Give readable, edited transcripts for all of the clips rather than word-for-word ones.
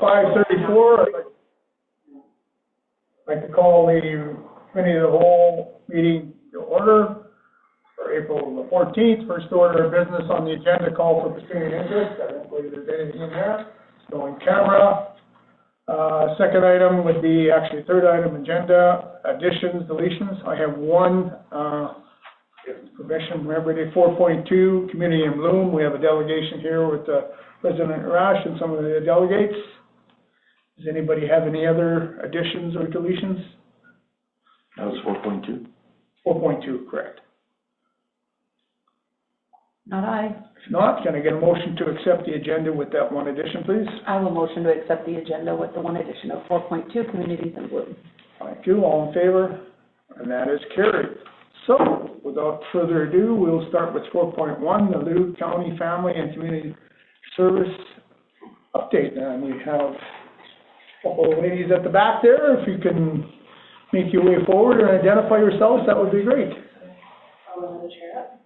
5:34. I'd like to call the committee of the whole meeting to order for April the 14th. First order of business on the agenda, call for pursuing interest. I don't believe there's anything in there. No on camera. Second item would be, actually third item, agenda, additions, deletions. I have one, permission from everybody, 4.2, Community in Bloom. We have a delegation here with President Rash and some of the delegates. Does anybody have any other additions or deletions? That was 4.2? 4.2, correct. Not I. If not, can I get a motion to accept the agenda with that one addition, please? I will motion to accept the agenda with the one addition of 4.2, Communities in Bloom. Thank you. All in favor? And that is carried. So, without further ado, we'll start with 4.1, the Loup County Family and Community Service update. And we have a couple of ladies at the back there. If you can make your way forward and identify yourselves, that would be great. I'll run the chair up.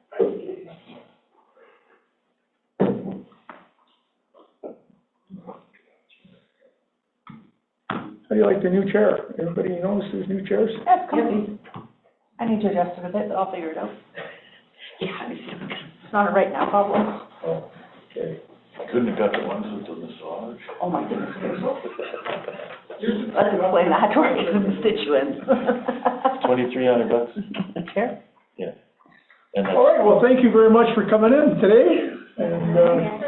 How do you like the new chair? Everybody knows these new chairs? That's comfy. I need to adjust it a bit, but I'll figure it out. Yeah, it's not a right now problem. Oh, okay. Couldn't have got the ones with the massage? Oh my goodness gracious. Let's explain that to our constituents. $2,300? A chair? Yeah. And All right, well, thank you very much for coming in today. And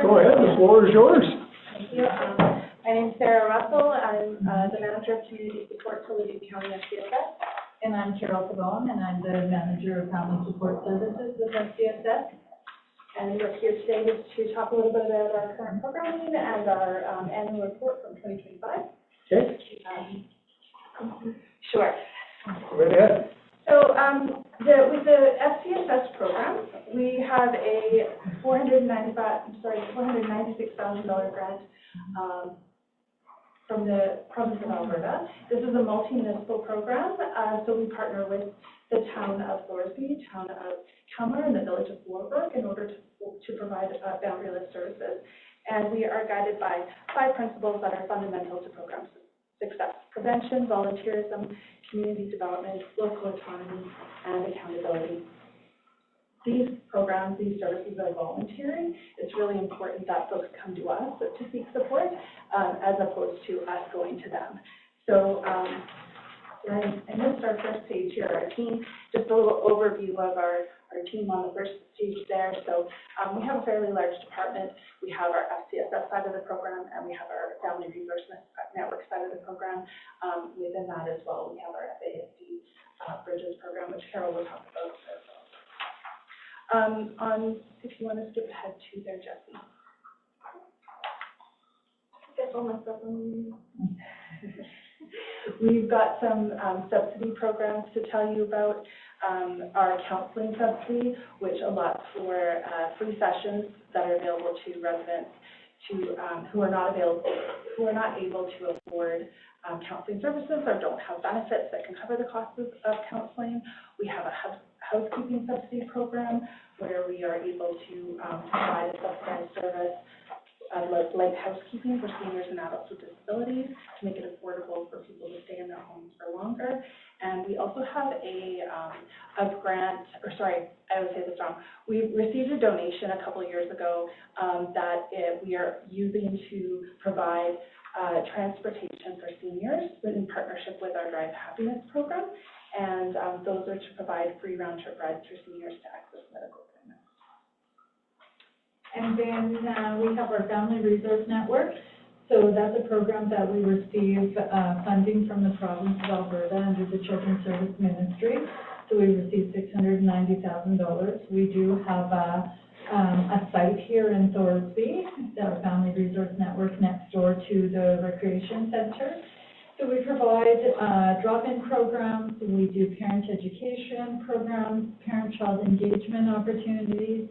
go ahead, the floor is yours. Thank you. My name's Sarah Russell. I'm the Manager of Community Support for Loup County FCSS. And I'm Carol Pavone, and I'm the Manager of Family Support Services with FCSS. And we're here today just to talk a little bit about our current programming and our annual report from 2025. Okay. Sure. Right ahead. So with the FCSS program, we have a $496,000 grant from the province of Alberta. This is a multi-municipal program, so we partner with the town of Thorsby, town of Kelmer, and the village of Warburg in order to provide boundaryless services. And we are guided by 5 principles that are fundamental to program success: prevention, volunteerism, community development, local autonomy, and accountability. These programs, these services are voluntary. It's really important that folks come to us to seek support as opposed to us going to them. So I missed our first page here, our team, just a little overview of our team on the first page there. So we have a fairly large department. We have our FCSS side of the program, and we have our Family Resource Network side of the program. Within that as well, we have our FASD Bridges program, which Carol will talk about as well. If you want to skip ahead to there, Jesse. I guess I'll mess up on you. We've got some subsidy programs to tell you about. Our counseling subsidy, which allots for free sessions that are available to residents who are not able to afford counseling services or don't have benefits that can cover the costs of counseling. We have a housekeeping subsidy program where we are able to provide a subsidized service like housekeeping for seniors and adults with disabilities to make it affordable for people to stay in their homes for longer. And we also have a grant, or sorry, I would say this wrong. We received a donation a couple of years ago we are using to provide transportation for seniors in partnership with our Drive Happiness program. And those are to provide free round-trip rides for seniors to access medical treatment. And then we have our Family Resource Network. So that's a program that we receive funding from the province of Alberta under the Children's Service Ministry. So we received $690,000. We do have a site here in Thorsby, our Family Resource Network next door to the Recreation Center. So we provide drop-in programs, we do parent education programs, parent-child engagement opportunities,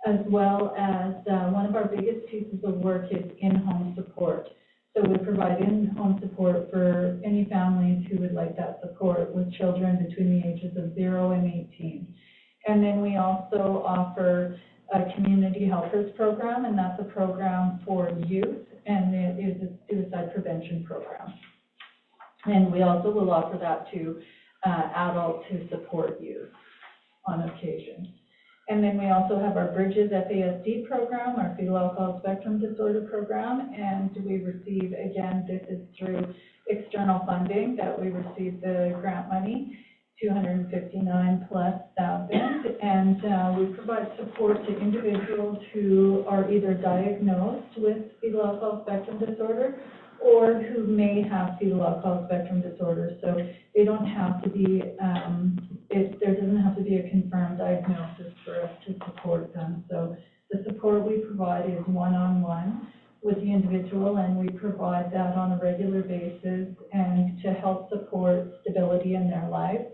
as well as one of our biggest pieces of work is in-home support. So we provide in-home support for any families who would like that support with children between the ages of 0 and 18. And then we also offer a community helpers program, and that's a program for youth and it is a suicide prevention program. And we also will offer that to adults who support youth on occasion. And then we also have our Bridges FASD program, our fetal alcohol spectrum disorder program, and we receive, again, this is through external funding that we receive the grant money, $259,000+, and we provide support to individuals who are either diagnosed with fetal alcohol spectrum disorder or who may have fetal alcohol spectrum disorder. So they don't have to be, there doesn't have to be a confirmed diagnosis for us to support them. So the support we provide is one-on-one with the individual, and we provide that on a regular basis and to help support stability in their life.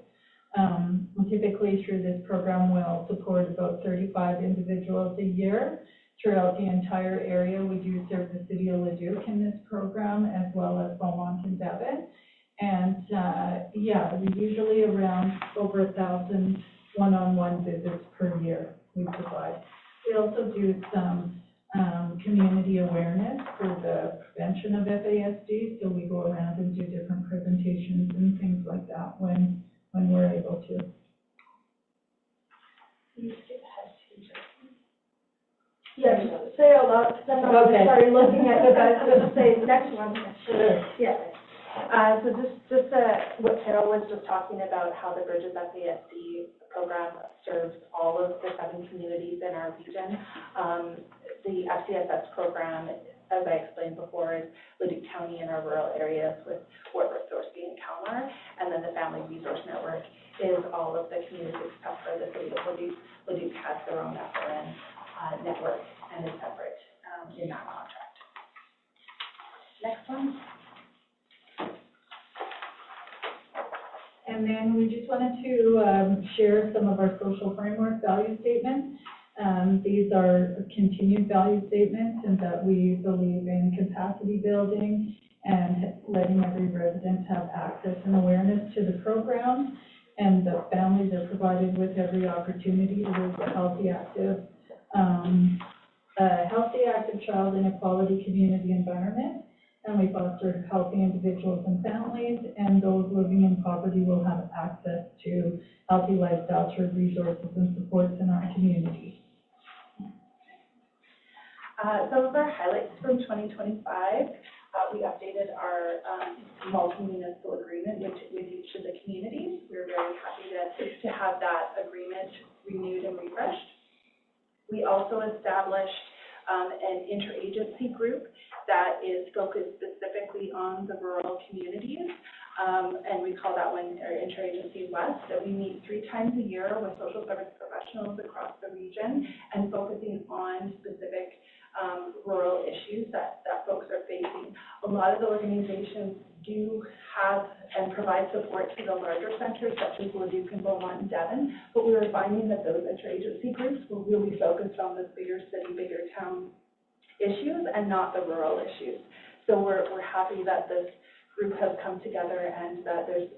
Typically through this program, we'll support about 35 individuals a year throughout the entire area. We do serve the city of Leduc in this program, as well as Beaumont and Devon. And yeah, we usually around over 1,000 one-on-one visits per year we provide. We also do some community awareness for the prevention of FASD, so we go around and do different presentations and things like that when we're able to. Yes, say out loud, because I'm not Okay. sorry looking at it, but I was going to say, next one. Sure. Yeah. So just what Carol was just talking about, how the Bridges FASD program serves all of the 7 communities in our region. The FCSS program, as I explained before, is Leduc County in our rural areas with Wartburg, Thorsby, and Kalmar. And then the Family Resource Network is all of the communities except for the city of Leduc. Leduc has their own FRN network and is separate in that contract. Next one. And then we just wanted to share some of our social framework value statements. These are continued value statements, and that we believe in capacity building and letting every resident have access and awareness to the program, and the families are provided with every opportunity to raise a healthy, active child in a quality community environment. And we foster healthy individuals and families, and those living in poverty will have access to healthy lifestyle through resources and supports in our communities. Some of our highlights from 2025, we updated our multi-municipal agreement with each of the communities. We're very happy to have that agreement renewed and refreshed. We also established an interagency group that is focused specifically on the rural communities, and we call that one our Interagency West. So we meet 3 times a year with social service professionals across the region and focusing on specific rural issues that folks are facing. A lot of the organizations do have and provide support to the larger centers such as Leduc and Beaumont and Devon, but we were finding that those interagency groups were really focused on the bigger city, bigger town issues and not the rural issues. So we're happy that this group has come together and that there's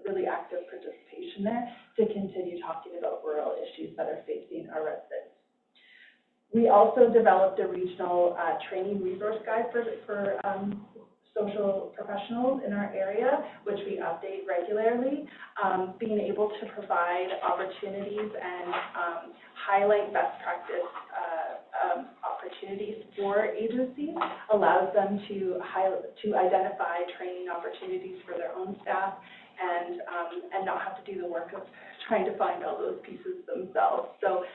really active participation there to continue talking about rural issues that are facing our residents. We also developed a regional training resource guide for social professionals in our area, which we update regularly. Being able to provide opportunities and highlight best practice opportunities for agencies allows them to identify training opportunities for their own staff and not have to do the work of trying to find all those pieces themselves. So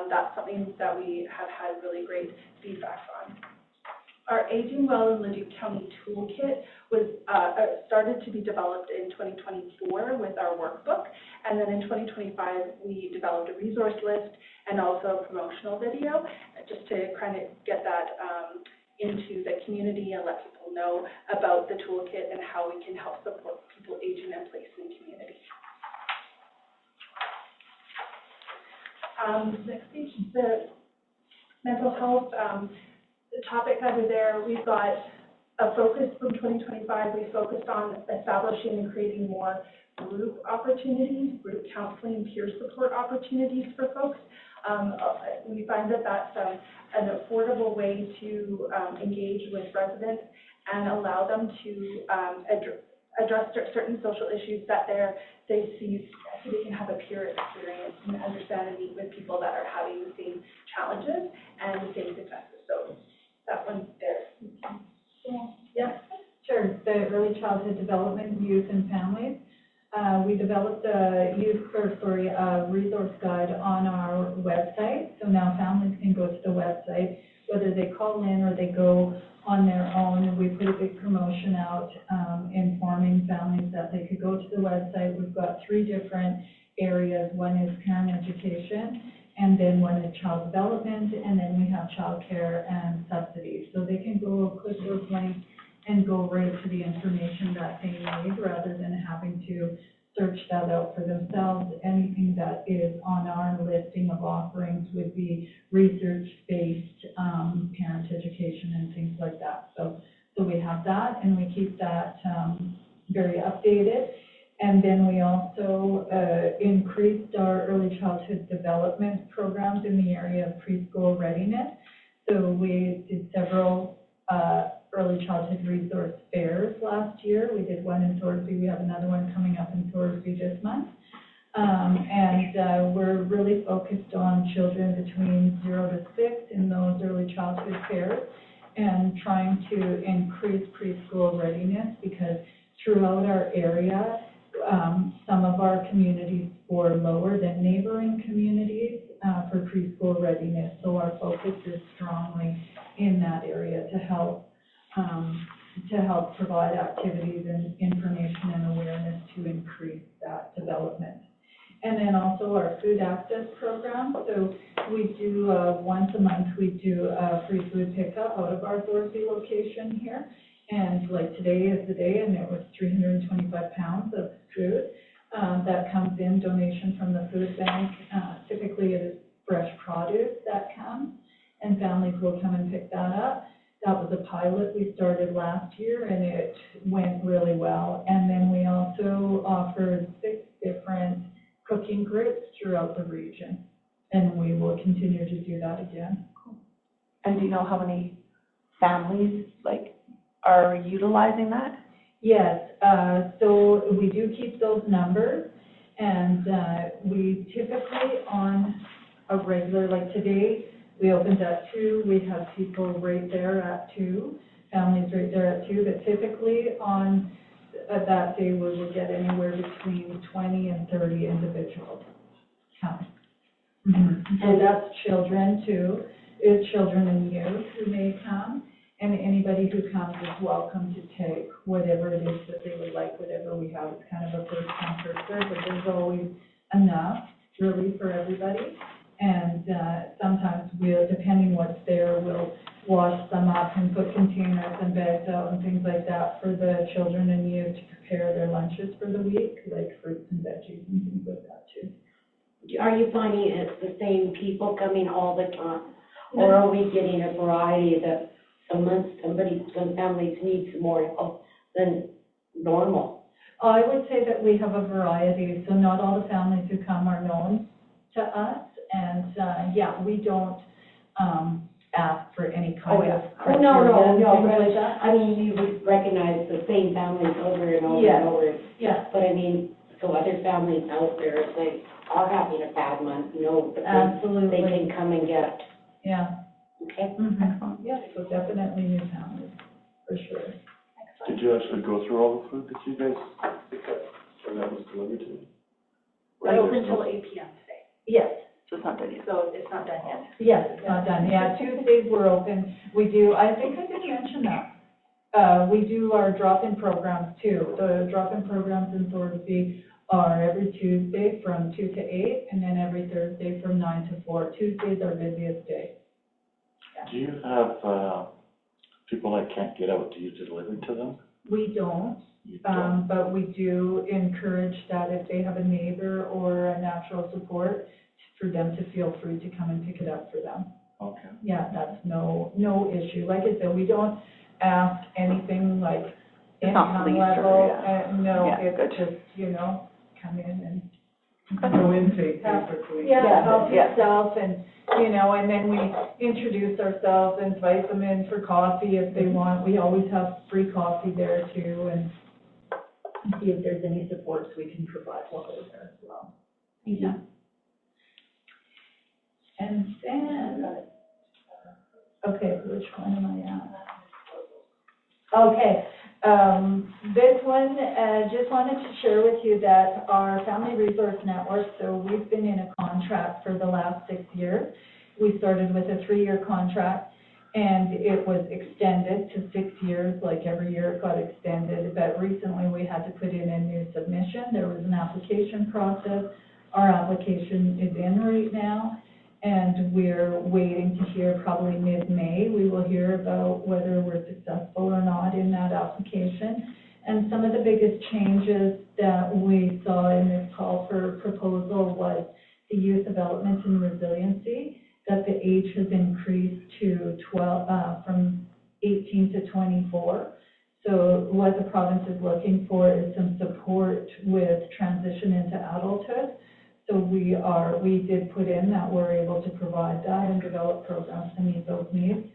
that's something that we have had really great feedback on. Our Aging Well in Leduc County toolkit was started to be developed in 2024 with our workbook, and then in 2025 we developed a resource list and also a promotional video just to kind of get that into the community and let people know about the toolkit and how we can help support people aging in place in the community. Next page, the mental health topic under there, we've got a focus from 2025. We focused on establishing and creating more group opportunities, group counseling, peer support opportunities for folks. We find that that's an affordable way to engage with residents and allow them to address certain social issues that they see, so they can have a peer experience and understand and meet with people that are having the same challenges and the same successes. So that one there. Yeah, sure. The Early Childhood Development, Youth and Families. We developed a resource guide on our website. So now families can go to the website, whether they call in or they go on their own. We put a big promotion out informing families that they could go to the website. We've got 3 different areas. One is parent education, and then one is child development, and then we have child care and subsidies. So they can go click those links and go right to the information that they need rather than having to search that out for themselves. Anything that is on our listing of offerings would be research-based parent education and things like that. So we have that, and we keep that very updated. And then we also increased our early childhood development programs in the area of preschool readiness. So we did several early childhood resource fairs last year. We did one in Thorsby. We have another one coming up in Thorsby this month. We're really focused on children between 0 to 6 in those early childhood fairs and trying to increase preschool readiness, because throughout our area, some of our communities score lower than neighboring communities for preschool readiness. So our focus is strongly in that area to help provide activities and information and awareness to increase that development. And then also our food access program. So we do, once a month, we do a free food pickup out of our Thorsby location here. And like today is the day, and it was 325 pounds of food that comes in, donation from the food bank. Typically it is fresh produce that comes, and families will come and pick that up. That was a pilot we started last year, and it went really well. And then we also offered 6 different cooking groups throughout the region, and we will continue to do that again. Cool. And do you know how many families are utilizing that? Yes, so we do keep those numbers, and we typically on a regular, like today, we opened at 2, we have people right there at 2, families right there at 2, but typically on that day we will get anywhere between 20 and 30 individuals come. And that's children too. It's children and youth who may come, and anybody who comes is welcome to take whatever it is that they would like, whatever we have. It's kind of a first come, first serve, but there's always enough really for everybody. And sometimes we'll, depending what's there, we'll wash some up and put containers and bags out and things like that for the children and youth to prepare their lunches for the week, like fruits and veggies and things like that too. Are you finding it's the same people coming all the time? Or are we getting a variety that some families need some more help than normal? I would say that we have a variety, so not all the families who come are known to us. And, we don't ask for any kind of criteria. No, like that. I mean, you would recognize the same families over and over and over. Yeah. But I mean, so other families out there, if they are having a bad month, but Absolutely. they can come and get. Yeah. Okay. Excellent. Yeah, so definitely new families, for sure. Did you actually go through all the food that you guys picked up, or that was delivered to you? We're open until 8 p.m. today, Yes. So it's not done yet. so it's not done yet. Yes, it's not done. Yeah, Tuesdays we're open. We do, I think I did mention that. We do our drop-in programs too. The drop-in programs in Thorsby are every Tuesday from 2 to 8, and then every Thursday from 9 to 4. Tuesday's our busiest day. Do you have people that can't get out? Do you deliver to them? We don't. You don't? But we do encourage that if they have a neighbor or a natural support, for them to feel free to come and pick it up for them. Okay. Yeah, that's no issue. Like I said, we don't ask anything like It's not income police level. or, No, Yeah, it's good. just, come in and No intake, basically. Yeah, help Yeah. yourself and, you know, and then we introduce ourselves, invite them in for coffee if they want. We always have free coffee there too, and see if there's any supports we can provide while they're there as well. Yeah. And then, okay, which one am I at? Okay, this one, just wanted to share with you that our Family Resource Network, so we've been in a contract for the last 6 years. We started with a 3-year contract, and it was extended to 6 years, like every year it got extended, but recently we had to put in a new submission. There was an application process. Our application is in right now, and we're waiting to hear probably mid-May. We will hear about whether we're successful or not in that application. And some of the biggest changes that we saw in this call for proposal was the youth development and resiliency, that the age has increased to 12, from 18 to 24. So what the province is looking for is some support with transition into adulthood. So we did put in that we're able to provide that and develop programs to meet those needs,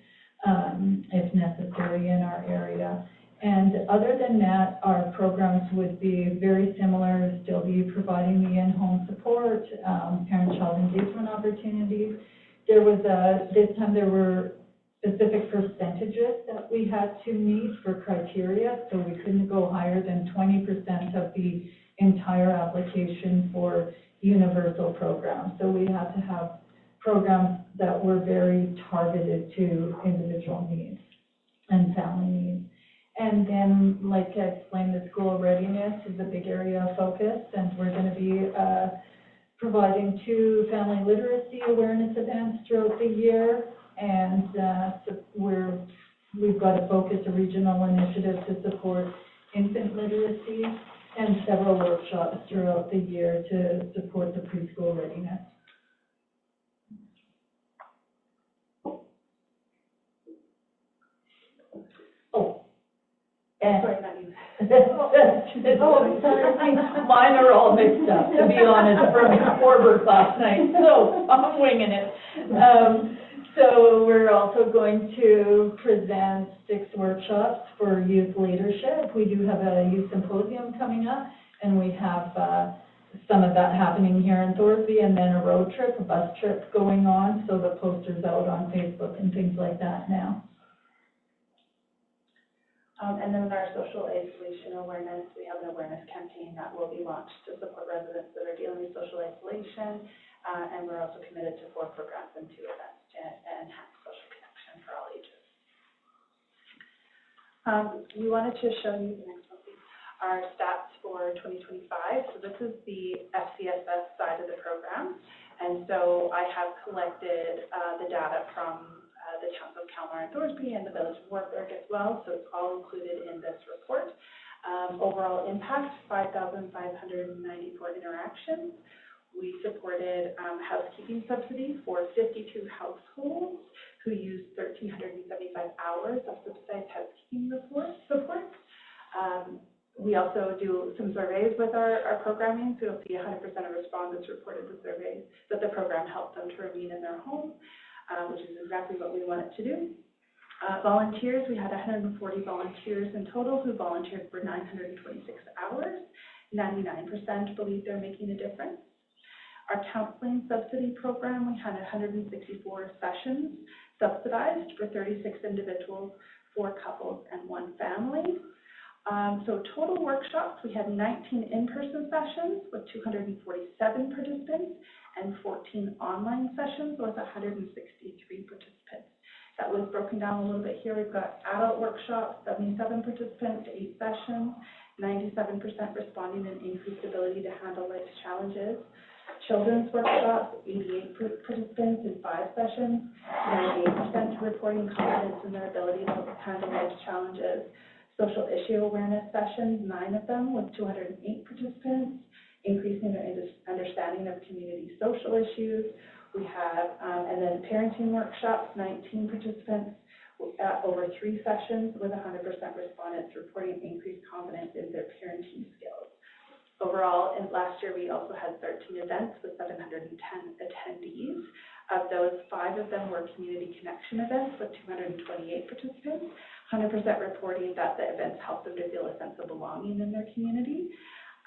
if necessary in our area. And other than that, our programs would be very similar, still be providing the in-home support, parent-child engagement opportunities. There was this time there were specific percentages that we had to meet for criteria, so we couldn't go higher than 20% of the entire application for universal programs. So we had to have programs that were very targeted to individual needs and family needs. And then, like I explained, the school readiness is a big area of focus, and we're going to be providing 2 family literacy awareness events throughout the year, and so we've got to focus a regional initiative to support infant literacy, and several workshops throughout the year to support the preschool readiness. Oh, and Sorry, not you. oh, sorry, mine are all mixed up, to be honest, from Corbett last night, so I'm winging it. So we're also going to present 6 workshops for youth leadership. We do have a youth symposium coming up, and we have some of that happening here in Thorsby, and then a road trip, a bus trip going on, so the poster's out on Facebook and things like that now. And then our social isolation awareness, we have an awareness campaign that will be launched to support residents that are dealing with social isolation. And we're also committed to 4 programs and 2 events to enhance social connection for all ages. We wanted to show you the next one, please, our stats for 2025. So this is the FCSS side of the program. And so I have collected the data from the towns of Kalmar and Thorsby and the village of Warburg as well. So it's all included in this report. Overall impact, 5,594 interactions. We supported housekeeping subsidy for 52 households who used 1,375 hours of subsidized housekeeping support. We also do some surveys with our programming, so you'll see 100% of respondents reported the surveys that the program helped them to remain in their home, which is exactly what we want it to do. Volunteers, we had 140 volunteers in total who volunteered for 926 hours. 99% believe they're making a difference. Our counseling subsidy program, we had 164 sessions subsidized for 36 individuals, 4 couples, and 1 family. So total workshops, we had 19 in-person sessions with 247 participants and 14 online sessions with 163 participants. That was broken down a little bit here. We've got adult workshops, 77 participants, 8 sessions, 97% responding and increased ability to handle life's challenges. Children's workshops, 88 participants in 5 sessions, 98% reporting confidence in their ability to handle life's challenges. Social issue awareness sessions, 9 of them with 208 participants, increasing their understanding of community social issues. We have, and then parenting workshops, 19 participants over 3 sessions with 100% respondents reporting increased confidence in their parenting skills. Overall, in last year, we also had 13 events with 710 attendees. Of those, 5 of them were community connection events with 228 participants, 100% reporting that the events helped them to feel a sense of belonging in their community.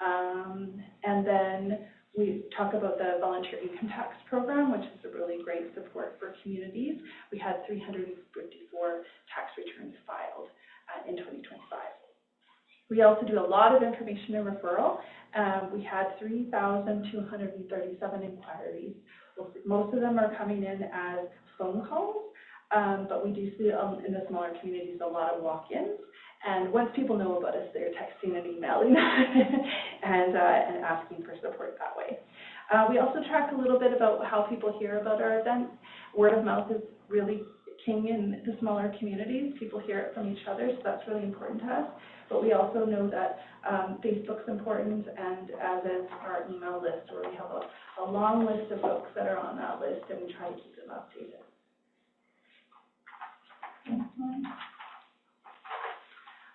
And then we talk about the volunteer income tax program, which is a really great support for communities. We had 354 tax returns filed in 2025. We also do a lot of information and referral. We had 3,237 inquiries. Most of them are coming in as phone calls, but we do see in the smaller communities a lot of walk-ins. And once people know about us, they're texting and emailing and asking for support that way. We also track a little bit about how people hear about our events. Word of mouth is really king in the smaller communities. People hear it from each other, so that's really important to us. But we also know that Facebook's important, and as is our email list, where we have a long list of folks that are on that list, and we try to keep them updated.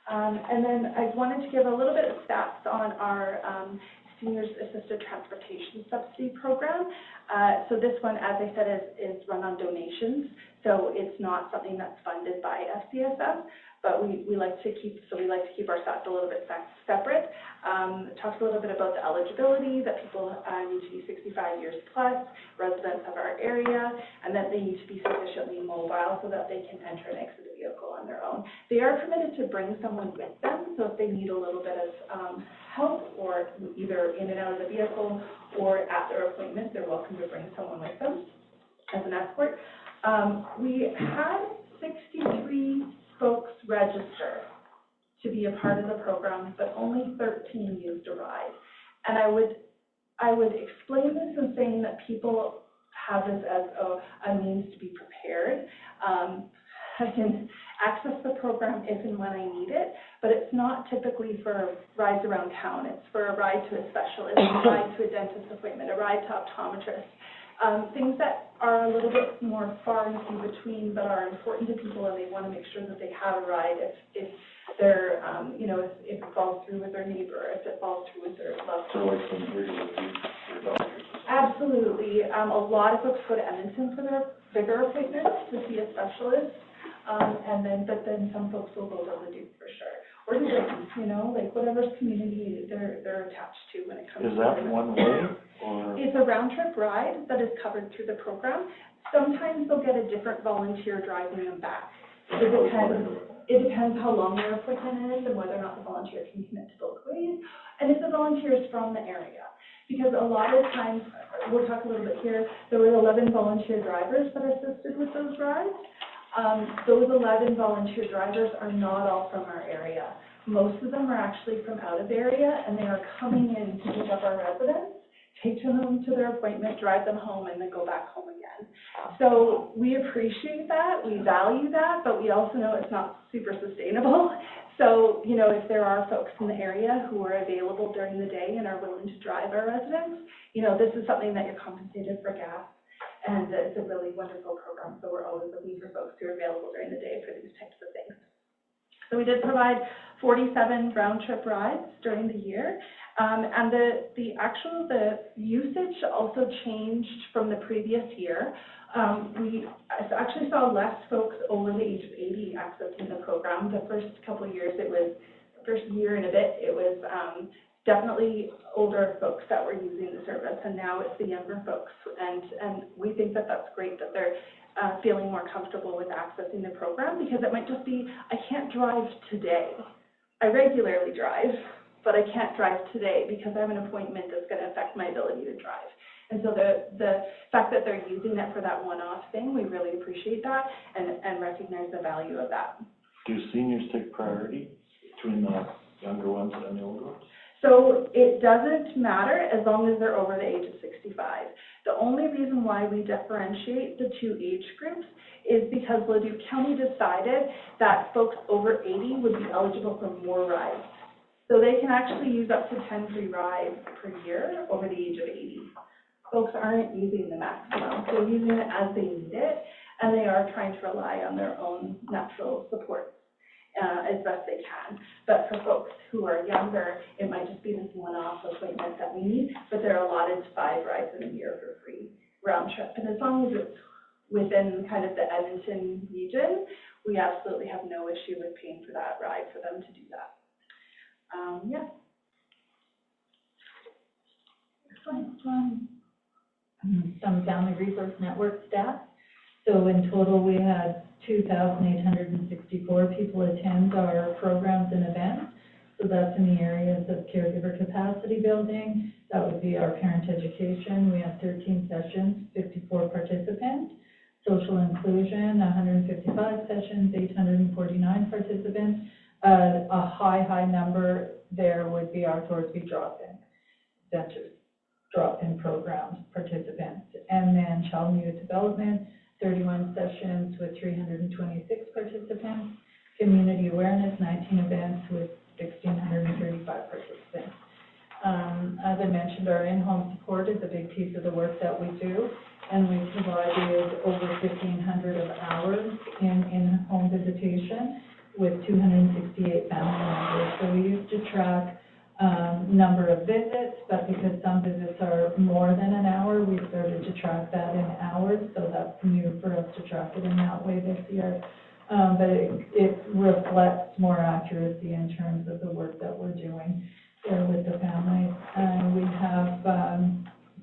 And then I wanted to give a little bit of stats on our Seniors Assisted Transportation Subsidy Program. So this one, as I said, is run on donations. So it's not something that's funded by FCSF, but we like to keep our stats a little bit separate. Talks a little bit about the eligibility, that people need to be 65 years plus, residents of our area, and that they need to be sufficiently mobile so that they can enter and exit the vehicle on their own. They are permitted to bring someone with them, so if they need a little bit of help, or either in and out of the vehicle or at their appointment, they're welcome to bring someone with them as an escort. We had 63 folks register to be a part of the program, but only 13 used a ride. And I would explain this in saying that people have this as a means to be prepared. I can access the program if and when I need it, but it's not typically for rides around town. It's for a ride to a specialist, a ride to a dentist appointment, a ride to optometrist. Things that are a little bit more far and few between, but are important to people, and they want to make sure that they have a ride if they're, if it falls through with their neighbor, if it falls through with their loved one. So like from here to your doctors? Absolutely. A lot of folks go to Edmonton for their bigger appointments to see a specialist, but then some folks will go to Leduc for sure. Or to Britain, like whatever community they're attached to when it comes to. Is that one way, or? It's a round trip ride that is covered through the program. Sometimes they'll get a different volunteer driving them back. It depends how long their appointment is and whether or not the volunteer can commit to both ways. And if the volunteer is from the area. Because a lot of times, we'll talk a little bit here, there were 11 volunteer drivers that assisted with those rides. Those 11 volunteer drivers are not all from our area. Most of them are actually from out of area, and they are coming in to pick up our residents, take them to their appointment, drive them home, and then go back home again. So we appreciate that, we value that, but we also know it's not super sustainable. So, if there are folks in the area who are available during the day and are willing to drive our residents, this is something that you're compensated for gas. And it's a really wonderful program, so we're always looking for folks who are available during the day for these types of things. So we did provide 47 round-trip rides during the year, and the usage also changed from the previous year. We actually saw less folks over the age of 80 accessing the program. The first couple of years, first year and a bit, it was definitely older folks that were using the service, and now it's the younger folks. And we think that that's great that they're feeling more comfortable with accessing the program, because it might just be, I can't drive today. I regularly drive, but I can't drive today because I have an appointment that's going to affect my ability to drive. And so the fact that they're using it for that one-off thing, we really appreciate that and recognize the value of that. Do seniors take priority between the younger ones and the older ones? So it doesn't matter as long as they're over the age of 65. The only reason why we differentiate the two age groups is because Leduc County decided that folks over 80 would be eligible for more rides. So they can actually use up to 10 free rides per year over the age of 80. Folks aren't using the maximum. They're using it as they need it, and they are trying to rely on their own natural support. as best they can. But for folks who are younger, it might just be this one-off appointment that we need, but they're allotted 5 rides in a year for free round trip. And as long as it's within kind of the Edmonton region, we absolutely have no issue with paying for that ride for them to do that. Yeah. Some Family Resource Network stats. So in total, we had 2,864 people attend our programs and events. So that's in the areas of caregiver capacity building. That would be our parent education. We had 13 sessions, 54 participants. Social inclusion, 155 sessions, 849 participants. A high number there would be our Thorsby drop-in centers, drop-in programs participants. And then child and youth development, 31 sessions with 326 participants. Community awareness, 19 events with 1,635 participants. As I mentioned, our in-home support is a big piece of the work that we do, and we provided over 1,500 of hours in in-home visitation with 268 family members. So we used to track number of visits, but because some visits are more than an hour, we started to track that in hours, so that's new for us to track it in that way this year. But it reflects more accuracy in terms of the work that we're doing there with the families. And we have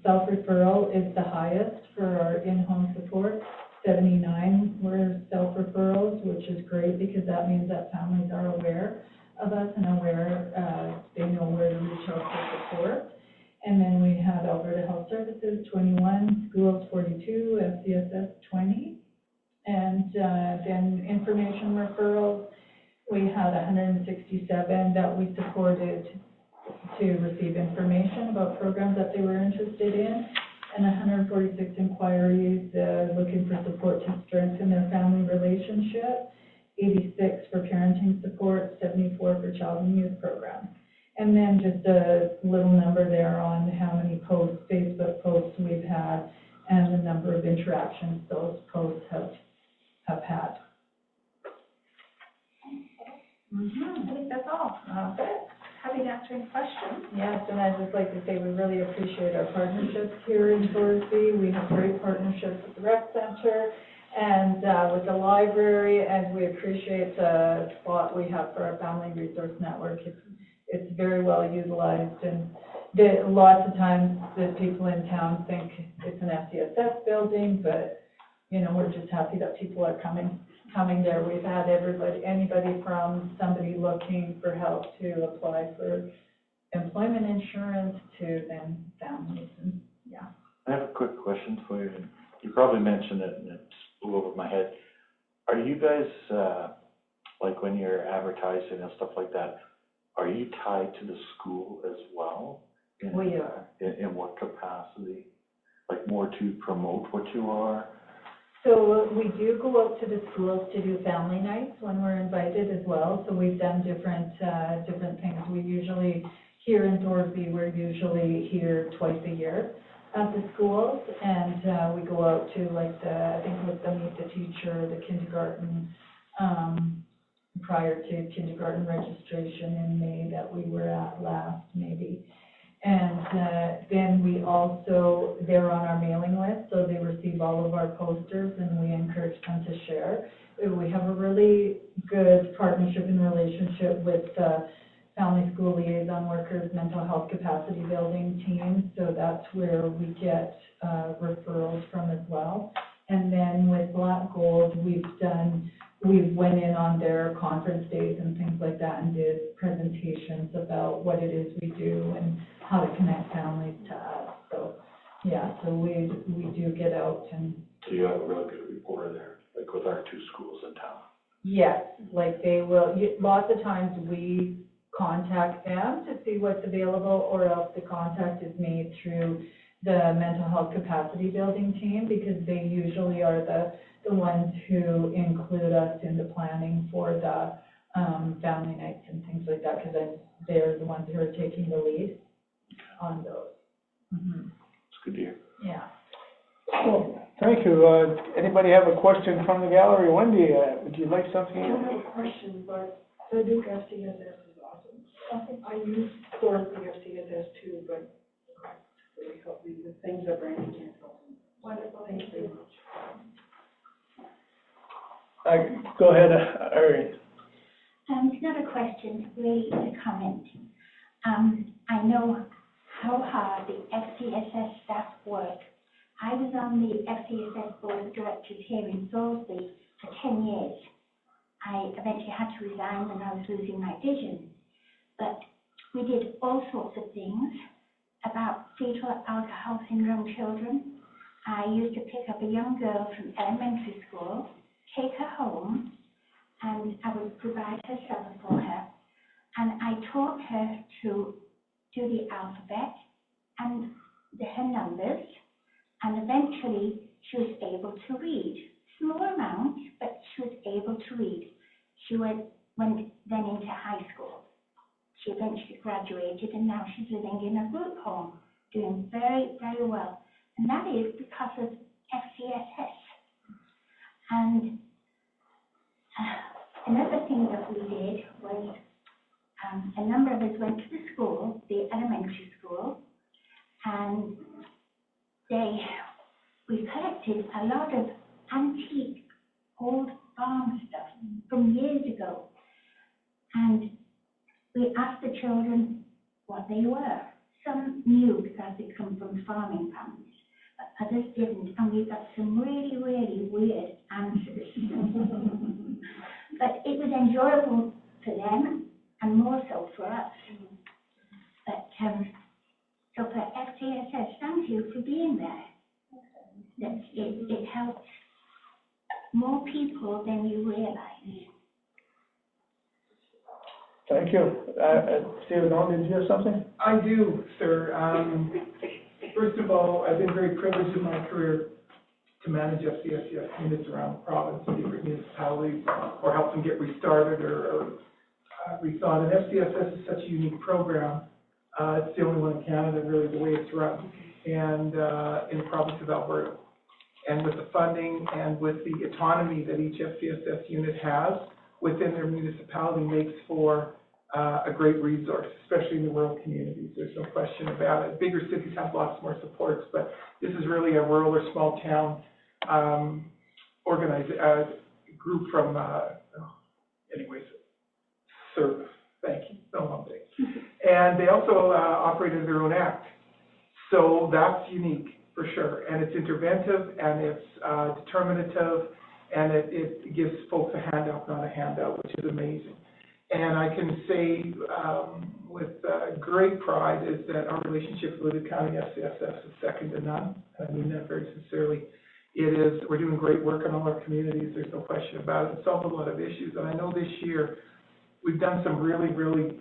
self-referral is the highest for our in-home support. 79 were self-referrals, which is great because that means that families are aware of us and aware, they know where to reach out for support. And then we have Alberta Health Services, 21, schools, 42, FCSS, 20. And then information referrals, we had 167 that we supported to receive information about programs that they were interested in, and 146 inquiries looking for support to strengthen their family relationship, 86 for parenting support, 74 for child and youth programs. And then just a little number there on how many posts, Facebook posts we've had, and the number of interactions those posts have had. I think that's all. Happy to answer any questions. Yes, and I'd just like to say we really appreciate our partnerships here in Thorsby. We have great partnerships with the rec center and with the library, and we appreciate the spot we have for our Family Resource Network. It's very well utilized, and lots of times the people in town think it's an FCSS building, but you know, we're just happy that people are coming there. We've had anybody from somebody looking for help to apply for employment insurance to then families, and yeah. I have a quick question for you. You probably mentioned it and it flew over my head. Are you guys, like when you're advertising and stuff like that, are you tied to the school as well? We are. In what capacity? Like more to promote what you are? So we do go out to the schools to do family nights when we're invited as well. So we've done different things. We usually, here in Thorsby, we're usually here twice a year at the schools, and we go out to like I think it was the Meet the Teacher, the kindergarten, prior to kindergarten registration in May that we were at last, maybe. And then we also, they're on our mailing list, so they receive all of our posters, and we encourage them to share. We have a really good partnership and relationship with Family School Liaison Workers, Mental Health Capacity Building team, so that's where we get referrals from as well. And then with Black Gold, we went in on their conference days and things like that and did presentations about what it is we do and how to connect families to us. So, yeah, so we do get out and... So you have a really good reporter there, like with our 2 schools in town? Yes, like they will, lots of times we contact them to see what's available, or else the contact is made through the mental health capacity building team, because they usually are the ones who include us in the planning for the family nights and things like that, because they're the ones who are taking the lead on those. It's good to hear. Yeah. Well, thank you. Anybody have a question from the gallery? Wendy, would you like something? I don't have a question, but the new FCSS is awesome. I use Thorsby FCSS too, but it's really helped me with things that Brandon can't help me. Wonderful, thank you very much. Go ahead, Irene. It's not a question, really a comment. I know how hard the FCSS staff work. I was on the FCSS board of directors here in Thorsby for 10 years. I eventually had to resign when I was losing my vision. But we did all sorts of things about fetal alcohol syndrome children. I used to pick up a young girl from elementary school, take her home, and I would provide her supper for her. And I taught her to do the alphabet and her numbers, and eventually she was able to read. Small amounts, but she was able to read. She went then into high school. She eventually graduated, and now she's living in a group home, doing very, very well. And that is because of FCSS. And another thing that we did was a number of us went to the school, the elementary school, and we collected a lot of antique old farm stuff from years ago. And we asked the children what they were. Some knew because they come from farming families, but others didn't, and we got some really, really weird answers. But it was enjoyable for them, and more so for us. But so for FCSS, thank you for being there. It helps more people than you realize. Thank you. Stephen, did you have something? I do, sir. First of all, I've been very privileged in my career to manage FCSS units around the province and different municipalities, or help them get restarted or rethought. And FCSS is such a unique program. It's the only one in Canada, really, the way it's run, and in the province of Alberta. And with the funding and with the autonomy that each FCSS unit has within their municipality makes for a great resource, especially in the rural communities. There's no question about it. Bigger cities have lots more supports, but this is really a rural or small town organized group from, anyways, service. Thank you. No one thing. And they also operate as their own act. So that's unique for sure. And it's interventive, and it's determinative, and it gives folks a handout, not a handout, which is amazing. And I can say with great pride is that our relationship with the County FCSS is second to none. I mean that very sincerely. We're doing great work in all our communities. There's no question about it. It's solved a lot of issues. And I know this year we've done some really, really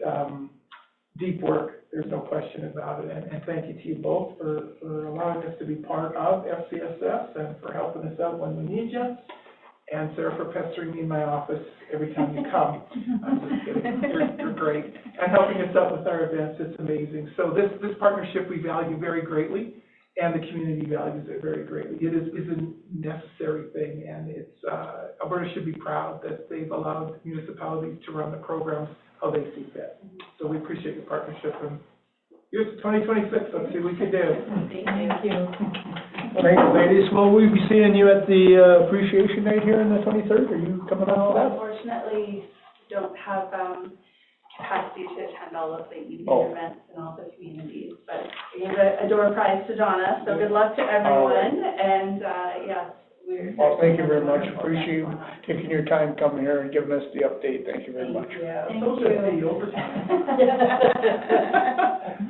deep work. There's no question about it. And thank you to you both for allowing us to be part of FCSS and for helping us out when we need you. And Sarah, for pestering me in my office every time you come. I'm just kidding. You're great. And helping us out with our events, it's amazing. So this partnership we value very greatly, and the community values it very greatly. It is a necessary thing, and it's Alberta should be proud that they've allowed municipalities to run the programs how they see fit. So we appreciate your partnership. And here's 2026. Let's see what we can do. Thank you. Well, thank you, ladies. Will we be seeing you at the appreciation night here on the 23rd? Are you coming out for that? Unfortunately, don't have capacity to attend all of the evening events in all the communities, but we have a door prize to Donna, so good luck to everyone, and yes, we're... Well, thank you very much. Appreciate you taking your time coming here and giving us the update. Thank you very much. Thank you. Overtime.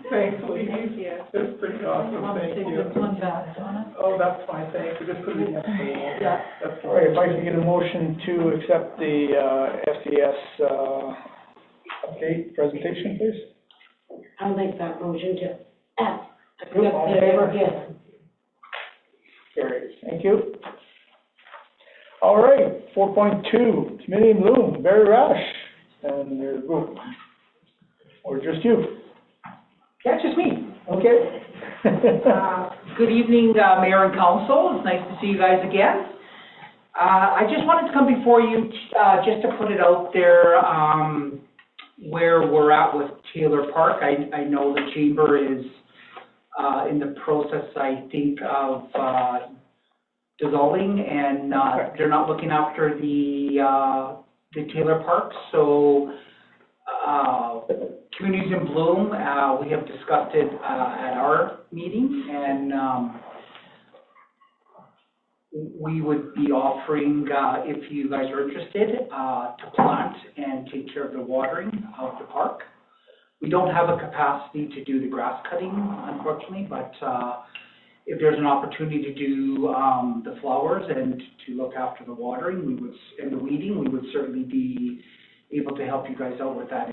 Thanks, Lee. Thank you. It's pretty awesome. Thank you. Oh, that's fine. Thanks. We just put it against the wall. Yeah. That's All right, if I can get a motion to accept the FCS update presentation, please. I'll make that motion to accept the gift. Carries. Thank you. All right, 4.2, committee in bloom, Barry Rash and their group. Or just you? That's just me. Okay. Good evening, Mayor and Council. It's nice to see you guys again. I just wanted to come before you, just to put it out there, where we're at with Taylor Park. I know the Chamber is, in the process, I think, of, dissolving, and, they're not looking after the Taylor Park, so, Communities in Bloom, we have discussed it, at our meeting, and, we would be offering, if you guys are interested, to plant and take care of the watering of the park. We don't have a capacity to do the grass cutting, unfortunately, but, if there's an opportunity to do, the flowers and to look after the watering, and the weeding, we would certainly be able to help you guys out with that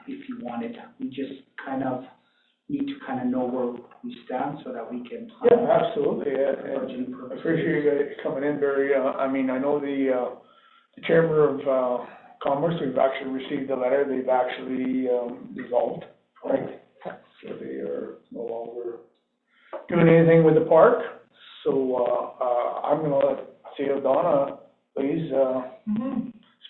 if you wanted. We just kind of need to kind of know where we stand so that we can plan. Yeah, absolutely, and I appreciate you guys coming in very, I mean, I know the Chamber of Commerce, we've actually received a letter, they've actually dissolved, right? So they are no longer doing anything with the park, so I'm gonna let Donna, please,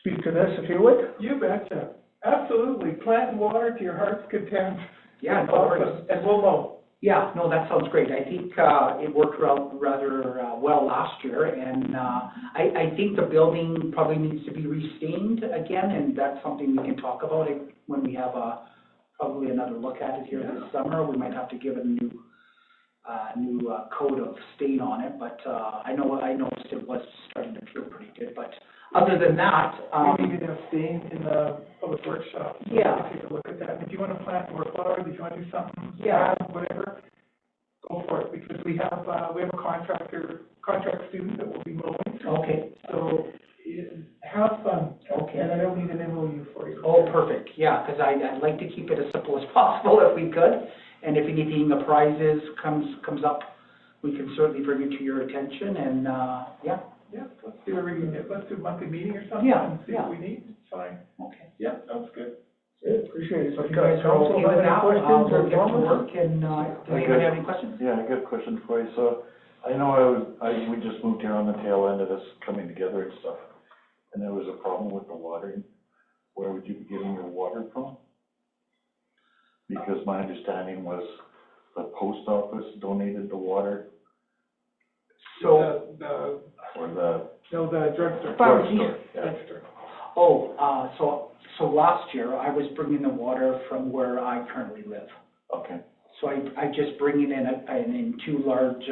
speak to this if you would. You betcha. Absolutely. Plant and water to your heart's content. Yeah, no Awesome. worries. And we'll mow. Yeah, no, that sounds great. I think it worked rather well last year, and I think the building probably needs to be restained again, and that's something we can talk about when we have probably another look at it here this summer. We might have to give it a new coat of stain on it, but I noticed it was starting to feel pretty good. But other than that, We need to have stain in the public workshop. So Yeah. we can take a look at that. If you want to plant more flowers, if you want to do something, Yeah. whatever, go for it, because we have a contract student that will be mowing. okay, So have fun. Okay. And I don't need an MOU for you. oh, perfect, yeah, because I'd like to keep it as simple as possible if we could. And if anything, the prizes comes up, we can certainly bring it to your attention, and, yeah. Yeah, let's do a monthly meeting or something Yeah, and see what we need. It's fine. Okay. Yeah, sounds good. Yeah, appreciate it. So if you guys are okay with that, we'll get to work, and, does anybody have any questions? Yeah, I got a question for you. So I know we just moved here on the tail end of this coming together and stuff, and there was a problem with the watering. Where would you be getting your water from? Because my understanding was the post office donated the water, So, or the The drugstore. Pharmacy. Yeah. Drugstore. so last year, I was bringing the water from where I currently live. Okay, So I just bring it in two large,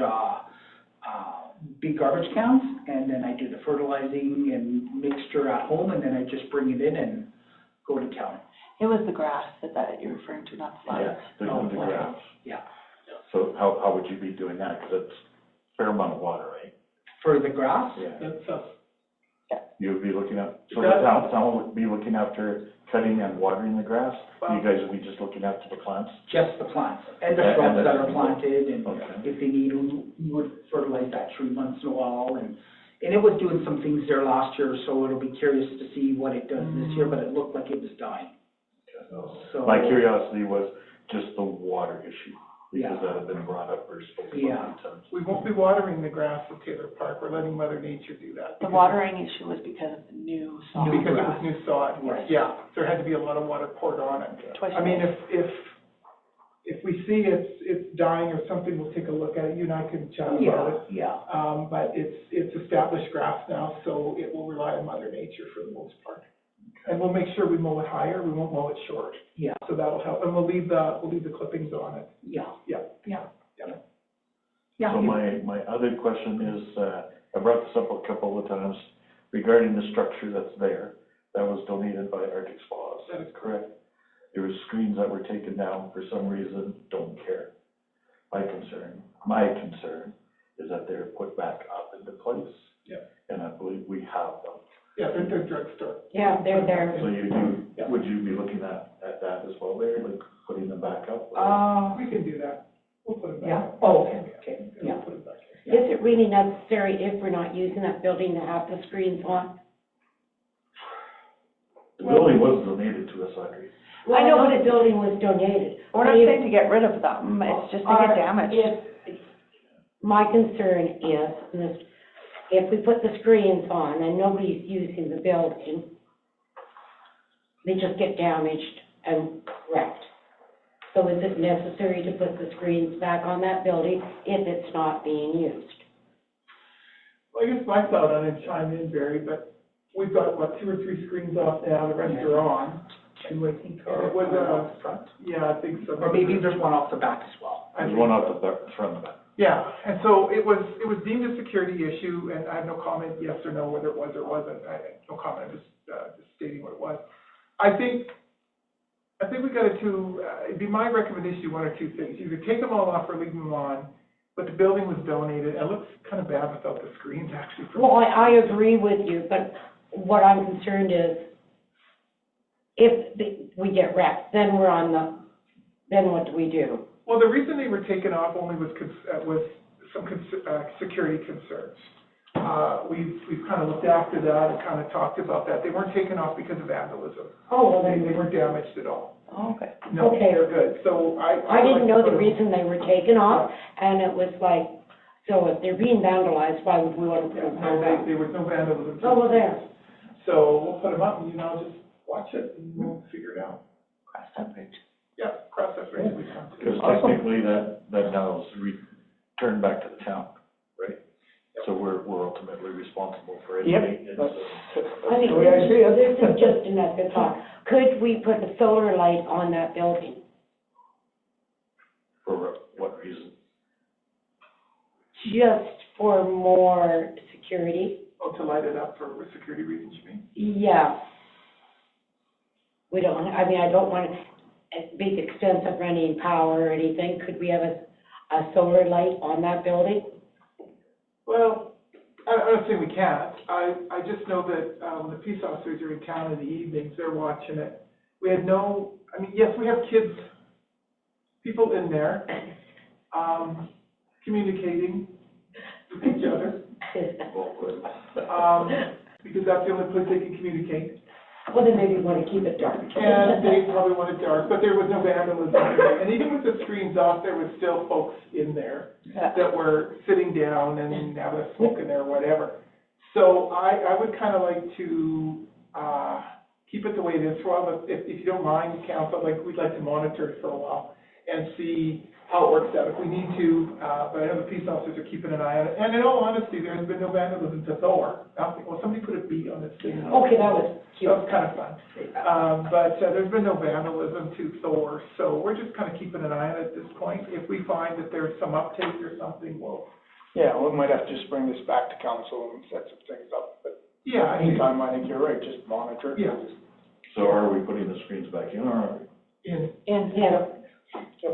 big garbage cans, and then I do the fertilizing and mixture at home, and then I just bring it in and go to town. It was the grass that you're referring to, not the flowers. yeah, the grass. Yeah. So how would you be doing that? Because it's a fair amount of water, right? For the grass? Yeah. That's You would be looking at, so the town, someone would be looking after cutting and watering the grass? You guys would be just looking after the plants? Just the plants, and the And shrubs the- that are planted, and Okay. if they need, we would fertilize that tree once in a while, and it was doing some things there last year, so it'll be curious to see what it does this year, but it looked like it was dying, so. My curiosity was just the water issue, because Yeah. that had been brought up or spoken Yeah. about many times. We won't be watering the grass at Taylor Park. We're letting Mother Nature do that. The watering issue was because of the new sod. New Because it grass. was new sod. Right. Yeah, there had to be a lot of water poured on it. Twice I mean, a day. if we see it's dying or something, we'll take a look at it. You and I can chat about it. Yeah, But it's established grass now, so it will rely on Mother Nature for the most part. And we'll make sure we mow it higher, we won't mow it short. yeah, So that'll help, and we'll leave the clippings on it. yeah. Yeah. Yeah. So my other question is, I brought this up a couple of times regarding the structure that's there, that was donated by Arctic Spas. That is correct. There were screens that were taken down for some reason, don't care. My concern is that they're put back up into place. Yeah. And I believe we have them. Yeah, they're drugstore. Yeah, they're there. So would you be looking at that as well there, like putting them back up? We can do that. We'll put it back. Yeah, up. oh, okay, We'll yeah. put it back. Is it really necessary if we're not using that building to have the screens on? The building was donated to us, Audrey. Well, I know the building was donated. We're not saying to get rid of them, it's just they get damaged. my concern is, and this, if we put the screens on and nobody's using the building, they just get damaged and wrecked. So is it necessary to put the screens back on that building if it's not being used? Well, I guess my thought on it, chime in, Barry, but we've got, what, 2 or 3 screens off now, the rest are on. And it was, front. yeah, I think so. Or maybe there's one off the back as well. There's one out the front of the back. Yeah, and so it was deemed a security issue, and I have no comment, yes or no, whether it was or wasn't. I no comment, I'm just stating what it was. I think we got to, it'd be my recommendation, 1 or 2 things. Either take them all off or leave them on, but the building was donated, and it looks kind of bad without the screens, actually. Well, I agree with you, but what I'm concerned is, if we get wrecked, then we're on then what do we do? Well, the reason they were taken off only was some security concerns. We've kind of looked after that and kind of talked about that. They weren't taken off because of vandalism. Oh, well, They then, weren't damaged at all. Oh, okay. No, Okay. they're good. So I didn't know the reason they were taken off, and it was like, so if they're being vandalized, why would we want to put them back? There was no vandalism. Oh, well, there. So we'll put them up, and just watch it, and we'll figure it out. Cross that bridge. Yeah, cross that bridge if we come to Because it. technically that now is returned back to the town, right? So we're ultimately responsible for any Yep, maintenance. I think the way I see it. this is just another thought. Could we put a solar light on that building? For what reason? Just for more security? Oh, to light it up for security reasons, you mean? Yeah. I don't want a big expense of running power or anything. Could we have a solar light on that building? Well, I'm not saying we can't. I just know that when the peace officers are in town in the evenings, they're watching it. We had yes, we have kids, people in there, communicating with each other, because that's the only place they can communicate. Well, then maybe we want to keep it dark. And they probably want it dark, but there was no vandalism. And even with the screens off, there was still folks in there that were sitting down and having a smoke in there or whatever. So I would kind of like to keep it the way it is for a while, but if you don't mind, council, we'd like to monitor it for a while and see how it works out if we need to. But I know the peace officers are keeping an eye on it. And in all honesty, there has been no vandalism to Thor. Well, somebody put a B on this thing. Okay, that was cute. That was kind of fun. But there's been no vandalism to Thor, so we're just kind of keeping an eye on it at this point. If we find that there's some uptake or something, Yeah, we might have to just bring this back to council and set some things up, but yeah. anytime, I think you're right, just monitor it. Yeah. So are we putting the screens back in, or are we? Yeah.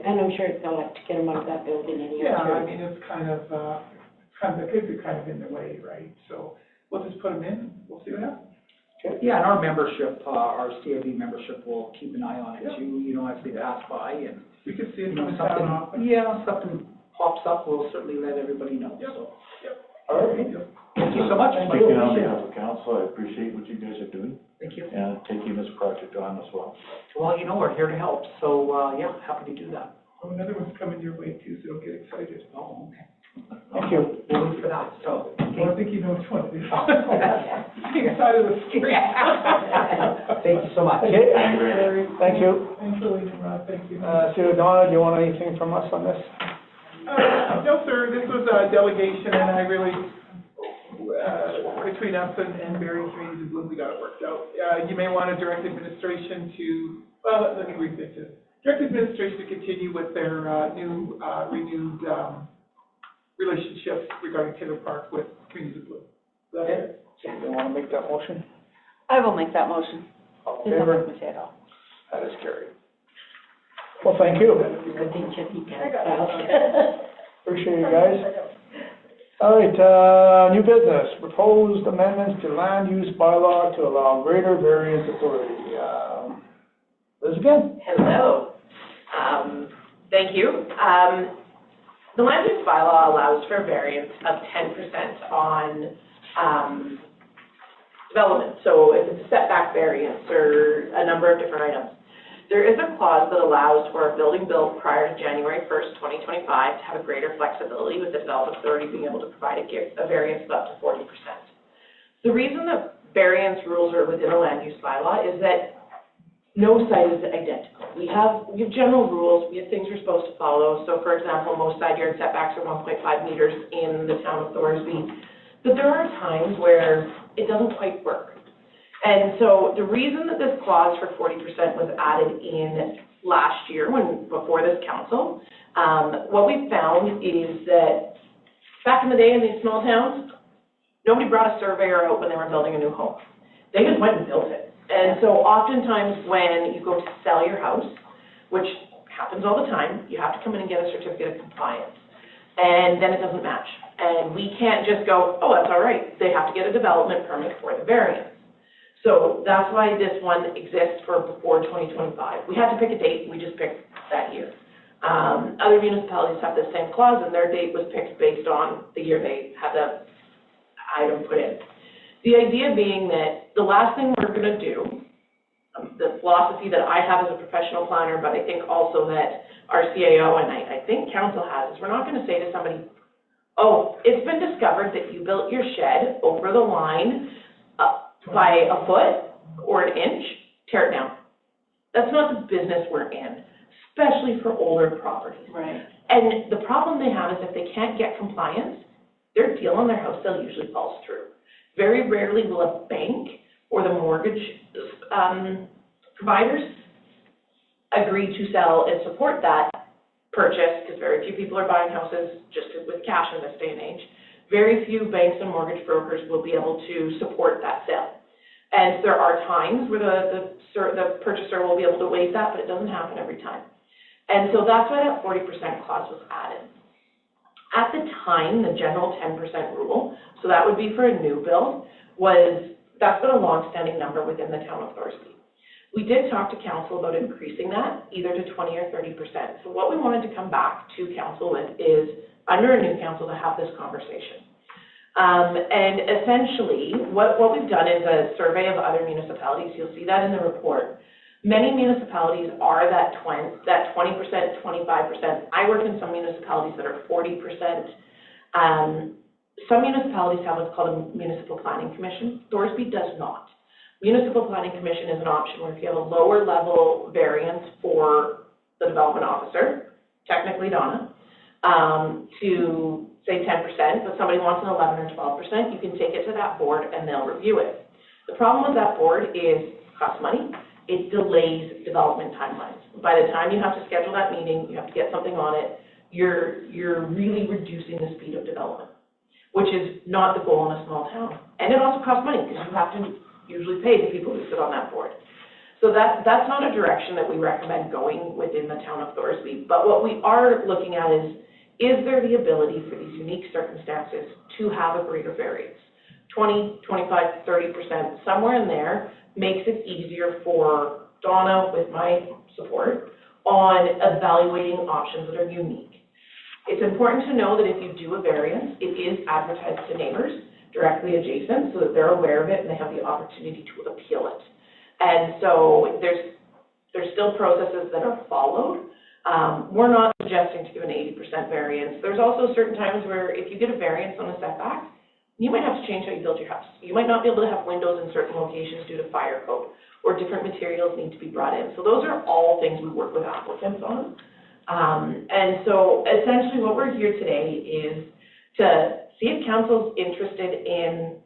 And I'm sure it's not like to get them out of that building anyway. Yeah, I mean, it's the kids are kind of in the way, right? So we'll just put them in, we'll see what happens. Yeah, and our membership, our CIB membership will keep an eye on it too, as they pass by, and, We could see it something pops up, we'll certainly let everybody know, so. All right. Thank you so much. Speaking on behalf of council, I appreciate what you guys are doing Thank you. and taking this project on as well. Well, we're here to help, so, happy to do that. Oh, another one's coming your way too, so don't get excited. Oh, okay. Thank you. We'll wait for that, so. Well, I think you know which one it is. Getting excited of the screen. Thank you so much. Okay, thank you. Thanks for leaving, Rod, thank you. Sue, Donna, do you want anything from us on this? No, sir, this was a delegation, and I really, between us and Barry Communities, we got it worked out. You may want to direct administration to, let me read this. Direct administration to continue with their new, renewed relationships regarding Taylor Park with Communities of Blue. Is that it? Do you want to make that motion? I will make that motion. All in There's favor? nothing to say at all. That is carried. Well, thank you. Good thing Chippy got out. Appreciate you guys. All right, new business, proposed amendments to land use bylaw to allow greater variance authority. Liz again? Hello. Thank you. The land use bylaw allows for variance of 10% on development. So if it's a setback variance or a number of different items. There is a clause that allows for a building built prior to January 1st, 2025 to have a greater flexibility with the development authority being able to provide a variance of up to 40%. The reason that variance rules are within a land use bylaw is that no site is identical. We have general rules, we have things we're supposed to follow. So for example, most side yard setbacks are 1.5 meters in the town of Thorsby. But there are times where it doesn't quite work. And so the reason that this clause for 40% was added in last year, before this council, what we found is that back in the day in these small towns, nobody brought a surveyor out when they were building a new home. They just went and built it. And so oftentimes when you go to sell your house, which happens all the time, you have to come in and get a certificate of compliance. And then it doesn't match. And we can't just go, oh, that's all right. They have to get a development permit for the variance. So that's why this one exists for before 2025. We had to pick a date, we just picked that year. Other municipalities have the same clause, and their date was picked based on the year they had the item put in. The idea being that the last thing we're going to do, the philosophy that I have as a professional planner, but I think also that our CAO and I think council has, is we're not going to say to somebody, oh, it's been discovered that you built your shed over the line by a foot or an inch, tear it down. That's not the business we're in, especially for older properties. Right. And the problem they have is if they can't get compliance, their deal on their house sale usually falls through. Very rarely will a bank or the mortgage providers agree to sell and support that purchase, because very few people are buying houses just with cash in this day and age. Very few banks and mortgage brokers will be able to support that sale. And there are times where the purchaser will be able to waive that, but it doesn't happen every time. And so that's why that 40% clause was added. At the time, the general 10% rule, so that would be for a new build, that's been a long-standing number within the town of Thorsby. We did talk to council about increasing that either to 20 or 30%. So what we wanted to come back to council with is, under a new council, to have this conversation. And essentially, what we've done is a survey of other municipalities. You'll see that in the report. Many municipalities are that 20%, 25%. I work in some municipalities that are 40%. Some municipalities have what's called a municipal planning commission. Thorsby does not. Municipal planning commission is an option where if you have a lower level variance for the development officer, technically Donna, to say 10%, but somebody wants an 11 or 12%, you can take it to that board and they'll review it. The problem with that board is it costs money. It delays development timelines. By the time you have to schedule that meeting, you have to get something on it, you're really reducing the speed of development, which is not the goal in a small town. And it also costs money because you have to usually pay the people who sit on that board. So that's not a direction that we recommend going within the town of Thorsby. But what we are looking at is there the ability for these unique circumstances to have a greater variance? 20, 25, 30%, somewhere in there makes it easier for Donna, with my support, on evaluating options that are unique. It's important to know that if you do a variance, it is advertised to neighbors directly adjacent so that they're aware of it and they have the opportunity to appeal it. And so there's still processes that are followed. We're not suggesting to give an 80% variance. There's also certain times where if you get a variance on a setback, you might have to change how you build your house. You might not be able to have windows in certain locations due to fire code, or different materials need to be brought in. So those are all things we work with applicants on. And so essentially what we're here today is to see if council's interested in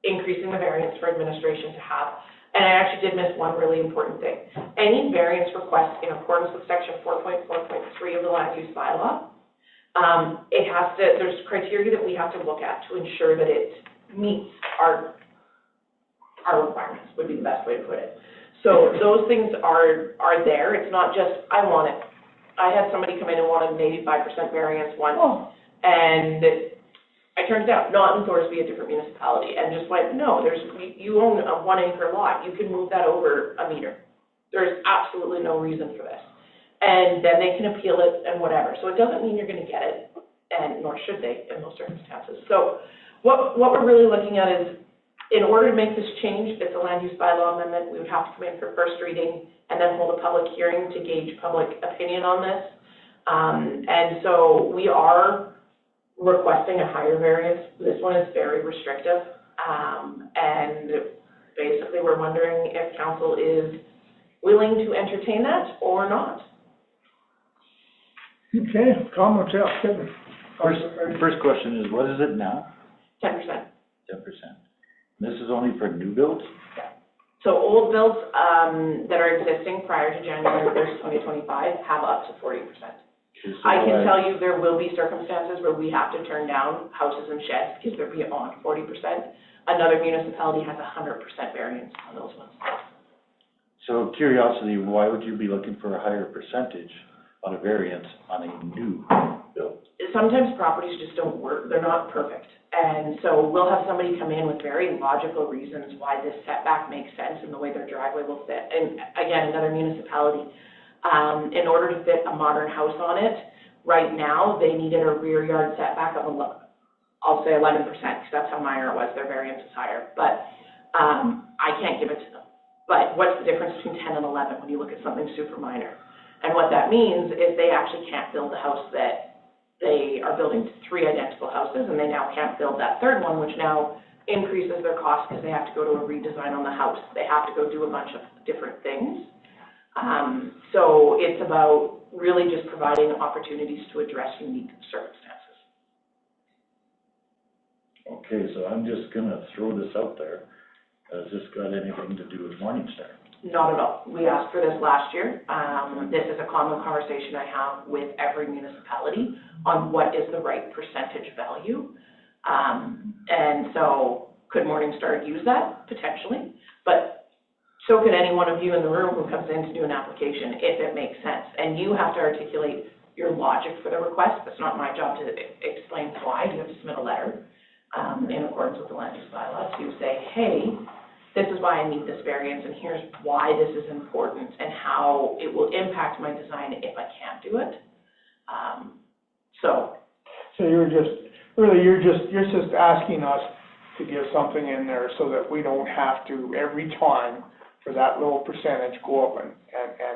increasing the variance for administration to have. And I actually did miss one really important thing. Any variance request in accordance with section 4.4.3 of the land use bylaw, there's criteria that we have to look at to ensure that it meets our requirements, would be the best way to put it. So those things are there. It's not just, I want it. I had somebody come in and wanted an 85% variance once, and I turned it down, not in Thorsby, a different municipality, and just went, no, you own a 1 acre lot. You can move that over a meter. There's absolutely no reason for this. And then they can appeal it and whatever. So it doesn't mean you're going to get it, and nor should they in those circumstances. So what we're really looking at is, in order to make this change, if it's a land use bylaw amendment, we would have to come in for first reading and then hold a public hearing to gauge public opinion on this. And so we are requesting a higher variance. This one is very restrictive. And basically, we're wondering if council is willing to entertain that or not. Okay, comments, yeah, Kevin. First question is, what is it now? 10%. 10%. This is only for new builds? So old builds that are existing prior to January 1st, 2025 have up to 40%. Okay, so I can tell you there will be circumstances where we have to turn down houses and sheds because they're beyond 40%. Another municipality has 100% variance on those ones. So curiosity, why would you be looking for a higher percentage on a variance on a new build? Sometimes properties just don't work, they're not perfect. And so we'll have somebody come in with very logical reasons why this setback makes sense and the way their driveway will fit. And again, another municipality, in order to fit a modern house on it, right now, they needed a rear yard setback of, I'll say 11%, because that's how minor it was, their variance is higher. But I can't give it to them. But what's the difference between 10 and 11 when you look at something super minor? And what that means is they actually can't build the house that they are building 3 identical houses, and they now can't build that third one, which now increases their cost because they have to go to a redesign on the house. They have to go do a bunch of different things. So it's about really just providing opportunities to address unique circumstances. Okay, so I'm just gonna throw this out there. Has this got anything to do with Morningstar? Not at all. We asked for this last year. This is a common conversation I have with every municipality on what is the right percentage value. And so could Morningstar use that? Potentially. But so could any one of you in the room who comes in to do an application, if it makes sense. And you have to articulate your logic for the request. It's not my job to explain why. You have to submit a letter in accordance with the land use bylaw to say, hey, this is why I need this variance, and here's why this is important, and how it will impact my design if I can't do it. So you're just asking us to give something in there so that we don't have to, every time, for that little percentage, go up and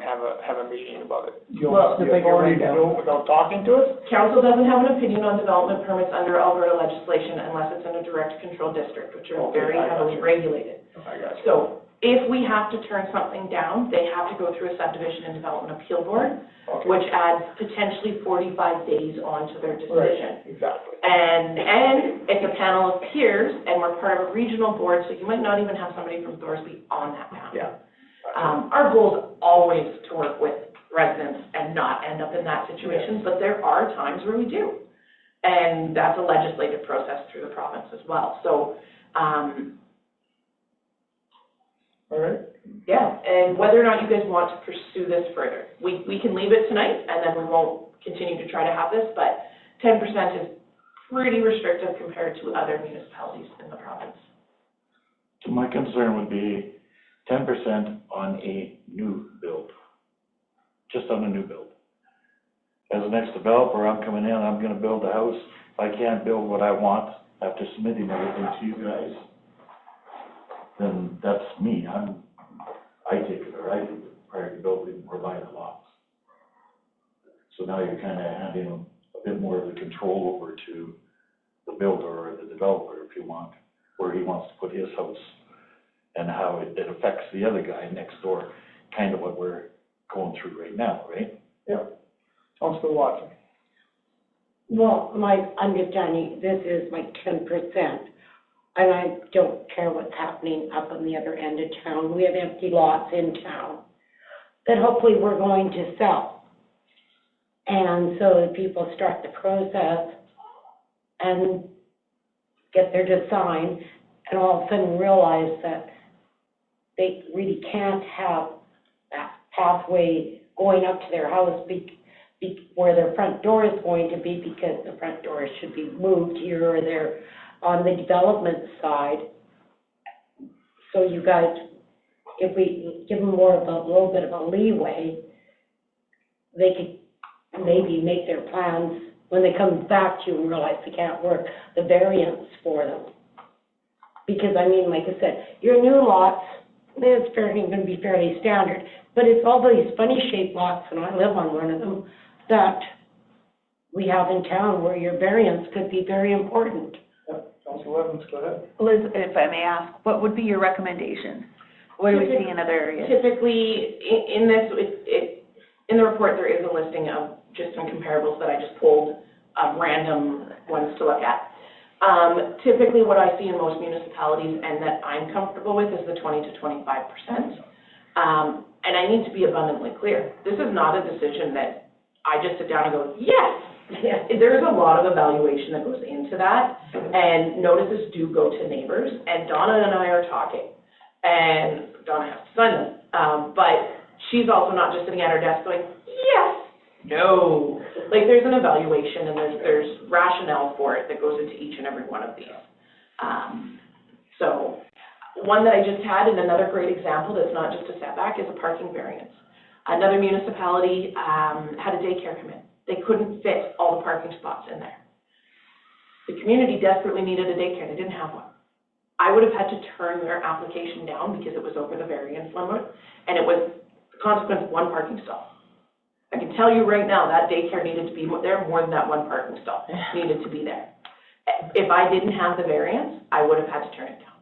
have a meeting about it. You'll have the authority to do it without talking to us? council doesn't have an opinion on development permits under Alberta legislation unless it's in a direct control district, which are very heavily regulated. I got you. So if we have to turn something down, they have to go through a subdivision and development appeal board, Okay. which adds potentially 45 days onto their decision. Right, exactly. And it's a panel of peers, and we're part of a regional board, so you might not even have somebody from Thorsby on that panel. Yeah. Our goal is always to work with residents and not end up in that situation, but there are times where we do. And that's a legislative process through the province as well. So, All right. yeah, and whether or not you guys want to pursue this further. We can leave it tonight, and then we won't continue to try to have this, but 10% is pretty restrictive compared to other municipalities in the province. So my concern would be 10% on a new build, just on a new build. As the next developer, I'm coming in, I'm gonna build a house. If I can't build what I want after submitting everything to you guys, then that's me. I take it, or I do it prior to building or buying the lots. So now you're kind of handing a bit more of the control over to the builder or the developer, if you want, where he wants to put his house and how it affects the other guy next door, kind of what we're going through right now, right? Yep. Councilor Watson. Well, my understanding, this is like 10%, and I don't care what's happening up on the other end of town. We have empty lots in town that hopefully we're going to sell. And so that people start the process and get there to sign, and all of a sudden realize that they really can't have that pathway going up to their house where their front door is going to be, because the front door should be moved here or there on the development side. So you guys, if we give them more of a little bit of a leeway, they could maybe make their plans when they come back to you and realize they can't work, the variance for them. Because, I mean, like I said, your new lots, it's fairly, gonna be fairly standard, but it's all these funny shaped lots, and I live on one of them, that we have in town where your variance could be very important. Council Evans, go ahead. Liz, if I may ask, what would be your recommendation? What do we see in other areas? Typically, in this, in the report, there is a listing of just some comparables that I just pulled, random ones to look at. Typically, what I see in most municipalities and that I'm comfortable with is the 20 to 25%. And I need to be abundantly clear. This is not a decision that I just sit down and go, yes. There's a lot of evaluation that goes into that, and notices do go to neighbors, and Donna and I are talking, and Donna has to sign them, but she's also not just sitting at her desk going, yes, no. Like, there's an evaluation, and there's rationale for it that goes into each and every one of these. So, one that I just had, and another great example that's not just a setback, is a parking variance. Another municipality had a daycare come in. They couldn't fit all the parking spots in there. The community desperately needed a daycare. They didn't have one. I would have had to turn their application down because it was over the variance limit, and it was the consequence of one parking stall. I can tell you right now, that daycare needed to be there more than that one parking stall needed to be there. If I didn't have the variance, I would have had to turn it down.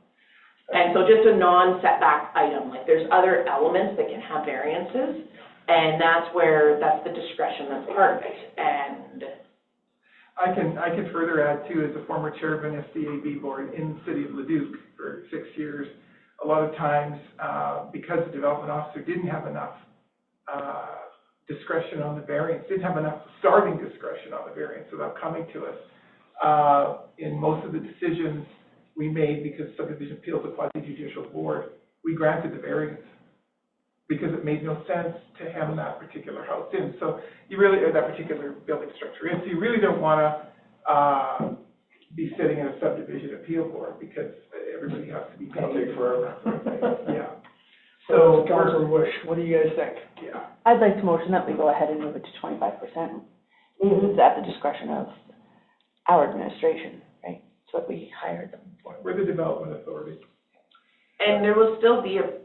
And so just a non-setback item, like there's other elements that can have variances, and that's the discretion that's part of it. And I can further add too, as a former chair of an SDAB board in the city of Leduc for 6 years, a lot of times, because the development officer didn't have enough discretion on the variance, didn't have enough starting discretion on the variance without coming to us, in most of the decisions we made, because subdivision appeals a quasi-judicial board, we granted the variance because it made no sense to hem that particular house in. So you really, or that particular building structure in. So you really don't want to be sitting in a subdivision appeal board because everybody has to be paid. It'll take forever. Yeah. So, Councilor Bush, what do you guys think? Yeah. I'd like to motion that we go ahead and move it to 25%. It's at the discretion of our administration, right? That's what we hired them for. We're the development authority. And there will still be a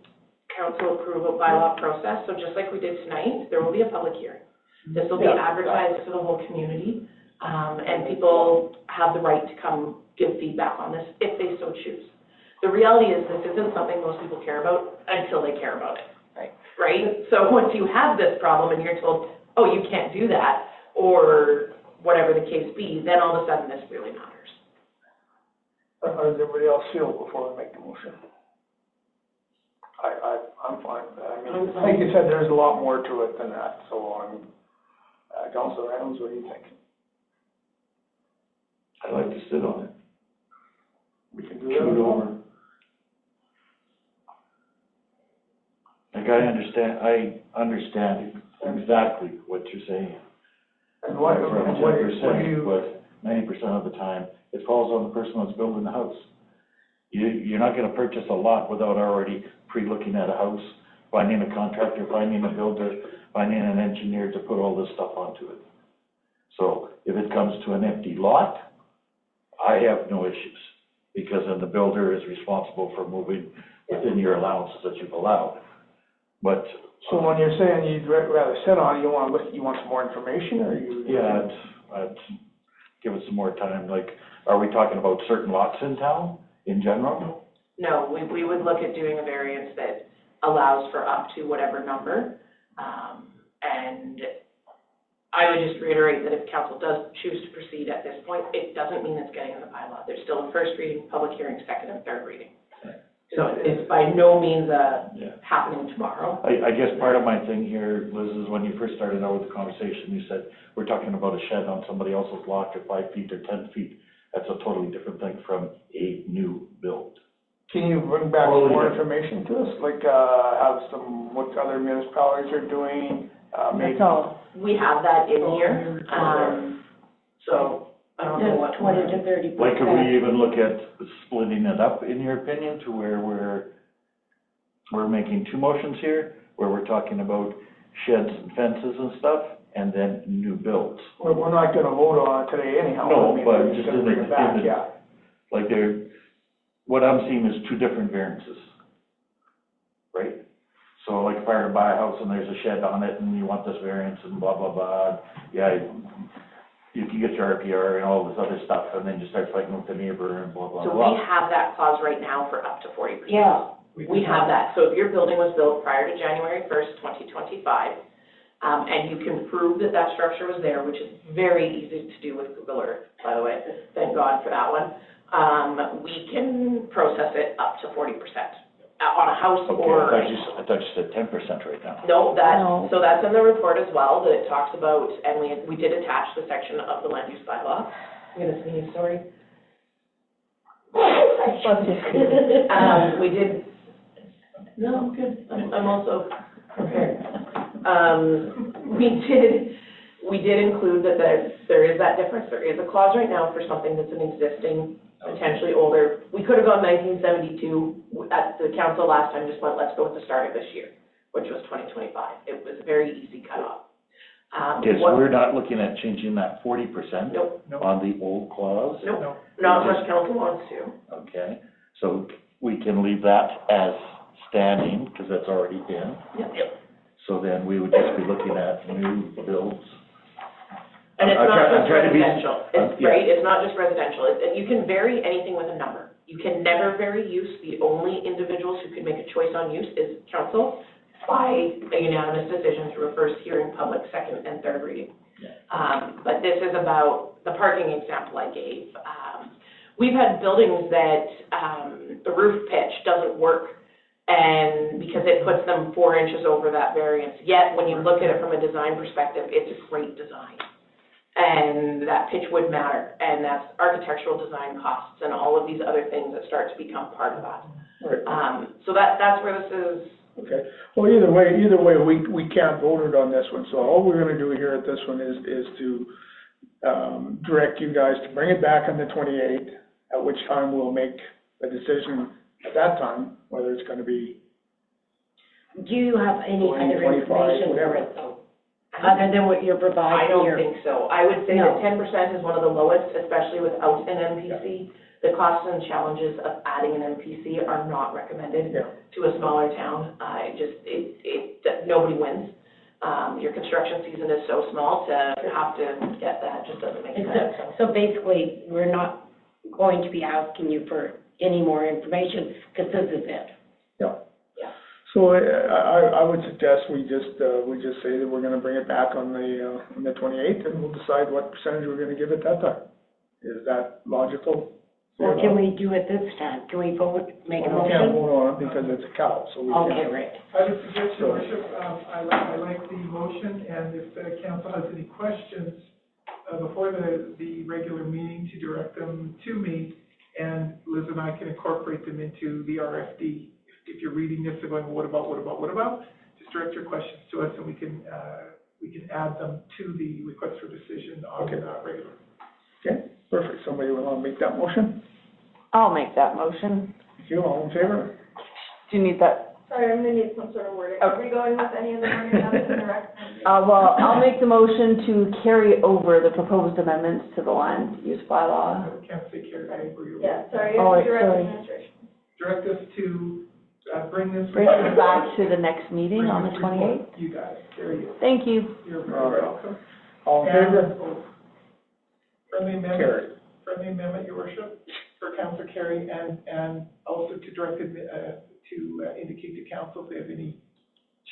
council approval bylaw process, so just like we did tonight, there will be a public hearing. This will be advertised to the whole community, and people have the right to come give feedback on this if they so choose. The reality is this isn't something most people care about until they care about it. Right? So once you have this problem and you're told, oh, you can't do that, or whatever the case be, then all of a sudden this really matters. How does everybody else feel before we make the motion? I'm fine with that. I mean, like you said, there's a lot more to it than that, so Councilor Adams, what do you think? I'd like to sit on it. We can do Shoot that. over. Like, I understand exactly what you're saying. And what For do 10%, you, but 90% of the time, it falls on the person that's building the house. You're not gonna purchase a lot without already pre-looking at a house, finding a contractor, finding a builder, finding an engineer to put all this stuff onto it. So if it comes to an empty lot, I have no issues, because then the builder is responsible for moving within your allowances that you've allowed. But. so when you're saying you'd rather sit on it, you want some more information, or you? Yeah, I'd give it some more time. Like, are we talking about certain lots in town in general? No, we would look at doing a variance that allows for up to whatever number. And I would just reiterate that if council does choose to proceed at this point, it doesn't mean it's getting in the bylaw. There's still a first reading, public hearing, second and third reading. So it's by no means happening tomorrow. I guess part of my thing here, Liz, is when you first started out with the conversation, you said, we're talking about a shed on somebody else's lot or 5 feet or 10 feet. That's a totally different thing from a new build. Can you bring back some more information to us, like, what other municipalities are doing, maybe? That's all. We have that in here, so I don't know what. 20 to 30%. Like, could we even look at splitting it up, in your opinion, to where we're making 2 motions here, where we're talking about sheds and fences and stuff, and then new builds? Well, we're not gonna vote on it today anyhow. No, I mean, but we're just gonna in bring it back, the, yeah. like, what I'm seeing is 2 different variances. right? So like if I were to buy a house and there's a shed on it and you want this variance and blah, blah, blah, yeah, you can get your RPR and all this other stuff, and then you start fighting with the neighbor and blah, blah, So blah. we have that clause right now for up to 40%. Yeah. We have that. So if your building was built prior to January 1st, 2025, and you can prove that that structure was there, which is very easy to do with Google Earth, by the way, thank God for that one, we can process it up to 40% on a house Okay, or. I thought you said 10% right now. No, No. so that's in the report as well, that it talks about, and we did attach the section of the land use bylaw. I'm gonna sneeze, sorry. We did, no, I'm good, I'm also prepared. We did include that there is that difference, there is a clause right now for something that's an existing, potentially older. We could have gone 1972, at the council last time just went, let's go with the start of this year, which was 2025. It was a very easy cutoff. Okay, so we're not looking at changing that 40% Nope, on the old clause? nope, not unless council wants to. Okay, so we can leave that as standing, because that's already in. Yep. So then we would just be looking at new builds. And it's I'm not just trying to be- residential, yeah. right, it's not just residential, you can vary anything with a number. You can never vary use, the only individuals who can make a choice on use is council by a unanimous decision through a first hearing, public, second, and third reading. But this is about the parking example I gave. We've had buildings that, the roof pitch doesn't work, and because it puts them 4 inches over that variance. Yet, when you look at it from a design perspective, it's a great design. And that pitch would matter, and that's architectural design costs and all of these other things that start to become part of that. Right. So that's where this is. Okay, well, either way, we can't vote it on this one, so all we're gonna do here at this one is to, direct you guys to bring it back on the 28th, at which time we'll make a decision at that time, whether it's gonna be Do you have any 20, other 25, information whatever. for it though? Other than what you're I providing don't here? think so. I would say No. that 10% is one of the lowest, especially without an MPC. The costs and challenges of adding an MPC are not recommended Yeah. to a smaller town. Nobody wins. Your construction season is so small, to have to get that just doesn't make sense. So basically, we're not going to be asking you for any more information, because this is it. Yeah. Yeah. So I would suggest we just say that we're gonna bring it back on the 28th, and we'll decide what percentage we're gonna give it that time. Is that logical? Or can we do it this time? Can we vote, make a We can't motion? vote on it because it's a cow, so we can't. Okay, right. I would suggest, Your Worship, I like the motion, and if the council has any questions, before the regular meeting, to direct them to me, and Liz and I can incorporate them into the RFD. If you're reading this and going, what about, just direct your questions to us, and we can add them to the request for decision on regular. Okay, perfect. Somebody want to make that motion? I'll make that motion. Thank you. All in favor? Do you need that? Sorry, I'm gonna need some sort of wording. Are we going with any of the wording that's in the recommendation? Well, I'll make the motion to carry over the proposed amendments to the land use bylaw. I can't say carry over your. Yeah, sorry, Oh, wait, direct sorry. administration. Direct us to, bring this. Bring it back to the next meeting Bring on the this report. 28th. You got it. There you go. Thank you. You're All very right. welcome. All in favor? Friendly amendment, Carried. Your Worship, for Councillor Carey, and also to direct, to indicate to council if they have any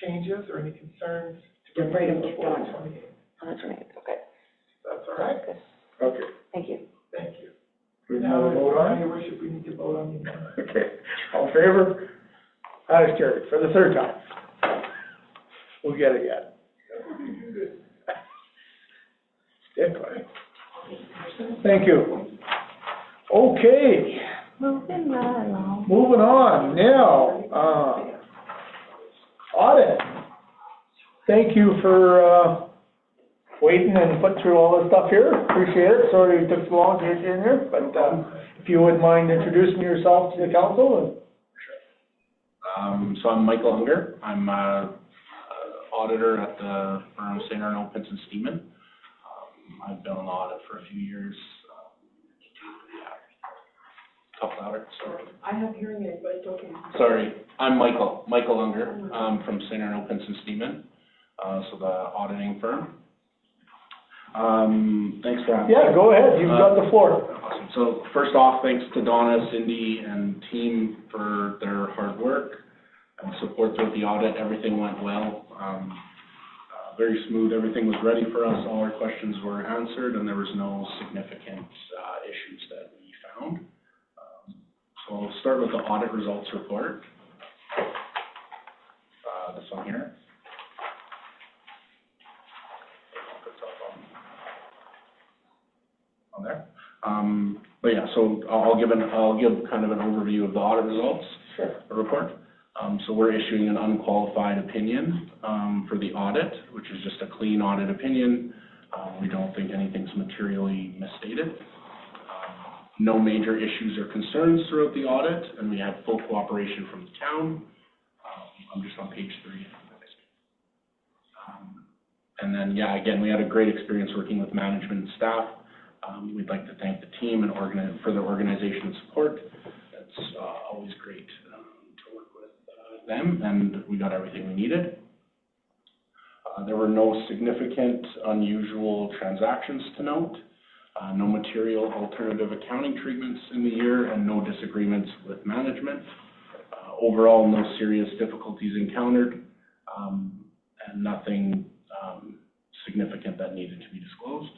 changes or any concerns. To bring them to before the council. 28th. On the 28th, okay. That's all right? Okay. Thank you. Thank you. We Now, have a vote on Your Worship, we need to vote on the amendment. it? Okay. All in favor? That is carried for the third time. We'll get it yet. Definitely. Thank you. Okay, Moving right along. moving on now, audit. Thank you for, waiting and putting through all this stuff here, appreciate it, sorry it took so long to get you in here, but, if you wouldn't mind introducing yourself to the council and. So I'm Michael Unger. I'm auditor at the firm St. Arnaud Pinson Steeman. I've been on audit for a few years. Talk louder, sorry. I have hearing aids, but it's okay. Sorry, I'm Michael Unger, from St. Arnaud, Pinson Steeman, so the auditing firm. Thanks for having me. Yeah, go ahead, you've got the floor. Awesome. So first off, thanks to Donna, Cindy, and team for their hard work and support throughout the audit. Everything went well. Very smooth. Everything was ready for us. All our questions were answered, and there was no significant issues that we found. So I'll start with the audit results report. This one here. On there. But yeah, so I'll give kind of an overview of the audit results. Sure. The report. So we're issuing an unqualified opinion for the audit, which is just a clean audit opinion. We don't think anything's materially misstated. No major issues or concerns throughout the audit, and we had full cooperation from the town. I'm just on page 3. And then, yeah, again, we had a great experience working with management and staff. We'd like to thank the team and for their organization and support. It's always great to work with them, and we got everything we needed. There were no significant unusual transactions to note, no material alternative accounting treatments in the year, and no disagreements with management. Overall, no serious difficulties encountered, and nothing significant that needed to be disclosed.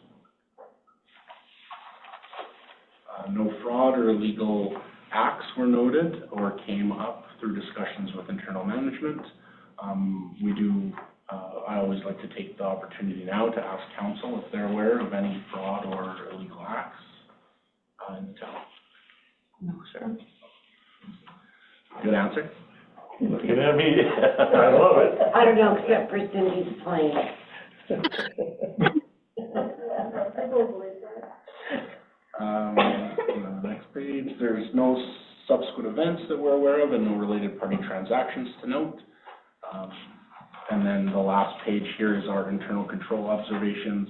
No fraud or illegal acts were noted or came up through discussions with internal management. I always like to take the opportunity now to ask council if they're aware of any fraud or illegal acts in the town. No, sir. Good answer. Looking at me, I love it. I don't know, except for Cindy's plane. On the next page, there's no subsequent events that we're aware of and no related party transactions to note. And then the last page here is our internal control observations,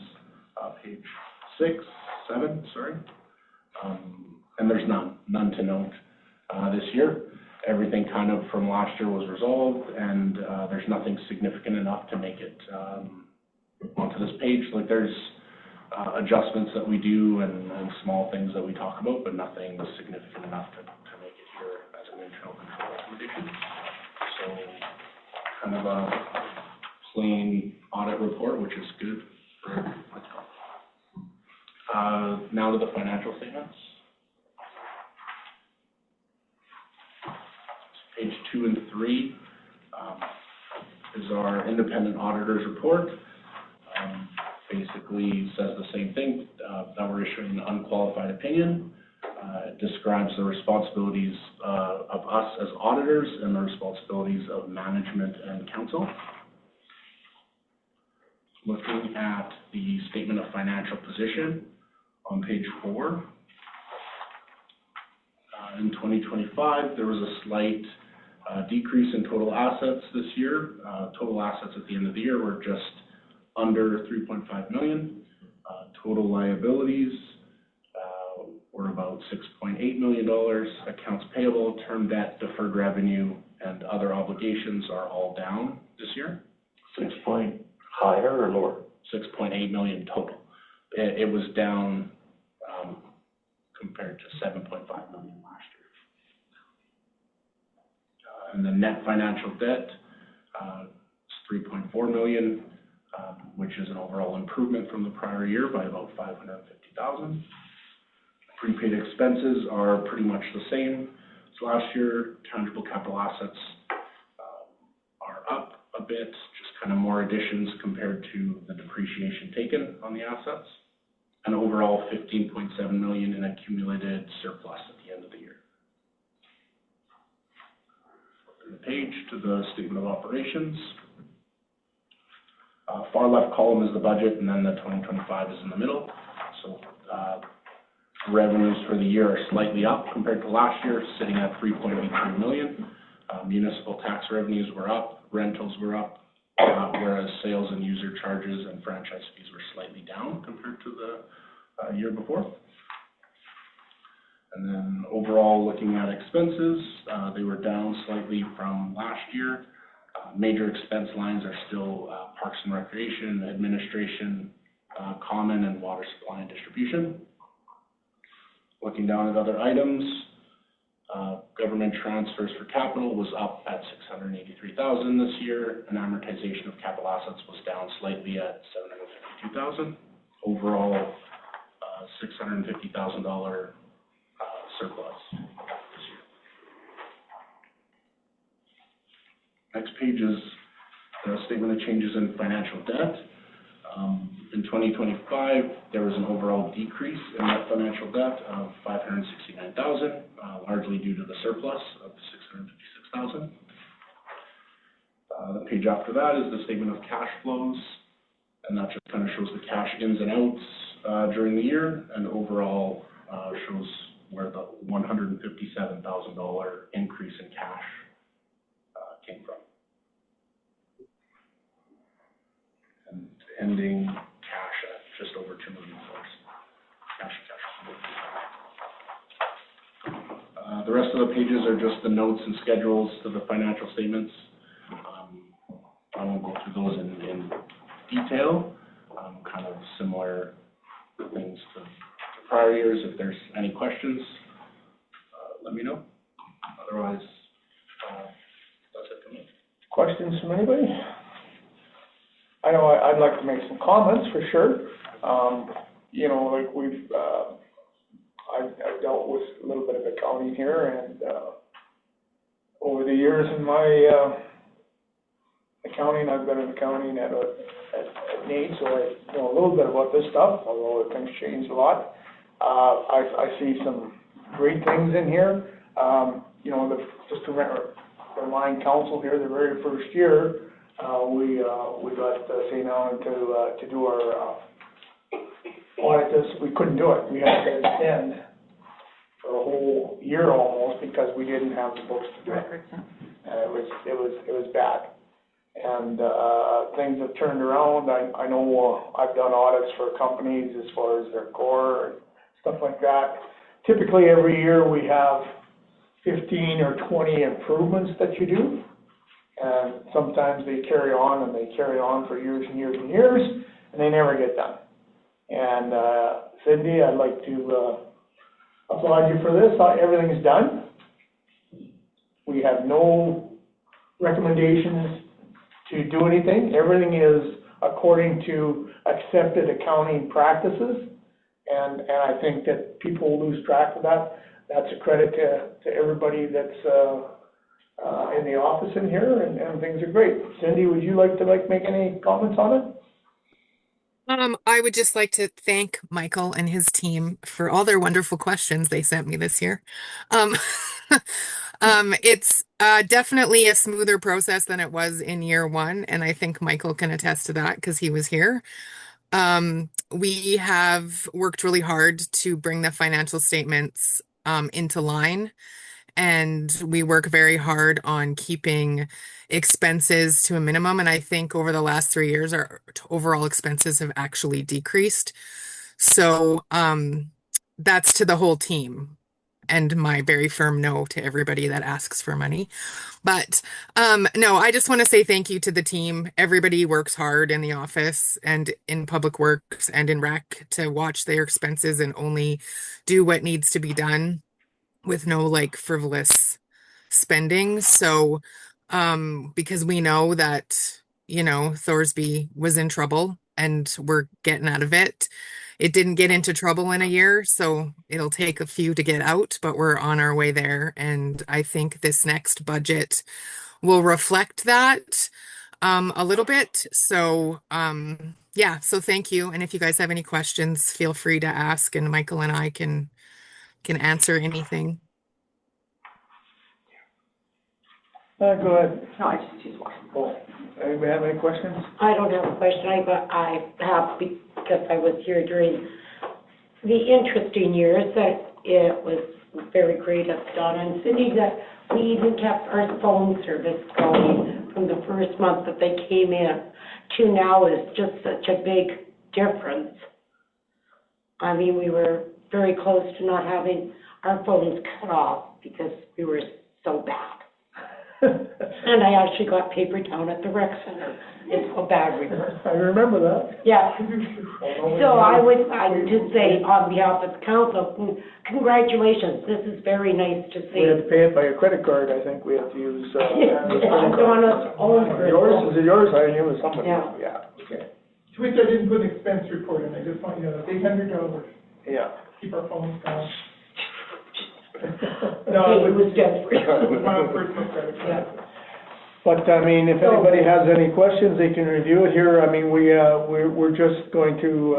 page 7, sorry. And there's none to note this year. Everything kind of from last year was resolved, and there's nothing significant enough to make it onto this page. Like there's adjustments that we do and small things that we talk about, but nothing significant enough to make it here as an internal control recommendation. So kind of a clean audit report, which is good for now to the financial statements. Page 2 and 3 is our independent auditor's report. Basically says the same thing, that we're issuing an unqualified opinion. It describes the responsibilities of us as auditors and the responsibilities of management and council. Looking at the statement of financial position on page 4. In 2025, there was a slight decrease in total assets this year. Total assets at the end of the year were just under 3.5 million. Total liabilities were about $6.8 million. Accounts payable, term debt, deferred revenue, and other obligations are all down this year. 6 point higher or lower? 6.8 million total. It was down compared to 7.5 million last year. And the net financial debt is 3.4 million. Which is an overall improvement from the prior year by about 550,000. Prepaid expenses are pretty much the same as last year. Tangible capital assets are up a bit, just kind of more additions compared to the depreciation taken on the assets. And overall, 15.7 million in accumulated surplus at the end of the year. Flipping the page to the statement of operations. Far left column is the budget, and then the 2025 is in the middle. So revenues for the year are slightly up compared to last year, sitting at 3.83 million. Municipal tax revenues were up, rentals were up, whereas sales and user charges and franchise fees were slightly down compared to the year before. And then overall, looking at expenses, they were down slightly from last year. Major expense lines are still Parks and Recreation, Administration, Common, and Water Supply and Distribution. Looking down at other items, government transfers for capital was up at $683,000 this year, and amortization of capital assets was down slightly at $752,000. Overall, $650,000 surplus this year. Next page is the statement of changes in financial debt. In 2025, there was an overall decrease in net financial debt of $569,000, largely due to the surplus of $656,000. The page after that is the statement of cash flows, and that just kind of shows the cash ins and outs during the year, and overall shows where the $157,000 increase in cash came from. And ending cash at just over $2 million. Cash. The rest of the pages are just the notes and schedules to the financial statements. I won't go through those in detail. Kind of similar things to prior years. If there's any questions, let me know. Otherwise, that's it for me. Questions from anybody? I know I'd like to make some comments for sure. You know, like I've dealt with a little bit of accounting here, and over the years in my accounting, I've been in accounting at NAID, so I know a little bit about this stuff, although things change a lot. I see some great things in here. You know, just to remind council here, the very first year, we got St. Allen to do our audit. We couldn't do it. We had to extend for a whole year almost because we didn't have the books to do it. It was bad. And things have turned around. I know I've done audits for companies as far as their core and stuff like that. Typically every year we have 15 or 20 improvements that you do. And sometimes they carry on for years and years and years, and they never get done. And Cindy, I'd like to applaud you for this. Everything's done. We have no recommendations to do anything. Everything is according to accepted accounting practices. And I think that people lose track of that. That's a credit to everybody that's in the office in here, and things are great. Cindy, would you like to make any comments on it? I would just like to thank Michael and his team for all their wonderful questions they sent me this year. It's definitely a smoother process than it was in year one, and I think Michael can attest to that because he was here. We have worked really hard to bring the financial statements into line, and we work very hard on keeping expenses to a minimum. And I think over the last 3 years, our overall expenses have actually decreased. So that's to the whole team, and my very firm no to everybody that asks for money. But no, I just want to say thank you to the team. Everybody works hard in the office and in public works and in rec to watch their expenses and only do what needs to be done with no like frivolous spending. So because we know that, you know, Thorsby was in trouble and we're getting out of it. It didn't get into trouble in a year, so it'll take a few to get out, but we're on our way there. And I think this next budget will reflect that a little bit. So yeah, so thank you. And if you guys have any questions, feel free to ask, and Michael and I can answer anything. Go ahead. No, I just use water. Oh, anybody have any questions? I don't have a question, I have, because I was here during the interesting years, that it was very great of Donna and Cindy that we even kept our phone service going from the first month that they came in to now is just such a big difference. I mean, we were very close to not having our phones cut off because we were so bad. And I actually got paper down at the rec center. It's so bad we were. I remember that. Yeah. So I would just say on behalf of the council, congratulations. This is very nice to see. We had to pay it by a credit card, I think we had to use, Donna's own. Yours, is it yours? I knew it was somebody. Yeah. Okay. To which I didn't put an expense report in, I just want you to know, that's $800, Yeah. keep our phones down. No, it was just for my own personal credit card. Yeah. But, I mean, if anybody has any questions, they can review it here. I mean, we're just going to,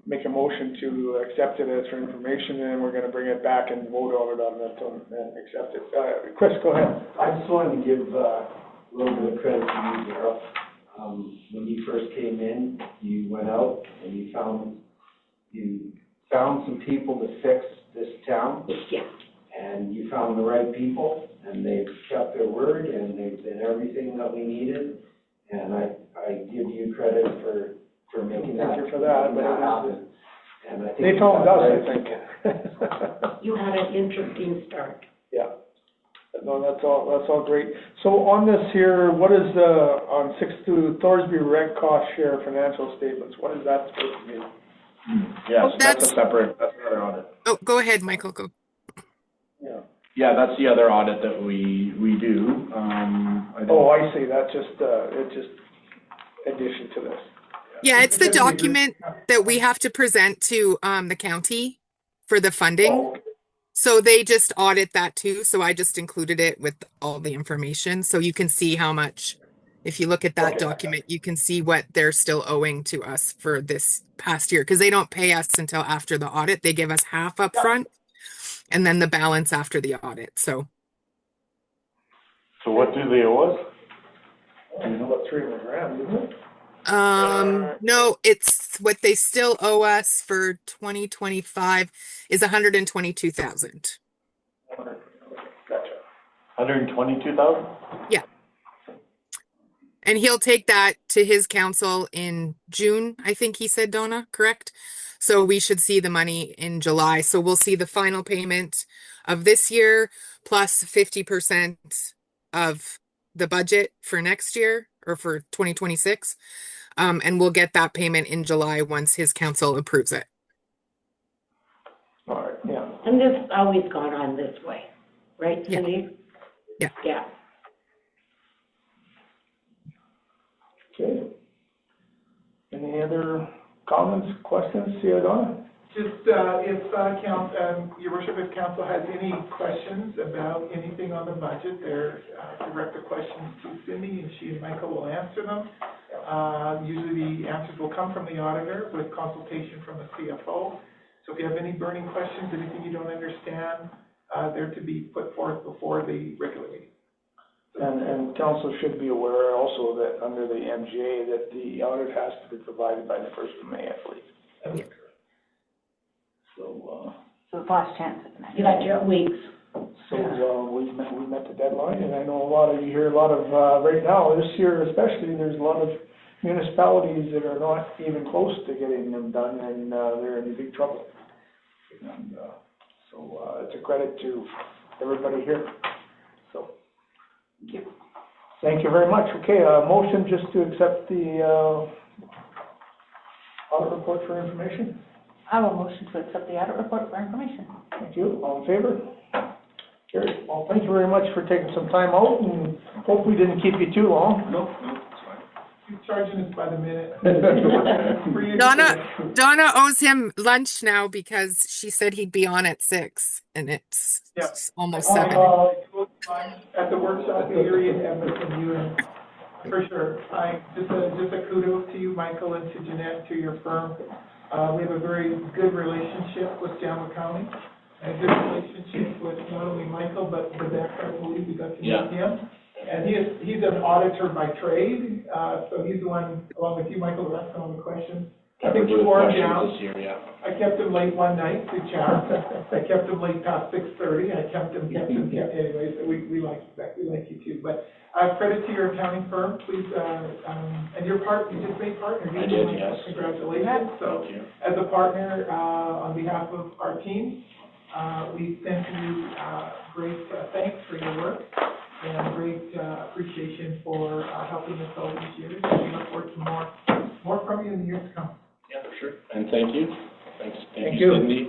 make a motion to accept it as for information, and then we're gonna bring it back and vote on it and accept it. Chris, go ahead. I just wanted to give a little bit of credit to you, Daryl. When you first came in, you went out and you found some people to fix this town. Yeah. And you found the right people, and they've kept their word, and they've been everything that we needed. And I give you credit for making that, Thank you for that, but happen. And I think they found us, right. I think. You had an interesting start. Yeah. No, that's all great. So on this here, what is on 6 Thorsby rec cost share financial statements, what is that supposed to mean? Yeah, Oh, so that's another audit. Oh, go ahead, Michael, go. Yeah. Yeah, that's the other audit that we do. I see, that's just, it's just addition to this. Yeah, it's the document that we have to present to the county for the funding. Oh, okay. So they just audit that too. So I just included it with all the information. So you can see how much, if you look at that document, you can see what they're still owing to us for this past year. Because they don't pay us until after the audit. They give us half up front and then the balance after the audit. So what do they owe us? You know, about $300,000, isn't it? no, it's what they still owe us for 2025 is 122,000. Gotcha. 122,000? Yeah. And he'll take that to his council in June, I think he said, Donna, correct? So we should see the money in July. So we'll see the final payment of this year plus 50% of the budget for next year or for 2026. And we'll get that payment in July once his council approves it. All right, yeah. And this always gone on this way, right, Yeah. Cindy? Yeah. Yeah. Okay. Any other comments, questions, Donna? Just, if, your worship, if council has any questions about anything on the budget, they're, direct the questions to Cindy, and she and Michael will answer them. Usually the answers will come from the auditor with consultation from the CFO. So if you have any burning questions, anything you don't understand, they're to be put forth before the regular meeting. And council should be aware also that under the MGA that the audit has to be provided by the 1st of May, I believe. Yeah. So, So it's last chance. You got 2 weeks. we met the deadline, and I know you hear a lot of, right now, this year especially, there's a lot of municipalities that are not even close to getting them done, and, they're in big trouble. And, it's a credit to everybody here, so. Thank you. Thank you very much. Okay, motion just to accept the, audit report for information. I will motion to accept the audit report for information. Thank you. All in favor? Carried. Well, thank you very much for taking some time out, and hope we didn't keep you too long. No, it's fine. He's charging us by the minute. Donna owes him lunch now because she said he'd be on at 6 and it's almost 7. At the workshop here in Edmonton, you and for sure. Just a kudos to you, Michael, and to Jeanette, to your firm. We have a very good relationship with Jammu County, a good relationship with not only Michael, but Rebecca, I believe we got to meet him. And he's an auditor by trade, so he's the one, along with you, Michael, to ask all the questions. I think we wore him down. This year, yeah. I kept him late one night to chat. I kept him late past 6:30. I kept him. Anyways, we like that. We like you too. But credit to your accounting firm, please. And your you just made partner. I did, yes. Congratulations. So, as a partner, on behalf of our team, We send you, great, thanks for your work and great, appreciation for, helping us all these years. And we look forward to more from you in the years to come. Yeah, for sure. And thank you. Thank Thank you, you. Cindy.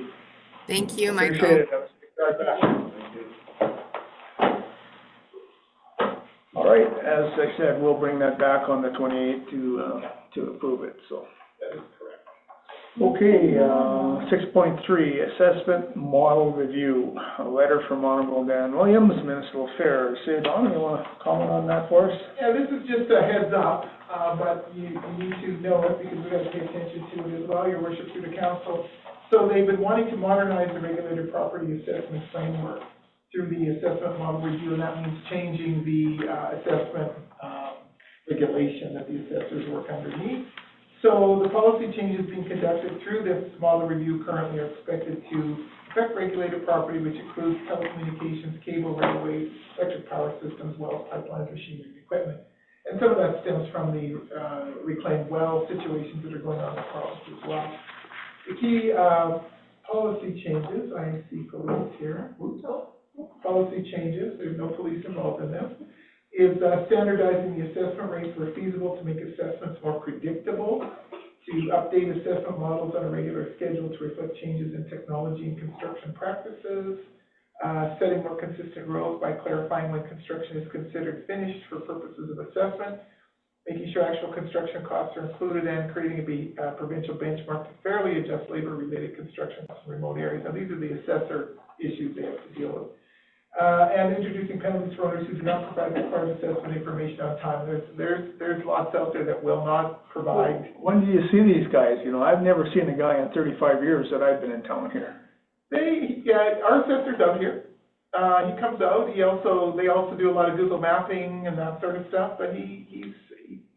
Thank you, Appreciate Michael. it. That was a good start back. All right, as I said, we'll bring that back on the 28th to approve it, so. That is correct. Okay, 6.3, assessment model review, a letter from Honorable Dan Williams, Municipal Affairs. Say, Don, you want to comment on that for us? Yeah, this is just a heads up, but you need to know it because we have to pay attention to it as well, your worship, through the council. So they've been wanting to modernize the regulated property assessment framework through the assessment model review, and that means changing the assessment regulation that the assessors work underneath. So the policy changes being conducted through this model review currently are expected to affect regulated property, which includes telecommunications, cable, railways, electric power systems, wells, pipelines, machinery, and equipment. And some of that stems from the reclaimed well situations that are going on in the province as well. The key policy changes, I see police here. Policy changes, there's no police involved in this, is standardizing the assessment rates where feasible to make assessments more predictable, to update assessment models on a regular schedule to reflect changes in technology and construction practices, setting more consistent rules by clarifying when construction is considered finished for purposes of assessment, making sure actual construction costs are included, and creating a provincial benchmark to fairly adjust labor-related construction costs in remote areas. Now, these are the assessor issues they have to deal with. And introducing penalties for owners who do not provide required assessment information on time. There's lots out there that will not provide. When do you see these guys? You know, I've never seen a guy in 35 years that I've been in town here. Our assessor's out here. He comes out. They also do a lot of Google mapping and that sort of stuff, but he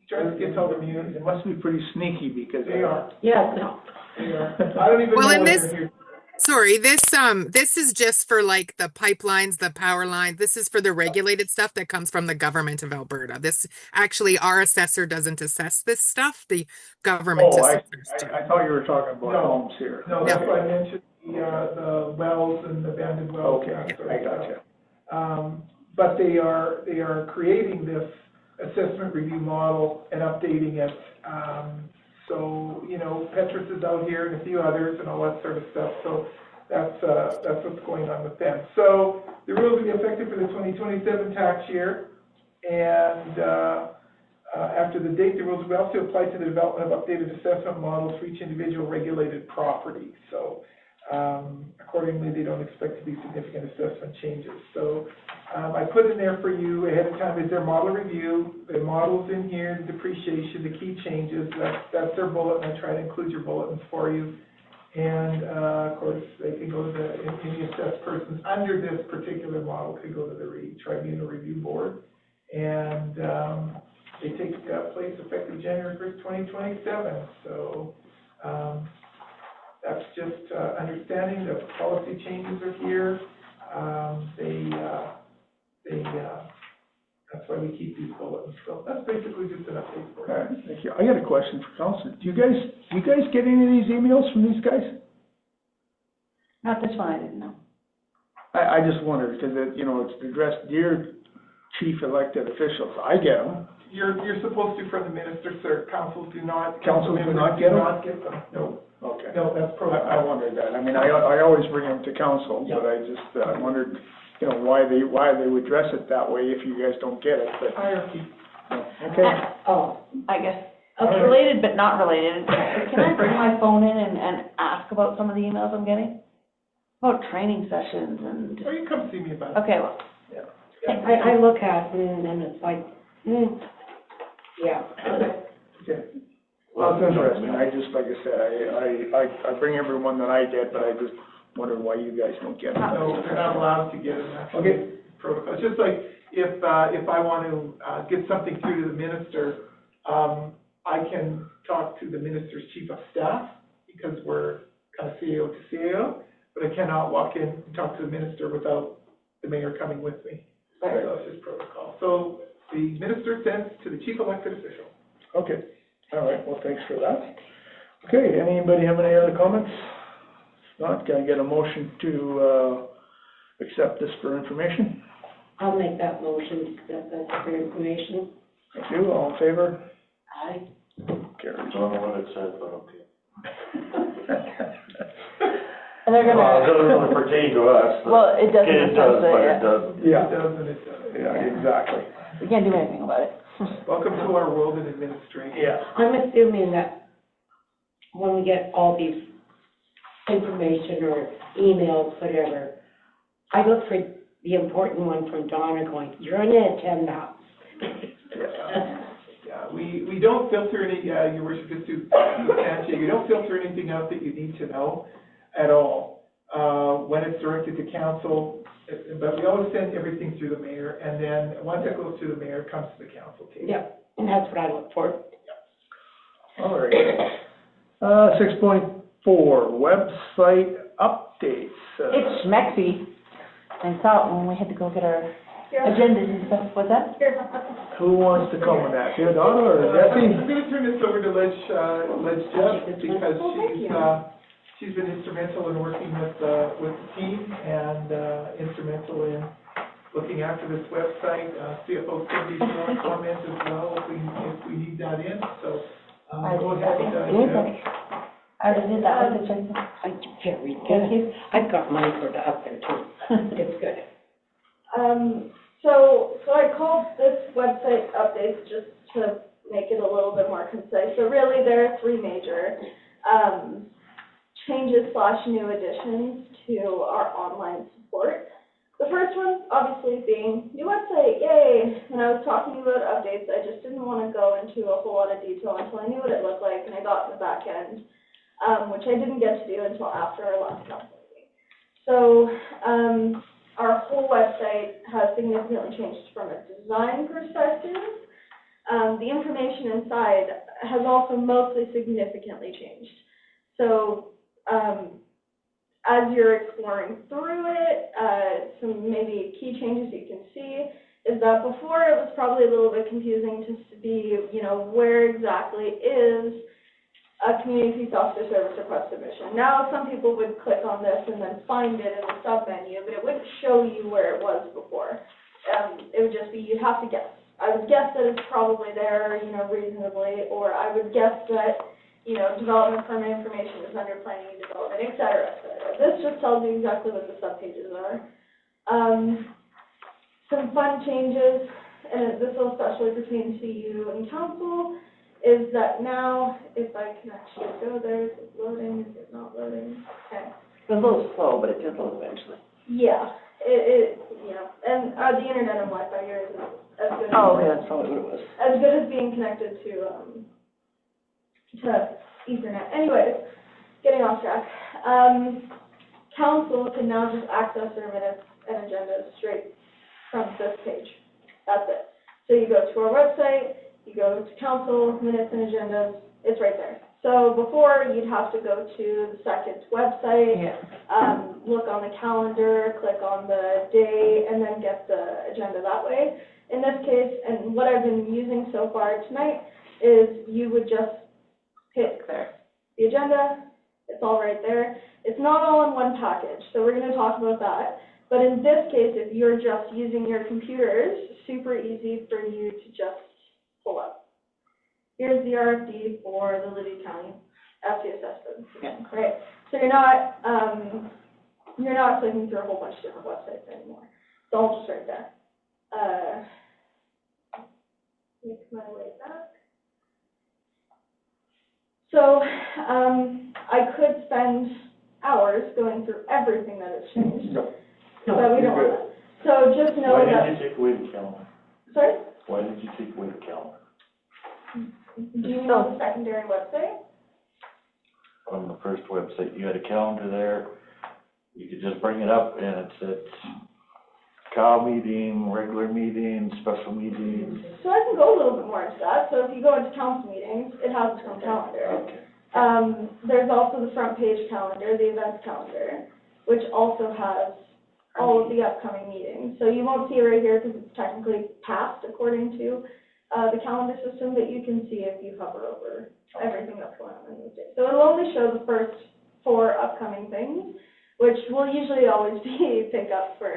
tries to get to all the communities. It must be pretty sneaky because They are. Yeah, no. They are. I don't even know Well, in when this- they're here. Sorry, this is just for like the pipelines, the power lines. This is for the regulated stuff that comes from the government of Alberta. This actually, our assessor doesn't assess this stuff. The government assessors do. I thought you were talking about No. homes here. No, that's why I mentioned the wells and the abandoned wells. Okay, and that sort I of stuff. gotcha. But they are creating this assessment review model and updating it. So, you know, Petrus is out here and a few others and all that sort of stuff. So that's what's going on with them. So the rules will be effective for the 2027 tax year. And after the date, the rules will also apply to the development of updated assessment models for each individual regulated property. So accordingly, they don't expect to be significant assessment changes. So I put in there for you ahead of time is their model review, the models in here, the depreciation, the key changes. That's their bulletin. I try to include your bulletins for you. And of course, they can go to any assessed persons under this particular model could go to the Tribunal Review Board. And they take place effective January 1st, 2027. So that's just understanding that the policy changes are here. That's why we keep these bulletins. So that's basically just an update for you. All right, thank you. I got a question for council. Do you guys get any of these emails from these guys? Not this one, I didn't know. I just wondered, because it's addressed, dear chief elected officials. I get them. You're supposed to from the minister, sir. Councils do not. Councils do not get them? Do not get them, no. Okay. No, that's protocol. I wondered that. I mean, I always bring them to council, but I just, I wondered, why they would address it that way if you guys don't get it, but, Hierarchy. okay. I guess, it's related but not related. Can I bring my phone in and ask about some of the emails I'm getting? About training sessions and, Or you come see me about it. okay, well, I look at it and it's like, yeah. Okay. Well, it's interesting. I just, like I said, I bring everyone that I get, but I just wonder why you guys don't get it. No, they're not allowed to get an actual protocol. It's just like, if I want to get something through to the minister, I can talk to the minister's chief of staff, because we're kind of CAO to CAO, but I cannot walk in and talk to the minister without the mayor coming with me. So it's just protocol. So the minister sends to the chief elected official. Okay. All right, well, thanks for that. Okay, anybody have any other comments Not, can I get a motion to, accept this for information? I'll make that motion, that that's for information. Thank you, all in favor? Aye. Carries. I don't know what it says, but okay. And they're Well, it gonna, doesn't really pertain to us. well, it doesn't It does, essentially, but yeah. it doesn't. Yeah, It does and it doesn't. yeah, exactly. We can't do anything about it. Welcome to our world in administration. Yeah. I'm assuming that when we get all these information or emails, whatever, I look for the important one from Donna going, you're gonna attend that. Yeah, we don't filter any, your worship, just to substantiate, we don't filter anything out that you need to know at all. When it's directed to council, but we always send everything through the mayor, and then once it goes through the mayor, it comes to the council table. Yep, and that's what I look for. All right. 6.4, website updates. It's schmexy. I saw it when we had to go get our agendas and stuff. What's that? Who wants to come with that? Here, Donna or Jesse? I'm gonna turn this over to Ledge Jeff, because she's been instrumental in working with the team and, instrumental in looking after this website. CFO Cindy, if you want to comment as well, if we need that in, so, go ahead, Jeff. I already did that with the check. I'm very Thank good. you. I've got mine for the up there too. It's good. So I called this website updates just to make it a little bit more concise. So really, there are three major, changes / new additions to our online support. The first one, obviously, being new website, yay! When I was talking about updates, I just didn't want to go into a whole lot of detail until I knew what it looked like and I got in the back end, which I didn't get to do until after our last council meeting. So, our whole website has significantly changed from a design perspective. The information inside has also mostly significantly changed. So, as you're exploring through it, some maybe key changes you can see is that before it was probably a little bit confusing to be, where exactly is a community peace officer service request submission. Now, some people would click on this and then find it in the sub-menu, but it wouldn't show you where it was before. It would just be, you'd have to guess. I would guess that it's probably there, reasonably, or I would guess that, development permit information is under planning and development, et cetera, et cetera. This just tells you exactly what the sub-pages are. Some fun changes, and this will especially pertain to you and council, is that now, if I can actually go there, is it loading, is it not loading? Okay. It was a little slow, but it did load eventually. Yeah, and the internet and Wi-Fi here isn't as good. Oh, okay, that's probably what it was. As good as being connected to Ethernet. Anyways, getting off track. Council can now just access their minutes and agendas straight from this page. That's it. So you go to our website, you go to council, minutes and agendas, it's right there. So before, you'd have to go to the second website, look on the calendar, click on the day, and then get the agenda that way. In this case, and what I've been using so far tonight, is you would just hit the agenda, it's all right there. It's not all in one package, so we're going to talk about that. But in this case, if you're just using your computers, super easy for you to just pull up. Here's the RFD for the Libby County FCSS business, right? So you're not clicking through a whole bunch of different websites anymore. It's all just right there. Make my way back. So I could spend hours going through everything that has changed, but we don't want that. So just know that. Why did you take away the calendar? Sorry? Why did you take away the calendar? Do you know the secondary website? On the first website, you had a calendar there. You could just bring it up and it said cow meeting, regular meeting, special meetings. So I can go a little bit more into that. So if you go into council meetings, it has its own calendar. Okay. There's also the front page calendar, the events calendar, which also has all of the upcoming meetings. So you won't see it right here because it's technically past according to the calendar system, but you can see if you hover over everything that's going on in those days. So it'll only show the first for upcoming things, which will usually always be pickup for,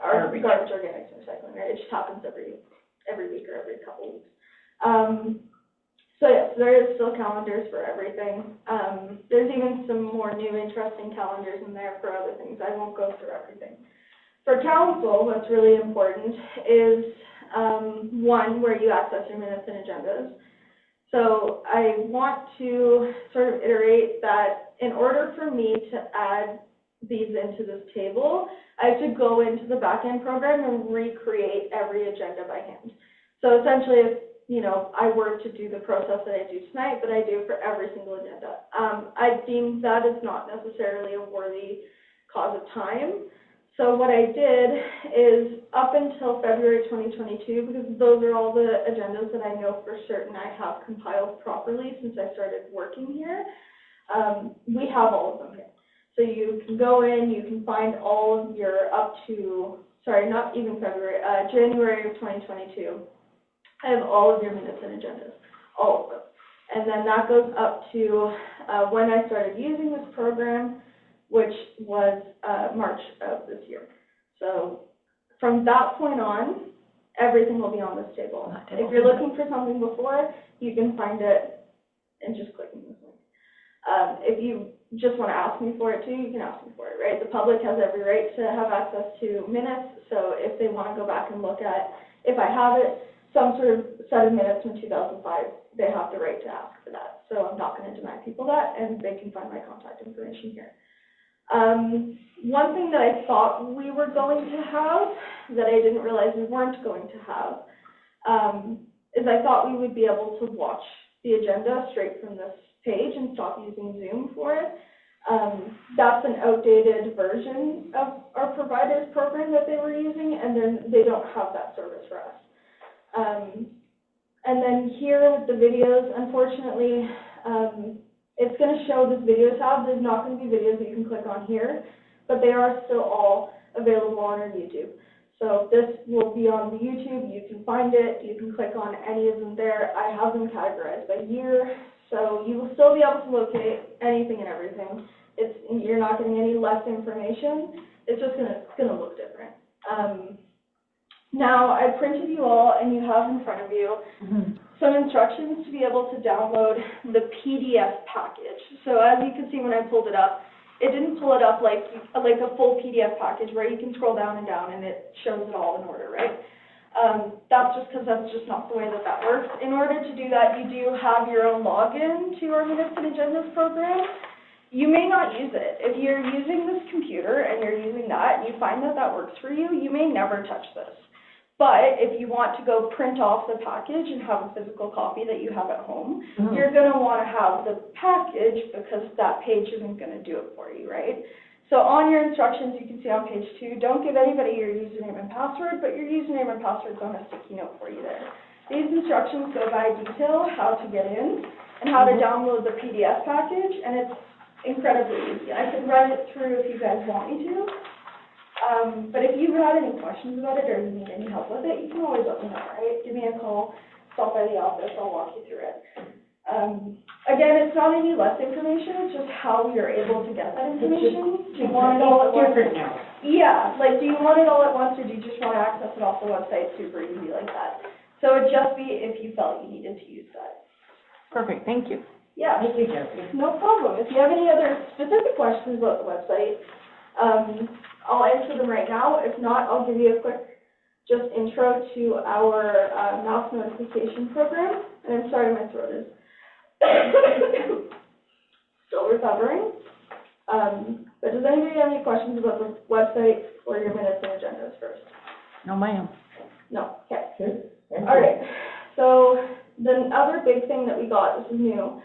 our garbage, organics, and recycling, right? It just happens every week or every couple weeks. So yes, there is still calendars for everything. There's even some more new interesting calendars in there for other things. I won't go through everything. For council, what's really important is, one, where you access your minutes and agendas. So I want to sort of iterate that in order for me to add these into this table, I have to go into the back-end program and recreate every agenda by hand. So essentially, if I were to do the process that I do tonight, but I do for every single agenda. I deem that is not necessarily a worthy cause of time. So what I did is up until February 2022, because those are all the agendas that I know for certain I have compiled properly since I started working here, we have all of them here. So you can go in, you can find all of your up to, sorry, not even February, January of 2022. I have all of your minutes and agendas, all of them. And then that goes up to when I started using this program, which was March of this year. So from that point on, everything will be on this table. If you're looking for something before, you can find it and just clicking this link. If you just want to ask me for it too, you can ask me for it, right? The public has every right to have access to minutes, so if they want to go back and look at, if I have it, some sort of set of minutes from 2005, they have the right to ask for that. So I'm not going to deny people that, and they can find my contact information here. One thing that I thought we were going to have, that I didn't realize we weren't going to have, is I thought we would be able to watch the agenda straight from this page and stop using Zoom for it. That's an outdated version of our provider's program that they were using, and then they don't have that service for us. And then here with the videos, unfortunately, it's going to show this video tab. There's not going to be videos that you can click on here, but they are still all available on our YouTube. So this will be on the YouTube. You can find it. You can click on any of them there. I have them categorized by year, so you will still be able to locate anything and everything. You're not getting any less information. It's just going to look different. Now, I printed you all, and you have in front of you some instructions to be able to download the PDF package. So as you can see when I pulled it up, it didn't pull it up like a full PDF package where you can scroll down and it shows it all in order, right? That's just because that's just not the way that works. In order to do that, you do have your own login to our Minutes and Agendas program. You may not use it. If you're using this computer and you're using that and you find that works for you, you may never touch this. But if you want to go print off the package and have a physical copy that you have at home, you're going to want to have the package because that page isn't going to do it for you, right? So on your instructions, you can see on page 2, don't give anybody your username and password, but your username and password is on a sticky note for you there. These instructions go by detail how to get in and how to download the PDF package, and it's incredibly easy. I can run it through if you guys want me to. But if you have any questions about it or you need any help with it, you can always let me know, right? Give me a call, stop by the office, I'll walk you through it. Again, it's not any less information, it's just how you're able to get that information. Do you want it all at once? Different now. Yeah, like do you want it all at once or do you just want to access it off the website super easy like that? So it'd just be if you felt you needed to use that. Perfect, thank you. Yeah. Thank you, Jessica. No problem. If you have any other specific questions about the website, I'll answer them right now. If not, I'll give you a quick just intro to our mouse notification program. And I'm sorry, my throat is still recovering. But does anybody have any questions about the website or your minutes and agendas first? No, ma'am. No? Okay. All right. So the other big thing that we got, this is new,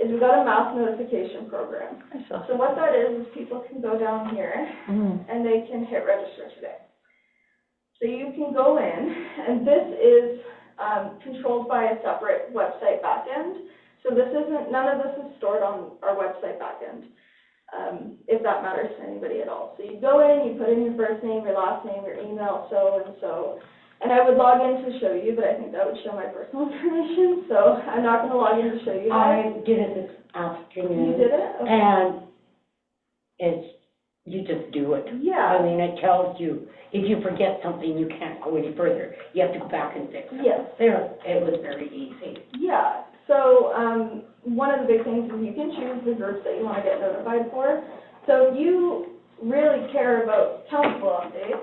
is we got a mass notification program. So what that is people can go down here and they can hit register today. So you can go in, and this is controlled by a separate website backend. So none of this is stored on our website backend, if that matters to anybody at all. So you go in, you put in your first name, your last name, your email, so and so. And I would log in to show you, but I think that would show my personal information, so I'm not going to log in to show you that. I did it this afternoon. You did it? Okay. And you just do it. Yeah. I mean, it tells you, if you forget something, you can't go any further. You have to go back and fix it. Yes. It was very easy. Yeah, so, one of the big things is you can choose the groups that you want to get notified for. So if you really care about council updates,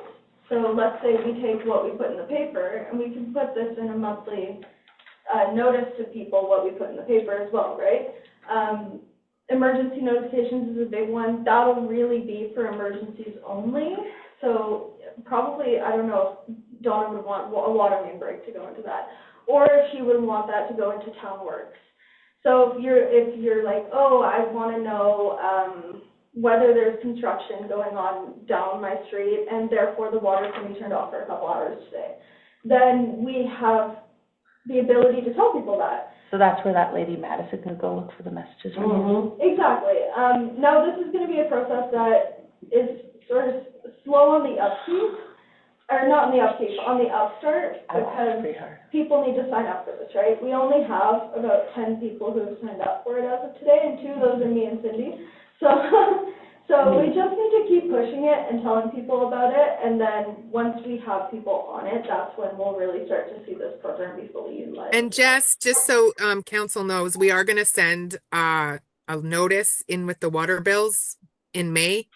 so let's say we take what we put in the paper, and we can put this in a monthly, notice to people what we put in the paper as well, right? Emergency notifications is a big one. That'll really be for emergencies only. So probably, I don't know if Donna would want a water main break to go into that, or if she would want that to go into town works. So if you're like, oh, I want to know whether there's construction going on down my street and therefore the water can be turned off for a couple hours today, then we have the ability to tell people that. So that's where that lady Madison can go look for the messages from you. Exactly. Now, this is going to be a process that is sort of slow on the upkeep, or not on the upkeep, on the upstart, because people need to sign up for this, right? We only have about 10 people who have signed up for it as of today, and 2 of those are me and Cindy. So we just need to keep pushing it and telling people about it, and then once we have people on it, that's when we'll really start to see this program be fully utilized. And Jess, just so council knows, we are going to send a notice in with the water bills in May,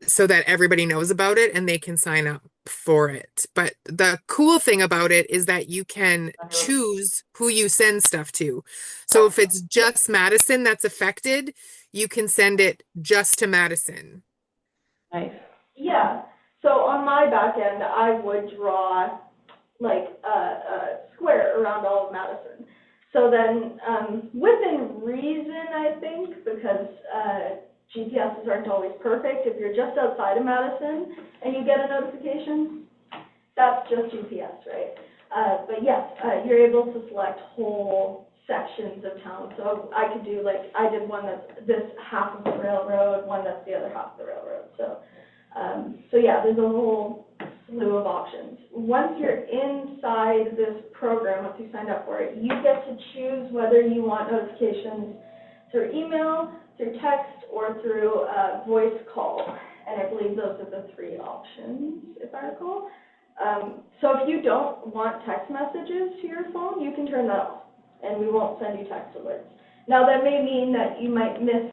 so that everybody knows about it and they can sign up for it. But the cool thing about it is that you can choose who you send stuff to. So if it's just Madison that's affected, you can send it just to Madison. Nice. Yeah, so on my back end, I would draw like a square around all of Madison. So then, within reason, I think, because GPSs aren't always perfect, if you're just outside of Madison and you get a notification, that's just GPS, right? But yes, you're able to select whole sections of town. So I could do, like, I did one that's this half of the railroad, one that's the other half of the railroad. So yeah, there's a whole slew of options. Once you're inside this program, once you signed up for it, you get to choose whether you want notifications through email, through text, or through voice call. And I believe those are the 3 options, if I recall. So if you don't want text messages to your phone, you can turn that off, and we won't send you text alerts. Now, that may mean that you might miss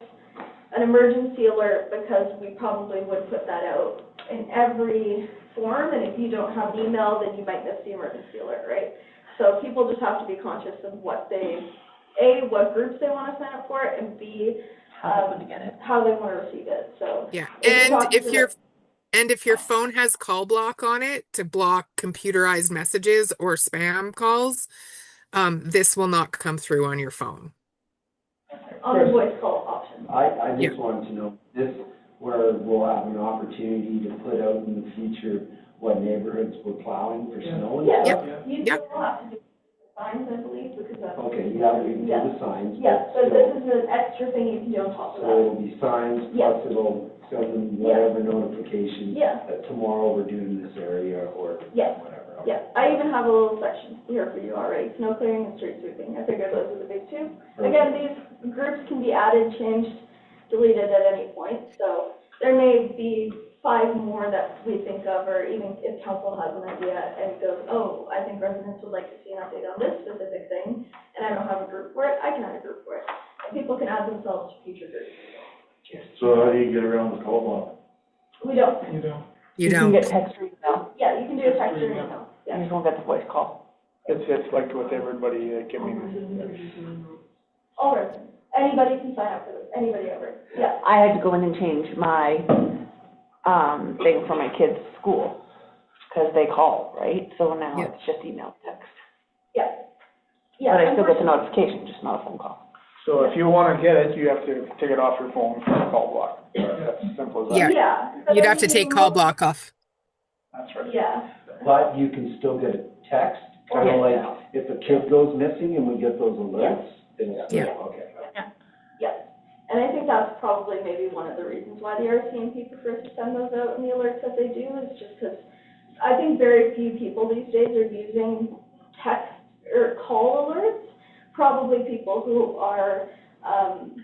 an emergency alert, because we probably would put that out in every form, and if you don't have an email, then you might miss the emergency alert, right? So people just have to be conscious of what they, A, what groups they want to sign up for, and B, how they want to receive it. So yeah, and if your phone has call block on it to block computerized messages or spam calls, this will not come through on your phone. On the voice call option. I just wanted to know, this where we'll have an opportunity to put out in the future what neighborhoods we're plowing for snow and stuff? You still have to do signs, I believe, because that's... Okay, yeah, we can do the signs. Yes, but this is an extra thing you can do on top of So that. it'll be signs, plus it'll send them whatever notification that tomorrow we're doing this area or whatever. Yeah, I even have a little section here for you already, snow clearing and street sweeping. I figured those are the big 2. Again, these groups can be added, changed, deleted at any point, so there may be 5 more that we think of, or even if council has an idea and goes, oh, I think residents would like to see an update on this specific thing, and I don't have a group for it, I can add a group for it. And people can add themselves to future groups. So how do you get around the call block? We don't. You don't. You don't. can get text or email. Yeah, you can do a text or email. You just won't get the voice call. It's like with everybody, All residents. Anybody can sign up for this, anybody ever. Yeah. I had to go in and change my thing for my kids' school, because they call, right? So now it's just email, text. Yeah. But I still get the notification, just not a phone call. So if you want to get it, you have to take it off your phone from the call block. That's as simple as that. Yeah. You'd have to take call block off. That's right. Yeah. But you can still get a text, kind of like if a kid goes missing and we get those alerts, then it's okay. Yes, and I think that's probably maybe one of the reasons why the RCMP prefers to send those out in the alerts that they do, is just because I think very few people these days are using text or call alerts. Probably people who are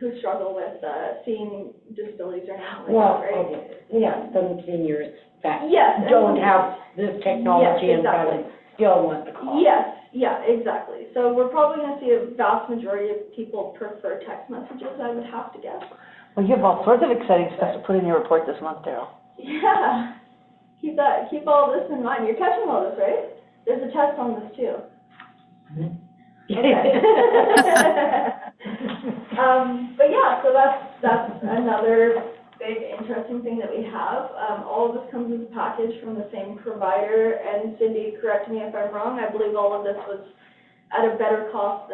who struggle with, seeing disabilities or anything Well, like that, right? okay, yeah, some seniors that Yes. don't have this technology Yes, in front of them, still want the call. Yes, yeah, exactly. So we're probably gonna see a vast majority of people prefer text messages, I would have to guess. Well, you have all sorts of exciting stuff to put in your report this month, Daryl. Yeah, keep all this in mind. You're catching all this, right? There's a test on this too. But yeah, so that's another big interesting thing that we have. All of this comes as a package from the same provider, and Cindy, correct me if I'm wrong, I believe all of this was at a better cost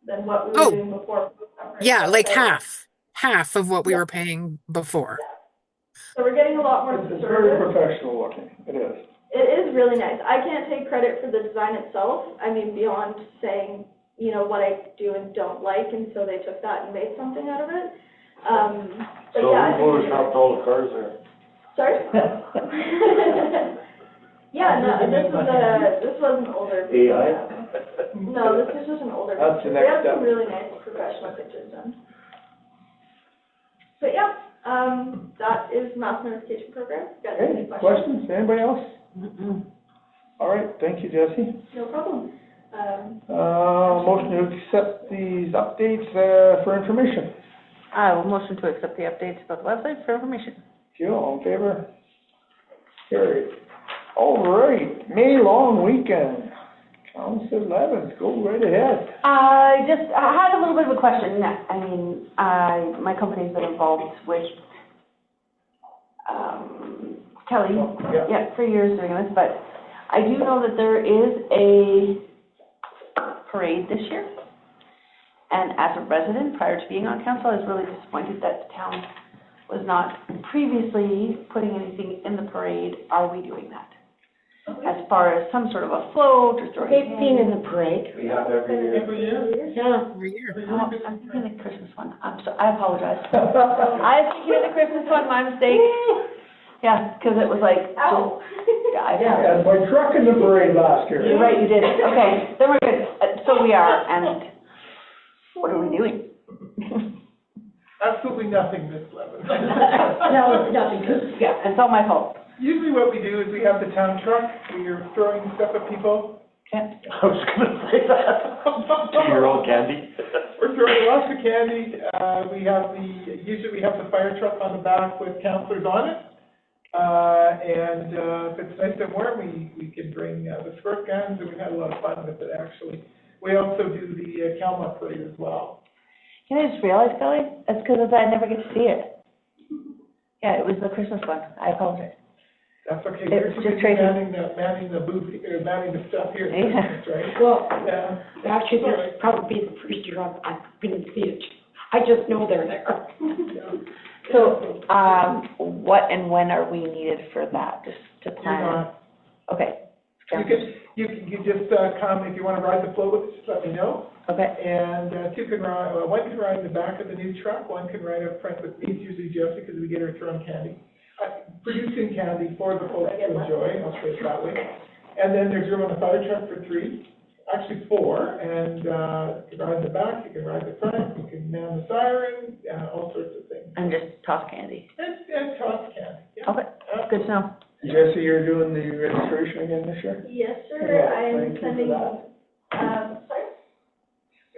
than what we were doing before. Yeah, like half of what we were paying before. So we're getting a lot more It's service. very professional looking, it is. It is really nice. I can't take credit for the design itself. I mean, beyond saying, you know, what I do and don't like, and so they took that and made something out of it. But So yeah. we photoshopped all the cars there. Sorry? Yeah, no, this was an older. AI? No, this is just an older. That's the picture. next We have step. some really nice professional pictures done. But yeah, that is mass notification program. Got any Okay, questions, anybody else? All right, thank you, Jesse. No problem. Motion to accept these updates, for information. I will motion to accept the updates about the website for information. Jill, all in favor? Carried. All right, May long weekend. Council 11, go right ahead. I had a little bit of a question. I mean, my company's been involved with, Kelly, for years doing this, but I do know that there is a parade this year. And as a resident, prior to being on council, I was really disappointed that the town was not previously putting anything in the parade. Are we doing that? As far as some sort of a float or throwing. They've been in the parade. We have every year. Yeah. Every year. Oh, I'm thinking of the Christmas one. I apologize. I was thinking of the Christmas one, my mistake. Yeah, because it was like, Ow. Yeah, my truck in the parade last year. You're right, you did. Okay, then we're good. So we are, and what are we doing? Absolutely nothing, Ms. Levin. No, it's nothing, Yeah, it's all my fault. Usually what we do is we have the town truck, we are throwing stuff at people. Okay. I was gonna say that. 2-year-old candy. We're throwing lots of candy. Usually we have the fire truck on the back with counselors on it. And if it's nice and warm, we can bring the squirt guns, and we've had a lot of fun with it, actually. We also do the Calma parade as well. You know, I just realized, Kelly, that's because I never get to see it. Yeah, it was the Christmas one. I apologize. That's okay. It We're was too just busy crazy. manning the booth, manning the stuff here, Yeah. right? Well, Yeah. actually, this will probably be the first year I've been to see it. I just know they're there. So, what and when are we needed for that, just to You're plan? not. Okay. You can just come, if you want to ride the float with us, just let me know. Okay. And two can ride, one can ride in the back of the new truck, one can ride up front with me, it's usually Jesse, because we get her throwing candy. Producing candy for the folks to enjoy, I'll say it that way. And then there's room on the fire truck for 3, actually 4, and you can ride in the back, you can ride the front, you can man the siren, all sorts of things. And just toss candy. And toss candy, yeah. Okay, good to know. Jesse, you're doing the registration again this year? Yes, sir. Well, I am thank you for sending, that. sorry?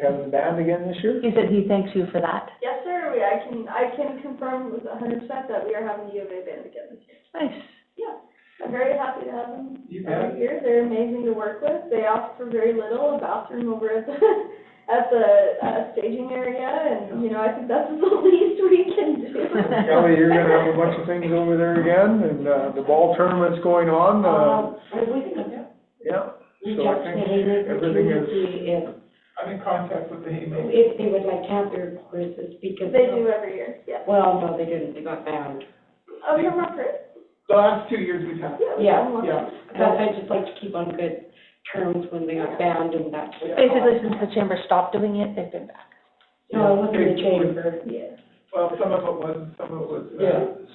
Having the band again this year? He said he thanks you for that. Yes, sir. I can confirm with 100% that we are having the U of A band again this year. Nice. Yeah, I'm very happy to have them You bet. every year. They're amazing to work with. They ask for very little, a bathroom over at the, at the staging area, and, you know, I think that's the least we can do. Kelly, you're gonna have a bunch of things over there again, and, the ball tournament's going on, yeah. Reach So I out to the think Haymaker everything is, community I'm in contact with the Haymaker. if they would like to have their courses, because. They do every year, yeah. Well, no, they didn't, they got banned. Oh, you're not correct? The last 2 years we've had. Yeah. Yeah. Because I just like to keep on good terms when they got banned and that. Basically, since the chamber stopped doing it, they've been back. No, it wasn't the chamber. Yeah. Well, some of it was, some of it was,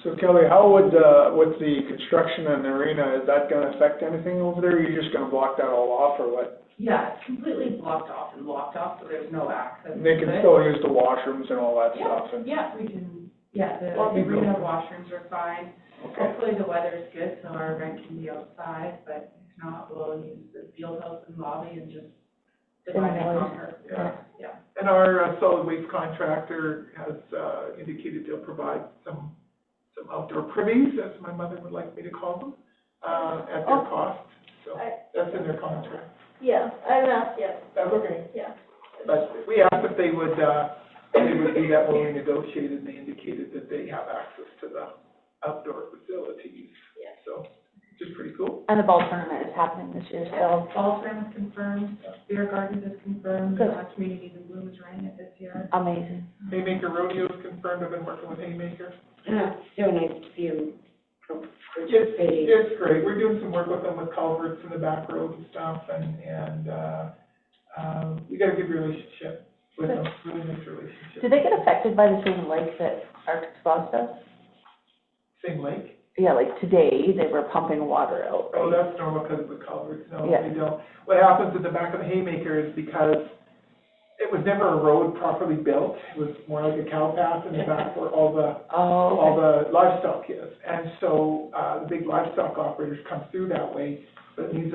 So Kelly, how would, with the construction and the arena, is that gonna affect anything over there? Or you're just gonna block that all off or what? Yeah, it's completely blocked off, so there's no access. They can still use the washrooms and all that stuff and, Yeah, we can, the Well, we arena go. washrooms are fine. okay. Hopefully the weather is good, so our event can be outside, but if not, we'll use the field house and lobby and just divide and conquer. yeah. And our solid waste contractor has indicated they'll provide some outdoor privies, as my mother would like me to call them, at their cost. So that's in their contract. Yeah, I've asked, yeah, That's okay. yeah. But we asked if they would do that when we negotiated, and they indicated that they have access to the outdoor facilities. Yeah. So, which is pretty cool. And the ball tournament is happening this year, so Fall term is confirmed, beer gardens is confirmed, Good. Communities in Bloom is running it this year. amazing. Haymaker Rodeo is confirmed. I've been working with Haymaker. So nice to see them It's, participating. it's great. We're doing some work with them with culverts in the back road and stuff, and we got a good relationship with them, really nice relationship. Do they get affected by the same lake that Arctic Spa does? Same lake? Yeah, like today, they were pumping water out, Oh, right? that's normal because of the culverts. No, Yeah. they don't. What happens at the back of the Haymaker is because it was never a road properly built. It was more like a cow path in the back where all the livestock is. And so, the big livestock operators come through that way, but it needs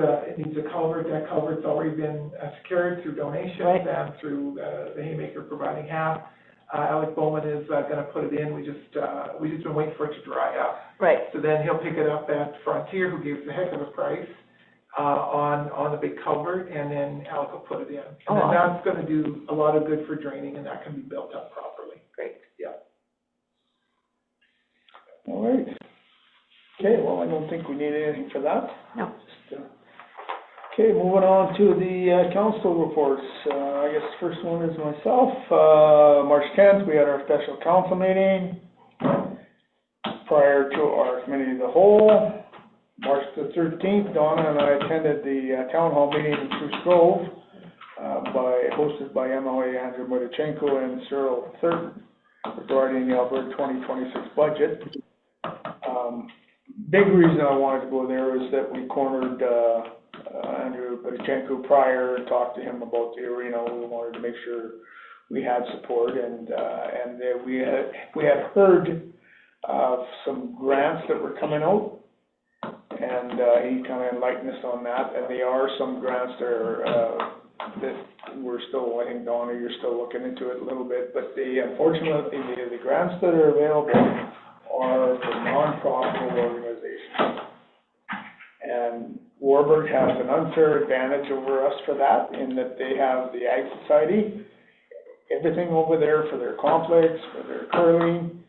a culvert. That culvert's already been secured through donations Right. and through the Haymaker providing half. Alec Bowman is gonna put it in. We just been waiting for it to dry up. Right. So then he'll pick it up at Frontier, who gave us a heck of a price, on the big culvert, and then Alec will put it in. And Oh, then awesome. that's gonna do a lot of good for draining, and that can be built up properly. Great. Yeah. All right. Okay, well, I don't think we need anything for that. No. Just, okay, moving on to the council reports. I guess the first one is myself. March 10th, we had our special council meeting. Prior to our committee of the whole, March the 13th, Donna and I attended the town hall meeting in Spruce Grove, hosted by MLA Andrew Mudichenko and Cyril Thurton regarding the Alberta 2026 budget. Big reason I wanted to go there is that we cornered Andrew Mudichenko prior and talked to him about the arena. We wanted to make sure we had support, and that we had heard of some grants that were coming out, and he kind of enlightened us on that. And there are some grants there that we're still, I think, Donna, you're still looking into it a little bit, but unfortunately, the grants that are available are for non-profit organizations. And Warburg has an unfair advantage over us for that, in that they have the Ag Society, everything over there for their complex, for their curling,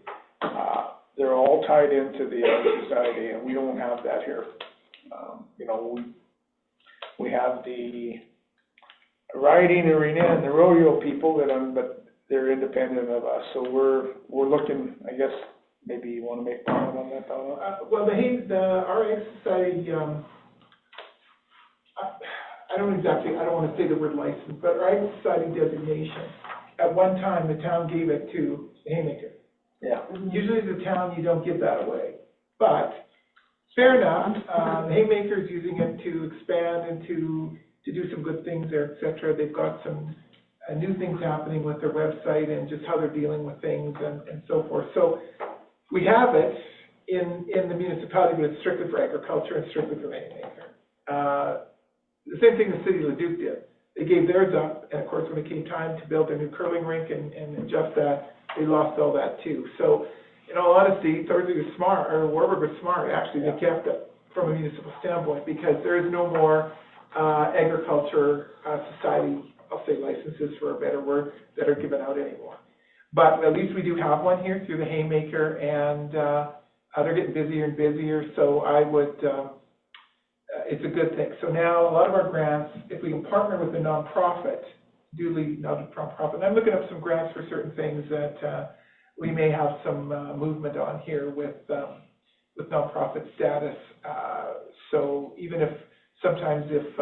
they're all tied into the Ag Society, and we don't have that here. We have the riding arena and the rodeo people but they're independent of us. So we're looking, I guess, maybe you want to make a comment on that, Donna? Well, our Ag Society, I don't want to say the word license, but our Ag Society designation, at one time, the town gave it to the Haymaker. Yeah. Usually as a town, you don't give that away, but fair enough, the Haymaker's using it to expand and to do some good things there, et cetera. They've got some new things happening with their website and just how they're dealing with things and so forth. So we have it in the municipality, but it's strictly for agriculture and strictly for the Haymaker. The same thing the city of Leduc did. They gave theirs up, and of course, when it came time to build their new curling rink and adjust that, they lost all that too. So, in all honesty, Thorsby was smart, or Warburg was smart, actually, they kept it from a municipal standpoint, because there is no more agriculture society, I'll say licenses for a better word, that are given out anymore. But at least we do have one here through the Haymaker, and they're getting busier and busier, so I would, it's a good thing. So now, a lot of our grants, if we can partner with a nonprofit, duly nonprofit, and I'm looking up some grants for certain things that we may have some movement on here with nonprofit status. So even if, sometimes if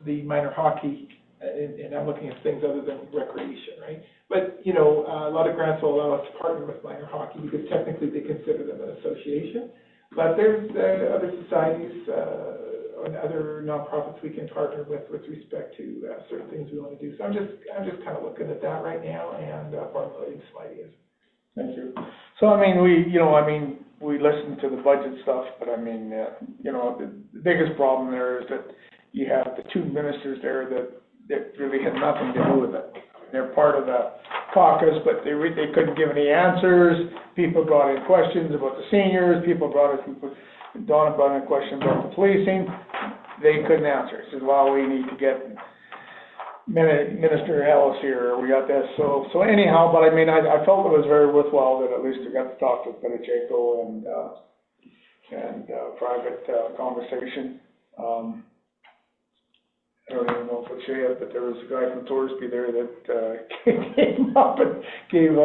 the minor hockey and I'm looking at things other than recreation, right? But, you know, a lot of grants will allow us to partner with minor hockey because technically they consider them an association. But there's other societies and other nonprofits we can partner with respect to certain things we want to do. So I'm just kind of looking at that right now and formulating some ideas. Thank you. So, I mean, we listen to the budget stuff, but I mean, you know, the biggest problem there is that you have the two ministers there that really had nothing to do with it. They're part of the caucus, but they couldn't give any answers. People brought in questions about the seniors. Donna brought in a question about the policing. They couldn't answer. He said, well, we need to get Minister Ellis here, we got this. So anyhow, but I mean, I felt it was very worthwhile that at least I got to talk with Pacheco and private conversation. I don't even know if it's Shea, but there was a guy from Thorsby there that came up and gave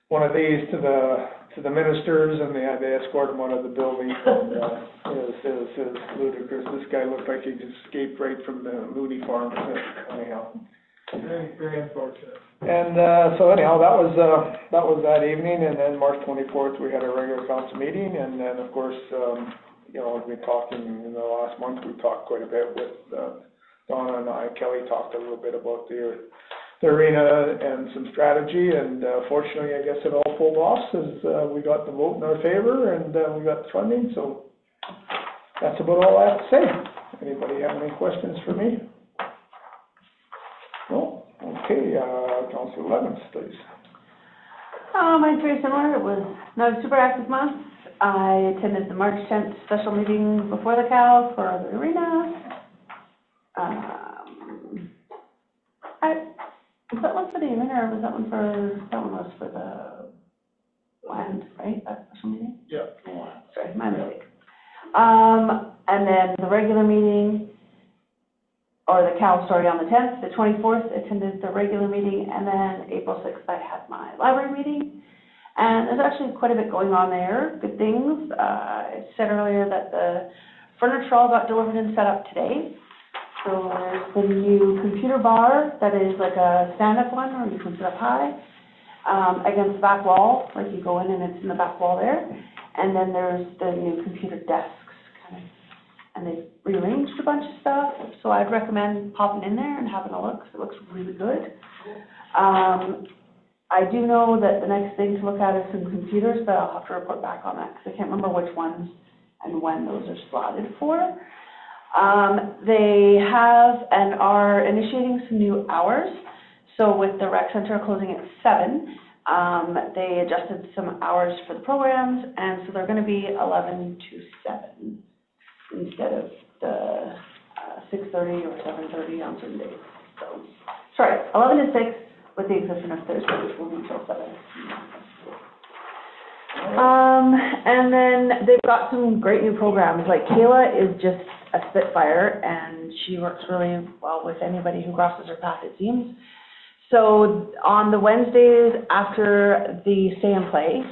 one of these to the ministers, and they escorted him out of the building. And it was ludicrous. This guy looked like he just escaped right from the Moody farm. Anyhow, Very, very unfortunate. and so anyhow, that was that evening, and then March 24th we had a regular council meeting, and then of course. You know, we've been talking in the last month, we talked quite a bit with Donna and I. Kelly talked a little bit about the arena and some strategy, and fortunately, I guess it all pulled off as we got the vote in our favor and we got the funding, so that's about all I have to say. Anybody have any questions for me? No? Okay, Councilor Levens, please. Mine's very similar. It was not a super active month. I attended the March 10th special meeting before the cow for the arena. Was that one for the arena, or was that one was for the land, right, that special meeting? Yeah. Yeah, sorry, my mistake. And then the regular meeting, or the cow, sorry, on the 10th, the 24th, attended the regular meeting, and then April 6th, I had my library meeting. And there's actually quite a bit going on there, good things. I said earlier that the furniture all got delivered and set up today. So there's the new computer bar that is like a stand-up one, or you can sit up high, against the back wall, like you go in and it's in the back wall there. And then there's the new computer desks, kind of, and they've rearranged a bunch of stuff. So I'd recommend popping in there and having a look, 'cause it looks really good. I do know that the next thing to look at is some computers, but I'll have to report back on that because I can't remember which ones and when those are slotted for. They have and are initiating some new hours. So with the rec center closing at 7, they adjusted some hours for the programs, and so they're going to be 11 to 7 instead of the 6:30 or 7:30 on certain days. So, sorry, 11 to 6. With the exception of Thursday, which will be until 7. And then they've got some great new programs. Like Kayla is just a spitfire, and she works really well with anybody who crosses her path, it seems. So on the Wednesdays after the Stay and Play,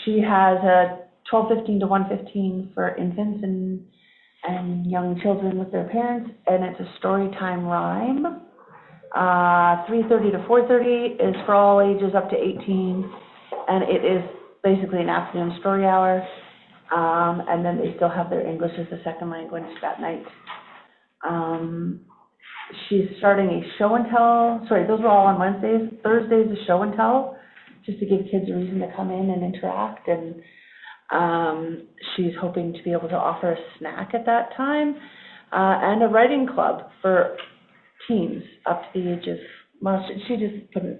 she has a 12:15 to 1:15 for infants and young children with their parents, and it's a story time rhyme. 3:30 to 4:30 is for all ages up to 18, and it is basically an afternoon story hour. And then they still have their English as a second language that night. She's starting a show and tell. Sorry, those were all on Wednesdays. Thursdays is show and tell, just to give kids a reason to come in and interact. And she's hoping to be able to offer a snack at that time, and a writing club for teens up to the age of, well, she just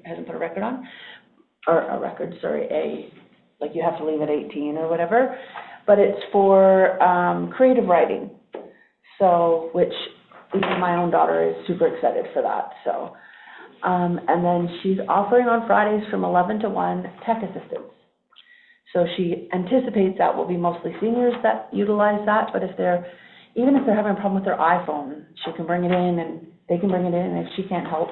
hasn't put a record on, or a record, sorry, like you have to leave at 18 or whatever, but it's for creative writing. So, which even my own daughter is super excited for that. So, and then she's offering on Fridays from 11 to 1 tech assistance. So she anticipates that will be mostly seniors that utilize that, but even if they're having a problem with their iPhone, she can bring it in and they can bring it in, and if she can't help,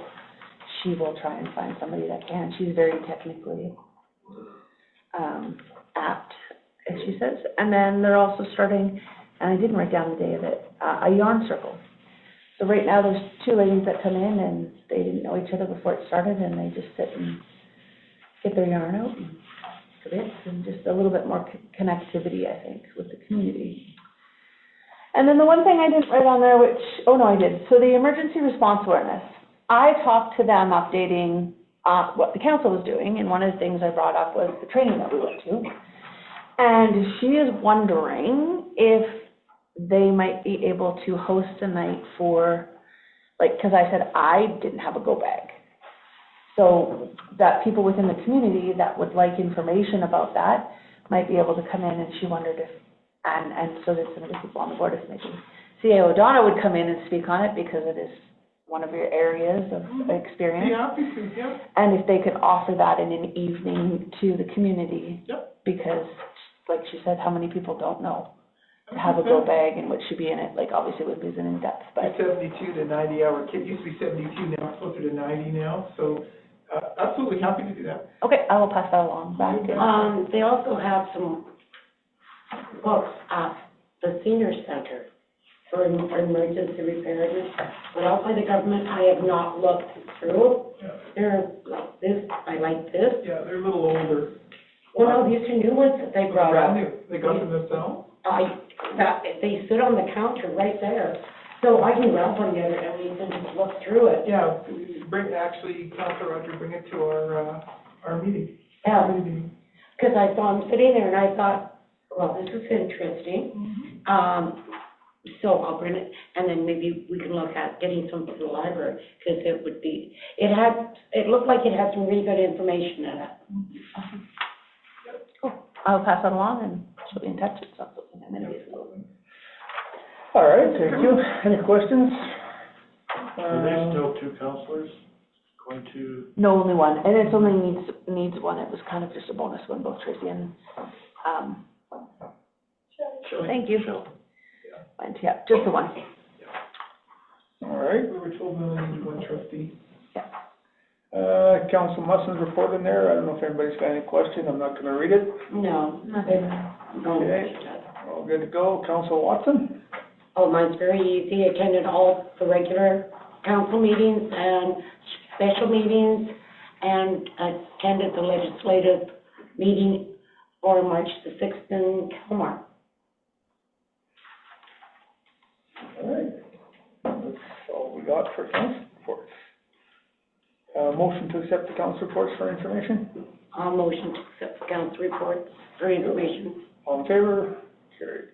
she will try and find somebody that can. She's very technically apt, as she says. And then they're also starting and I didn't write down the day of it, a yarn circle. So right now, there's two ladies that come in, and they didn't know each other before it started, and they just sit and get their yarn out and bits, and just a little bit more connectivity, I think, with the community. And then the one thing I didn't write on there, which, oh no, I did. So the emergency response awareness. I talked to them updating what the council was doing, and one of the things I brought up was the training that we went to. And she is wondering if they might be able to host a night for, like, because I said I didn't have a go bag. So that people within the community that would like information about that might be able to come in, and she wondered if, and so did some of the people on the board of commission. CAO Donna would come in and speak on it because it is one of your areas of experience. Yeah, obviously, yeah. And if they could offer that in an evening to the community. Yep. Because, like she said, how many people don't know to have a go bag and what should be in it, like obviously with losing in depth, but. 72 to 90 hour kit, used to be 72 now, closer to 90 now, so absolutely happy to do that. Okay, I will pass that along back. They also have some books at the senior center for emergency preparedness, but outside the government, I have not looked through. Yeah. They're like this, I like this. Yeah, they're a little older. Well, no, these are new ones that they brought Brand up. new, they got them themselves? They sit on the counter right there, so I can grab one the other day and just look through it. Yeah, Councilor Roger, bring it to our meeting. Yeah. Our meeting. Because I saw him sitting there and I thought, well, this is interesting. So I'll bring it, and then maybe we can look at getting some from the library, because it looked like it had some really good information in it. Cool. I'll pass that along and she'll be in touch. It's not something I'm gonna do. All right, thank you. Any questions? Are there still two councillors going to? No, only one, and it's only needs one. It was kind of just a bonus when both Tracy and, thank you. And, yeah, just the one. All right. We were told we only need one trustee. Yeah. Council Musson's report in there. I don't know if anybody's got any question. I'm not gonna read it. No, nothing. Okay, all good to go. Council Watson? Oh, mine's very easy. Attended all the regular council meetings and special meetings, and attended the legislative meeting for March the 6th in Kilmar. All right. That's all we got for council reports. Motion to accept the council reports for information? I'll motion to accept the council reports for information. All in favor? Carried.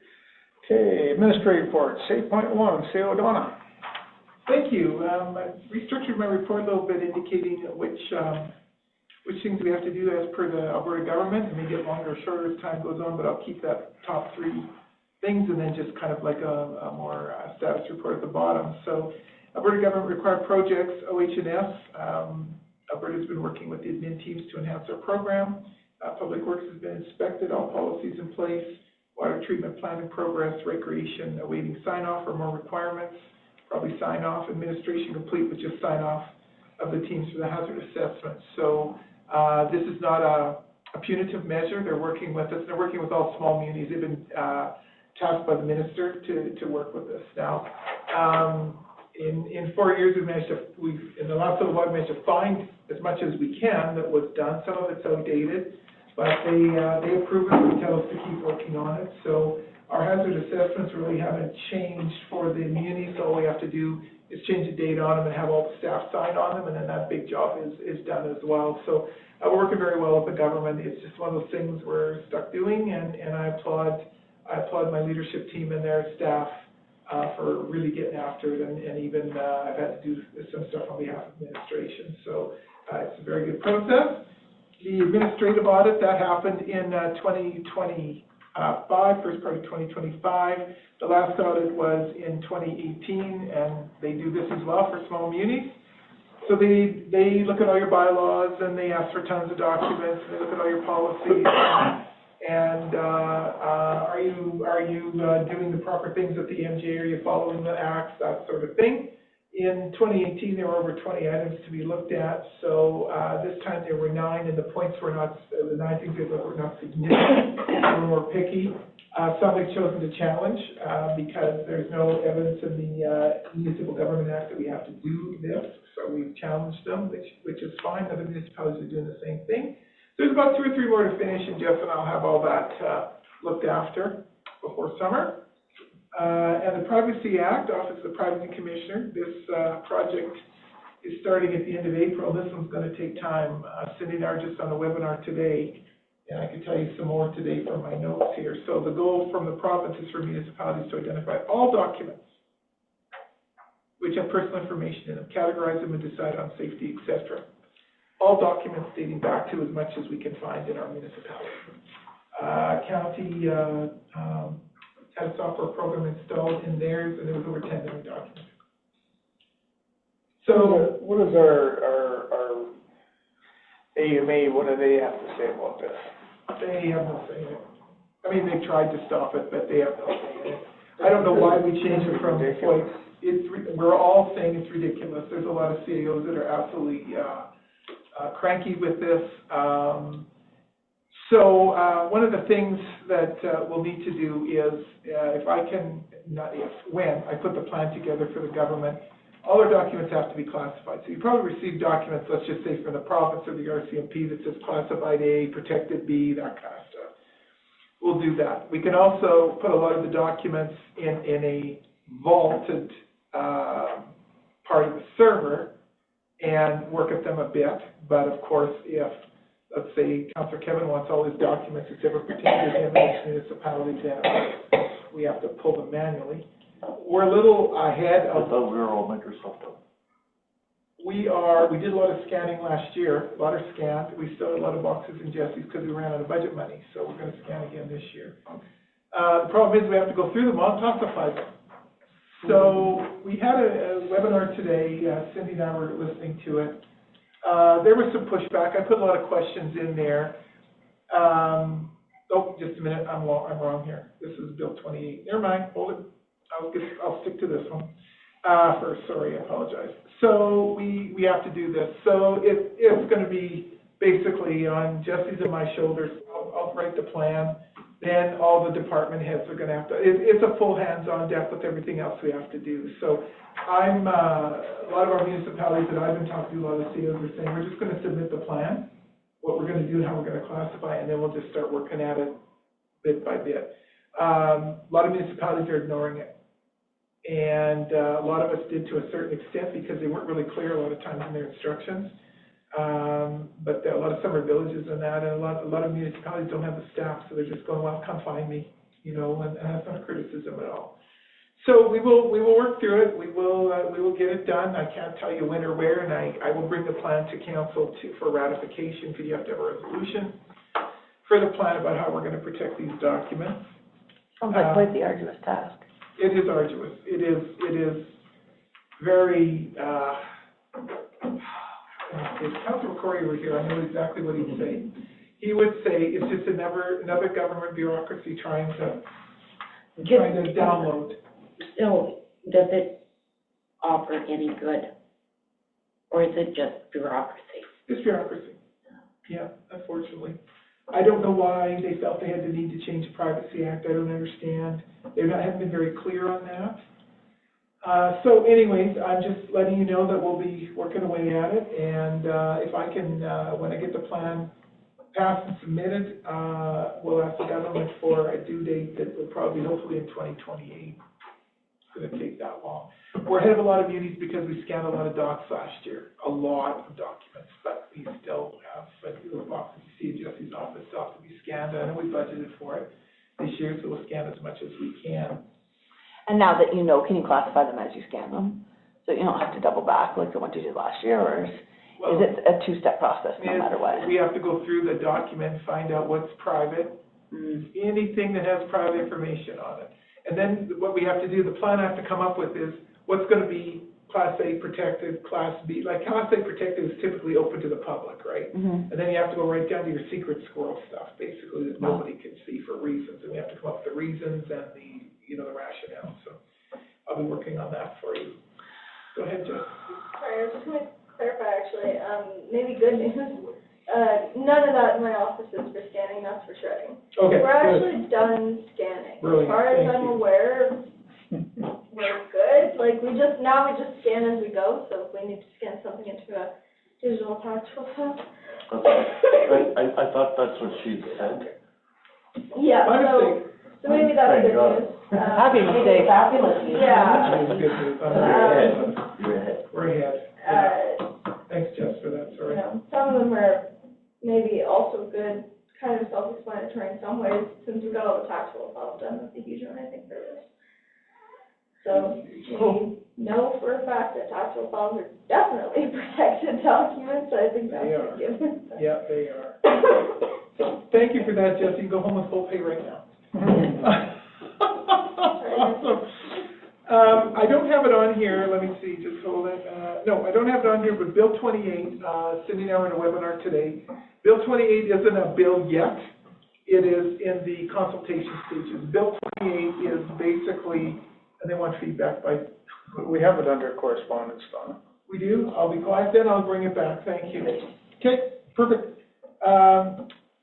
Okay, administrative reports, 8.1, CAO Donna. Thank you. I restructured my report a little bit, indicating which things we have to do as per the Alberta government. It may get longer or shorter as time goes on, but I'll keep that top three things, and then just kind of like a more status report at the bottom. So Alberta government required projects, OH&S. Alberta's been working with the admin teams to enhance our program. Public Works has been inspected, all policies in place. Water treatment plant in progress, recreation awaiting sign-off or more requirements, probably sign-off, administration complete with just sign-off of the teams for the hazard assessment. So this is not a punitive measure. They're working with us. They're working with all small communities. They've been tasked by the minister to work with us now. In 4 years, in the last little while, we managed to find as much as we can that was done. Some of it's outdated, but they approve it and tell us to keep working on it. So our hazard assessments really haven't changed for the community, so all we have to do is change the date on them and have all the staff sign on them, and then that big job is done as well. So we're working very well with the government. It's just one of those things we're stuck doing, and I applaud my leadership team and their staff for really getting after it, and even I've had to do some stuff on behalf of administration. So it's a very good process. The administrative audit, that happened in 2025, first part of 2025. The last audit was in 2018, and they do this as well for small munis. So they look at all your bylaws, and they ask for tons of documents, and they look at all your policies, and are you doing the proper things at the MJ? Are you following the acts, that sort of thing? In 2018, there were over 20 items to be looked at, so this time there were 9, and the points were not, the 9 things they looked were not significant, they were more picky. Some have chosen to challenge because there's no evidence in the Municipal Government Act that we have to do this, so we've challenged them, which is fine. Other municipalities are doing the same thing. There's about 2 or 3 more to finish, and Jeff and I'll have all that looked after before summer. And the Privacy Act, Office of the Privacy Commissioner, this project is starting at the end of April. This one's going to take time. Cindy and I are just on a webinar today, and I can tell you some more today from my notes here. So the goal from the province is for municipalities to identify all documents which have personal information in them, categorize them, and decide on safety, etc. All documents dating back to as much as we can find in our municipality. County had a software program installed in theirs, and there was over 10 million documents. So what is our AMA, what do they have to say about this? they have no say in it. I mean, they tried to stop it, but they have no say in it. I don't know why we changed it from like, we're all saying it's ridiculous. There's a lot of CAOs that are absolutely cranky with this. So one of the things that we'll need to do is, when I put the plan together for the government, all our documents have to be classified. So you probably receive documents, let's just say from the province or the RCMP that says classified A, protected B, that kind of stuff. We'll do that. We can also put a lot of the documents in a vaulted part of the server and work at them a bit. But of course, if, let's say, Councillor Kevin wants all his documents that's ever pertained to him and his municipality, then we have to pull them manually. We're a little ahead of... I thought we were all Microsoft though. We did a lot of scanning last year, a lot of scanned. We still had a lot of boxes in Jesse's because we ran out of budget money, so we're going to scan again this year. The problem is we have to go through them all and classify them. So we had a webinar today, Cindy and I were listening to it. There was some pushback. I put a lot of questions in there. Oh, just a minute, I'm wrong here. This is Bill 28. Never mind, hold it. I'll stick to this one first. Sorry, I apologize. So we have to do this. So it's going to be basically on Jesse's and my shoulders. I'll write the plan. Then all the department heads are going to have to. It's a full hands-on deck with everything else we have to do. So a lot of our municipalities that I've been talking to, a lot of the CEOs are saying we're just going to submit the plan, what we're going to do, how we're going to classify, and then we'll just start working at it bit by bit. A lot of municipalities are ignoring it. And a lot of us did to a certain extent because they weren't really clear a lot of times in their instructions. But a lot of summer villages and that, and a lot of municipalities don't have the staff, so they're just going, well, come find me, you know, and that's not a criticism at all. So we will work through it. We will get it done. I can't tell you when or where, and I will bring the plan to council for ratification because you have to have a resolution for the plan about how we're going to protect these documents. Sounds like quite the arduous task. It is arduous. It is very, if Councillor Corey were here, I know exactly what he'd say. He would say it's just another government bureaucracy trying to download. So, does it offer any good? Or is it just bureaucracy? It's bureaucracy. Yeah, unfortunately. I don't know why they felt they had the need to change the Privacy Act. I don't understand. They haven't been very clear on that. So anyways, I'm just letting you know that we'll be working away at it. And if I can, when I get the plan passed and submitted, we'll ask the government for a due date that will probably, hopefully in 2028. It's going to take that long. We're ahead of a lot of munis because we scanned a lot of docs last year, a lot of documents, but we still have little boxes you see in Jesse's office still have to be scanned. I know we budgeted for it this year, so we'll scan as much as we can. And now that you know, can you classify them as you scan them? So you don't have to double back like the one you did last year, or is it a two-step process no matter what? We have to go through the document, find out what's private, anything that has private information on it. And then what we have to do, the plan I have to come up with is what's going to be Class A protected, Class B. Like Class A protected is typically open to the public, right? And then you have to go right down to your secret squirrel stuff, basically, that nobody can see for reasons. And we have to come up with the reasons and the rationale. So I'll be working on that for you. Go ahead, Jeff. Sorry, I was just gonna clarify actually, maybe good news. None of that in my office is for scanning, that's for shredding. Okay, We're good. actually done scanning. Brilliant, As far as thank I'm you. aware, we're good. Like, we just scan as we go, so if we need to scan something into a digital tactile file. I thought that's what she said. Yeah, My mistake. so maybe that's Thank good God. news. Happy mistake. Fabulous. Yeah. That is good news. I'm You're very ahead. excited. You're ahead. We're ahead. Thanks, Jess, for that, sorry. Some of them are maybe also good, kind of self-explanatory in some ways, since we've got all the taxable files done, that's a huge one, I think, for this. So, we know for a fact that taxable files are definitely protected documents, I think that's a given. Yeah, they are. So, thank you for that, Jess. You can go home with full pay right now. Awesome. I don't have it on here, let me see, just hold it. No, I don't have it on here, but Bill 28, Cindy and I were in a webinar today. Bill 28 isn't a bill yet. It is in the consultation stages. Bill 28 is basically, and they want feedback by... We have it under correspondence, Donna. We do? I'll be quiet then, I'll bring it back, thank you. Okay, perfect.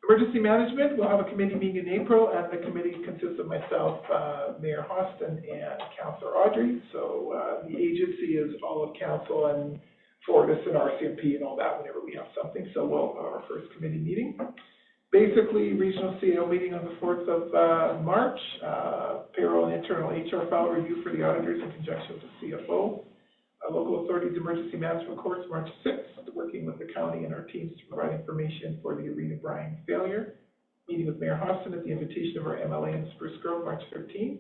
Emergency management, we'll have a committee meeting in April, and the committee consists of myself, Mayor Hostin, and Councillor Audrey. So the agency is all of council and Fortis and RCMP and all that whenever we have something. So we'll our first committee meeting. Basically, regional CEO meeting on the 4th of March, payroll and internal HR file review for the auditors in conjunction with the CFO. Local authorities emergency management course, March 6th, working with the county and our teams to provide information for the Arena Bryan failure. Meeting with Mayor Hostin at the invitation of our MLA in Spruce Grove, March 13th.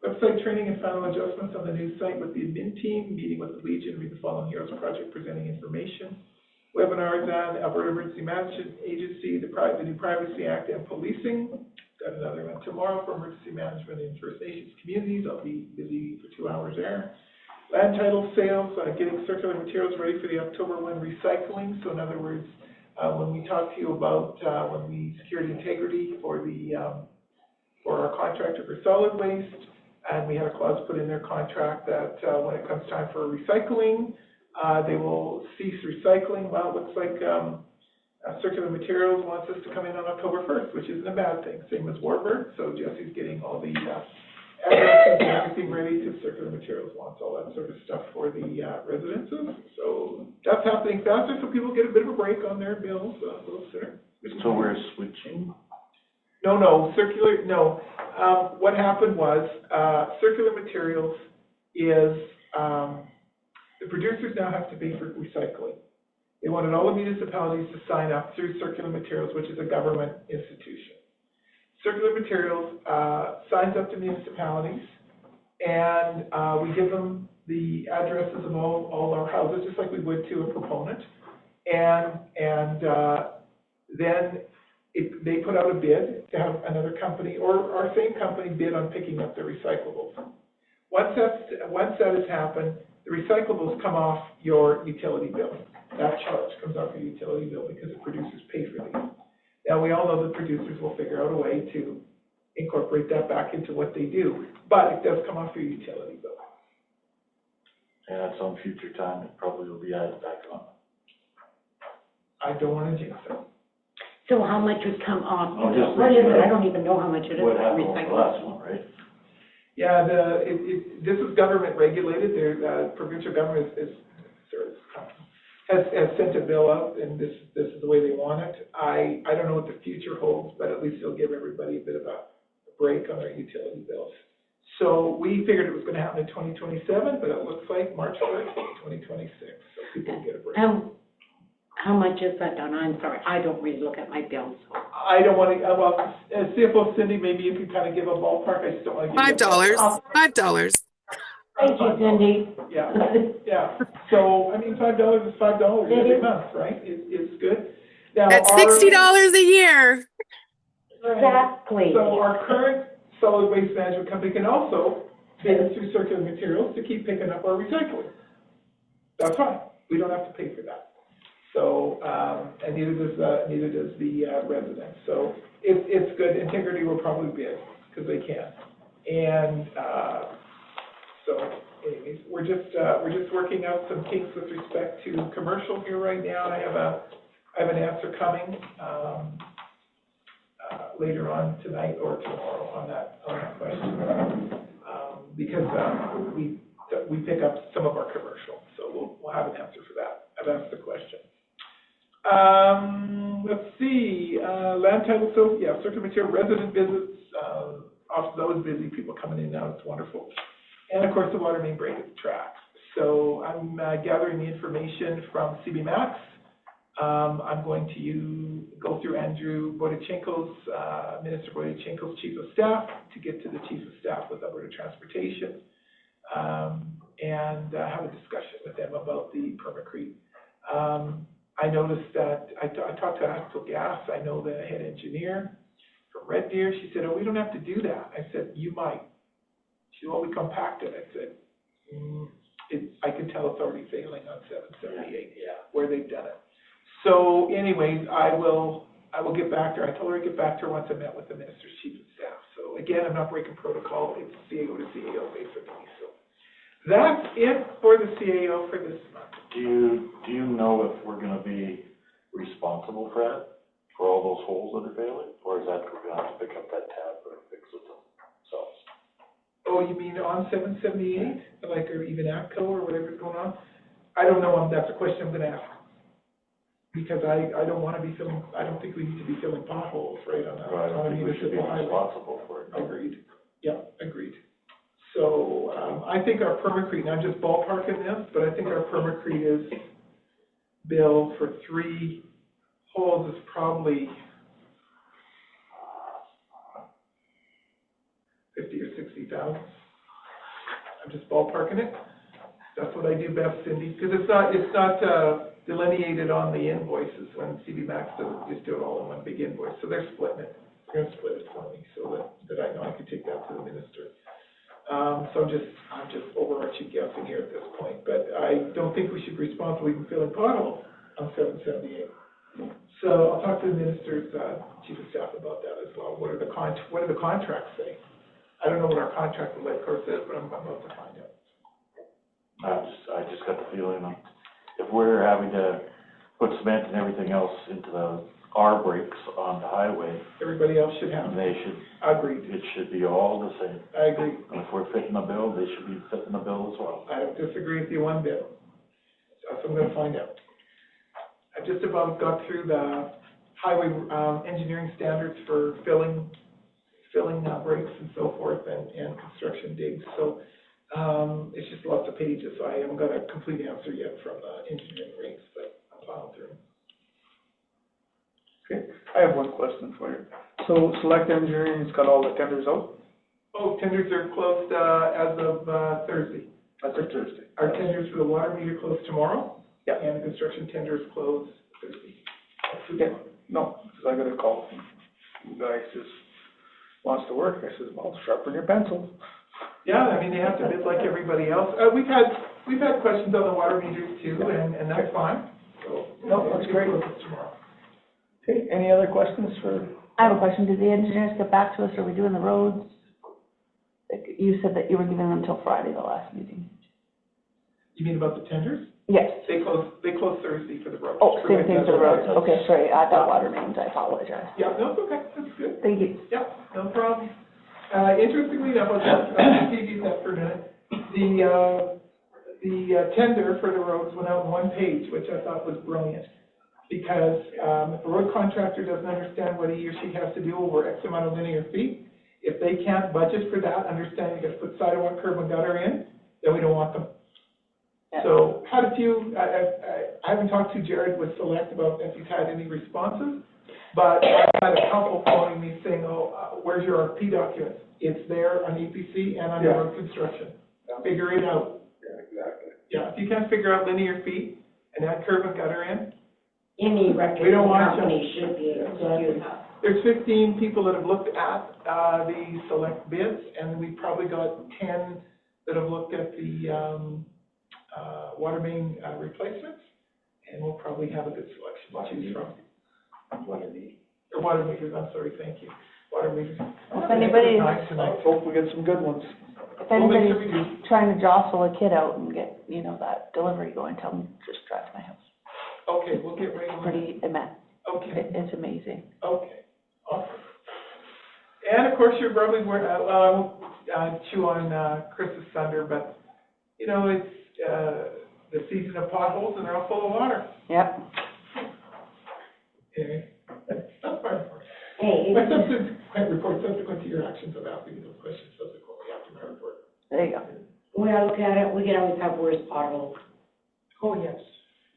Website training and final adjustments on the new site with the admin team. Meeting with the Legion, Read the Fallen Heroes Project, presenting information. Webinars on Alberta Emergency Management Agency, the new Privacy Act and policing. Got another one tomorrow for emergency management in First Nations communities. I'll be busy for 2 hours there. Land title sales, getting circular materials ready for the October 1 recycling. So in other words, when we talk to you about when we secured integrity for the for our contractor for solid waste, and we had a clause put in their contract that when it comes time for recycling, they will cease recycling. Well, it looks like Circular Materials wants us to come in on October 1st, which isn't a bad thing. Same as Warburg. So Jesse's getting all the addresses and everything ready to Circular Materials wants all that sort of stuff for the residences. So that's happening faster, so people get a bit of a break on their bills a little sooner. So we're switching? No, Circular, no. What happened was, Circular Materials is, the producers now have to pay for recycling. They wanted all the municipalities to sign up through Circular Materials, which is a government institution. Circular Materials signs up to municipalities, and we give them the addresses of all our houses, just like we would to a proponent. And then they put out a bid to have another company or our same company bid on picking up the recyclables. Once that has happened, the recyclables come off your utility bill. That charge comes off your utility bill because the producers pay for these. Now, we all know the producers will figure out a way to incorporate that back into what they do, but it does come off your utility bill. And at some future time, it probably will be added back on. I don't want to jinx it. So how much would come off? I'm just What is thinking it? I don't even know how much it is. What happened with the Recycling. last one, right? Yeah, this is government regulated. Provincial government has sent a bill out, and this is the way they want it. I don't know what the future holds, but at least it'll give everybody a bit of a break on their utility bills. So we figured it was going to happen in 2027, but it looks like March 1st, 2026. So people will get a break. How much is that done? I'm sorry, I don't really look at my bills. So. I don't want to, well, as CFO Cindy, maybe you can kind of give a ballpark. I just don't want to give you $5. $5. Thank you, Cindy. Yeah, yeah. So, I mean, $5 is $5 every month, right? It's good. Now, That's $60 a year. Exactly. So our current solid waste management company can also bid through Circular Materials to keep picking up our recycling. That's fine. We don't have to pay for that. So, and neither does the residents. So it's good. Integrity will probably bid because they can. And so anyways, we're just working out some kinks with respect to commercial here right now. I have an answer coming, later on tonight or tomorrow on that question. Because, we pick up some of our commercial, so we'll have an answer for that. I've asked the question. Let's see, land title, circuit material, resident visits, off those busy people coming in now, it's wonderful. And of course, the water main break at the track. So I'm gathering the information from CB Max. I'm going to go through Andrew Boyachenko's, Minister Boyachenko's Chief of Staff to get to the Chief of Staff with Alberta Transportation, and have a discussion with them about the permacrete. I noticed that, I talked to Axel Gas, I know the head engineer from Red Deer. She said, oh, we don't have to do that. I said, you might. She said, well, we compacted. I said, I can tell it's already failing on 778, where they've done it. So anyways, I will get back to her. I told her I'd get back to her once I met with the Minister's Chief of Staff. So again, I'm not breaking protocol. It's CAO to CAO basically. So that's it for the CAO for this month. Do you know if we're gonna be responsible for that, for all those holes that are failing? Or is that we're gonna have to pick up that tab or fix it themselves? Oh, you mean on 778, like, or even ATCO or whatever's going on? I don't know. That's a question I'm gonna ask. Because I don't want to be filling, I don't think we need to be filling potholes, right, on a municipal highway. Responsible for it. Agreed. Yeah, agreed. So, I think our permacrete, and I'm just ballparking this, but I think our permacrete bill for 3 holes is probably 50 or 60,000. I'm just ballparking it. That's what I do best, Cindy, because it's not delineated on the invoices when CB Max does just do it all in one big invoice. So they're splitting it. They're going to split it for me so that I know I can take that to the minister. So I'm just overarching guessing here at this point. But I don't think we should be responsible even filling potholes on 778. So I'll talk to the minister's chief of staff about that as well. What do the contracts say? I don't know what our contract with Lightcourse is, but I'm about to find out. I just got the feeling that if we're having to put cement and everything else into our brakes on the highway, everybody else should have. They should. Agreed. It should be all the same. I agree. And if we're fitting a bill, they should be fitting a bill as well. I don't disagree with you one bit. So I'm going to find out. I just about got through the highway engineering standards for filling brakes and so forth and construction digs. So it's just lots of pages, so I haven't got a complete answer yet from the engineering rates, but I'm plowing through. Okay, I have one question for you. So Select Engineering's got all the tenders out? Oh, tenders are closed as of Thursday. That's a Thursday. Our tenders for the water meter close tomorrow. Yeah. And the construction tenders close Thursday. Yeah. No, because I got a call from the guy says, wants to work. I says, well, sharpen your pencil. Yeah, I mean, they have to bid like everybody else. We've had questions on the water meters too, and that's fine. So, no, that's great. Tomorrow. Okay, any other questions for? I have a question. Did the engineers get back to us? Are we doing the roads? You said that you were giving them till Friday, the last meeting. You mean about the tenders? Yes. They close Thursday for the roads. Oh, same thing for the roads. Okay, sorry, I got water mains. I apologize. Yeah, no, it's okay. That's good. Thank you. Yeah, no problem. Interestingly enough, I'll just give you that for a minute. The tender for the roads went out on one page, which I thought was brilliant. Because if a road contractor doesn't understand what he or she has to do over X amount of linear feet, if they can't budget for that, understand you got to put sidewalk, curb, and gutter in, then we don't want them. Yeah. So how did you? I haven't talked to Jared with Select about if he's had any responses, but I had a couple phoning me saying, "Oh, where's your RFP documents?" It's there on EPC and on road construction. Figure it out. Yeah, exactly. Yeah, if you can't figure out linear feet and add curb and gutter in. Any reputable company should be able to do that. There's 15 people that have looked at the Select bids, and we've probably got 10 that have looked at the water main replacements, and we'll probably have a good selection to choose from. Water meters, I'm sorry, thank you. Water meters. If anybody, Let's hope we get some good ones. If We'll make sure anybody's we do. trying to jostle a kid out and get, that delivery going, tell them just drive to my house. Okay, we'll get right on that. Pretty immense. Okay, It's amazing. okay, awesome. And of course, you're probably, I won't chew on Chris's thunder, but, it's the season of potholes and they're all full of water. Yep. Anyway, that's my report. Hey, My report subsequent to your actions of asking those questions subsequently after my report. There you go. when I look at it, we can always have worse potholes. Oh, yes.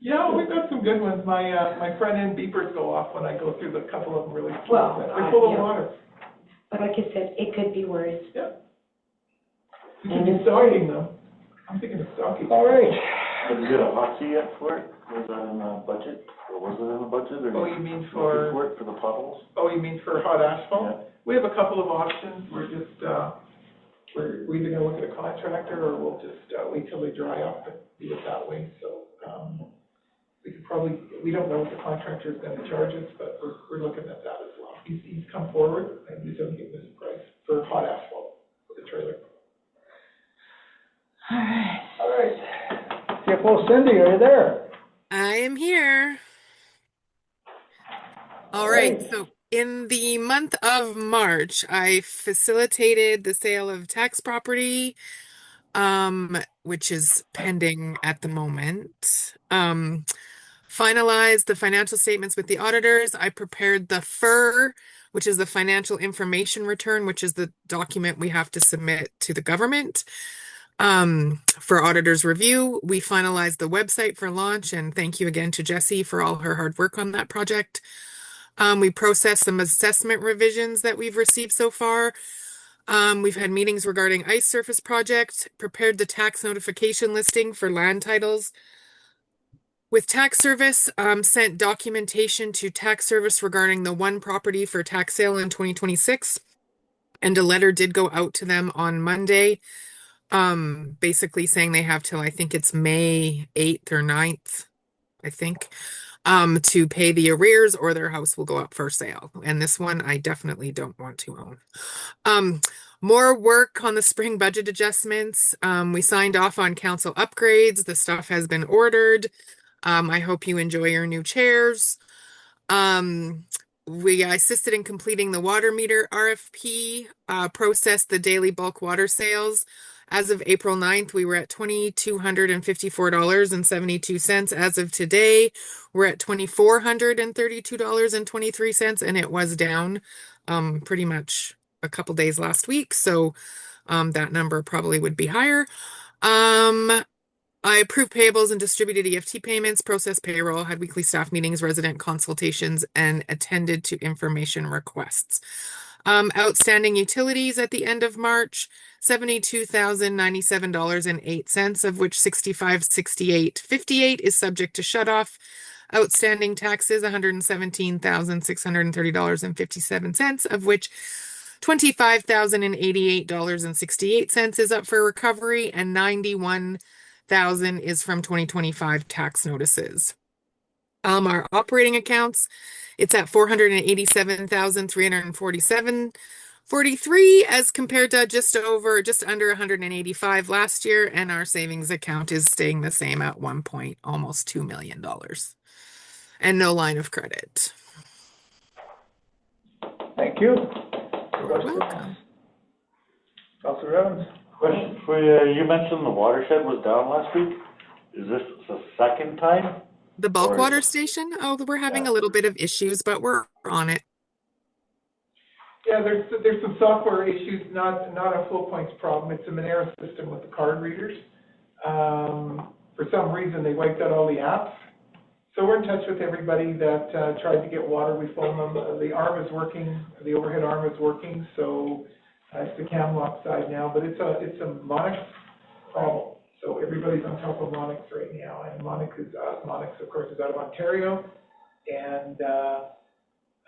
Yeah, we've got some good ones. My front end beepers go off when I go through the couple of them really. Well, They're full of yeah. water. But like I said, it could be worse. Yeah. You could be stocking them. I'm thinking of stocking. All right. Have you got a hockey yet for it? Was that in the budget? Or was it in the budget? Or Oh, you mean looking for, for it for the potholes? oh, you mean for hot asphalt? Yeah. We have a couple of options. We're just, we're either gonna look at a contractor or we'll just, wait till they dry up and do it that way. So, we could probably, we don't know what the contractor is gonna charge us, but we're looking at that as well. He's come forward and he's gonna give us a price for hot asphalt for the trailer. All right. All right. CFO Cindy, are you there? I am here. All right, so in the month of March, I facilitated the sale of tax property, which is pending at the moment. Finalized the financial statements with the auditors. I prepared the FIR, which is the financial information return, which is the document we have to submit to the government. For auditors review. We finalized the website for launch, and thank you again to Jessie for all her hard work on that project. We processed some assessment revisions that we've received so far. We've had meetings regarding ice surface project, prepared the tax notification listing for land titles. With tax service, sent documentation to tax service regarding the one property for tax sale in 2026. And a letter did go out to them on Monday. Basically saying they have till I think it's May 8th or 9th, I think, to pay the arrears or their house will go up for sale. And this one I definitely don't want to own. More work on the spring budget adjustments. We signed off on council upgrades. The stuff has been ordered. I hope you enjoy your new chairs. We assisted in completing the water meter RFP, processed the daily bulk water sales. As of April 9th, we were at $2,254.72. As of today, we're at $2,432.23, and it was down pretty much a couple days last week, so that number probably would be higher. I approved payables and distributed EFT payments, processed payroll, had weekly staff meetings, resident consultations, and attended to information requests. Outstanding utilities at the end of March, $72,097.08, of which $65,068.58 is subject to shutoff. Outstanding taxes, $117,630.57, of which $25,088.68 is up for recovery, and $91,000 is from 2025 tax notices. Our operating accounts, it's at $487,347.43 as compared to just under 185 last year, and our savings account is staying the same at almost $2 million, and no line of credit. Thank you. You're welcome. Councilor Evans? Question for you. You mentioned the watershed was down last week. Is this the second time? The bulk Or- water station? Oh, we're having Yeah. a little bit of issues, but we're on it. Yeah, there's some software issues, not a Flow Points problem. It's a Monero system with the card readers. For some reason, they wiped out all the apps. So we're in touch with everybody that tried to get water. We phoned them. The arm is working. The overhead arm is working. So it's the Camlock side now, but it's a Monix problem. So everybody's on top of Monix right now, and Monix, of course, is out of Ontario. And I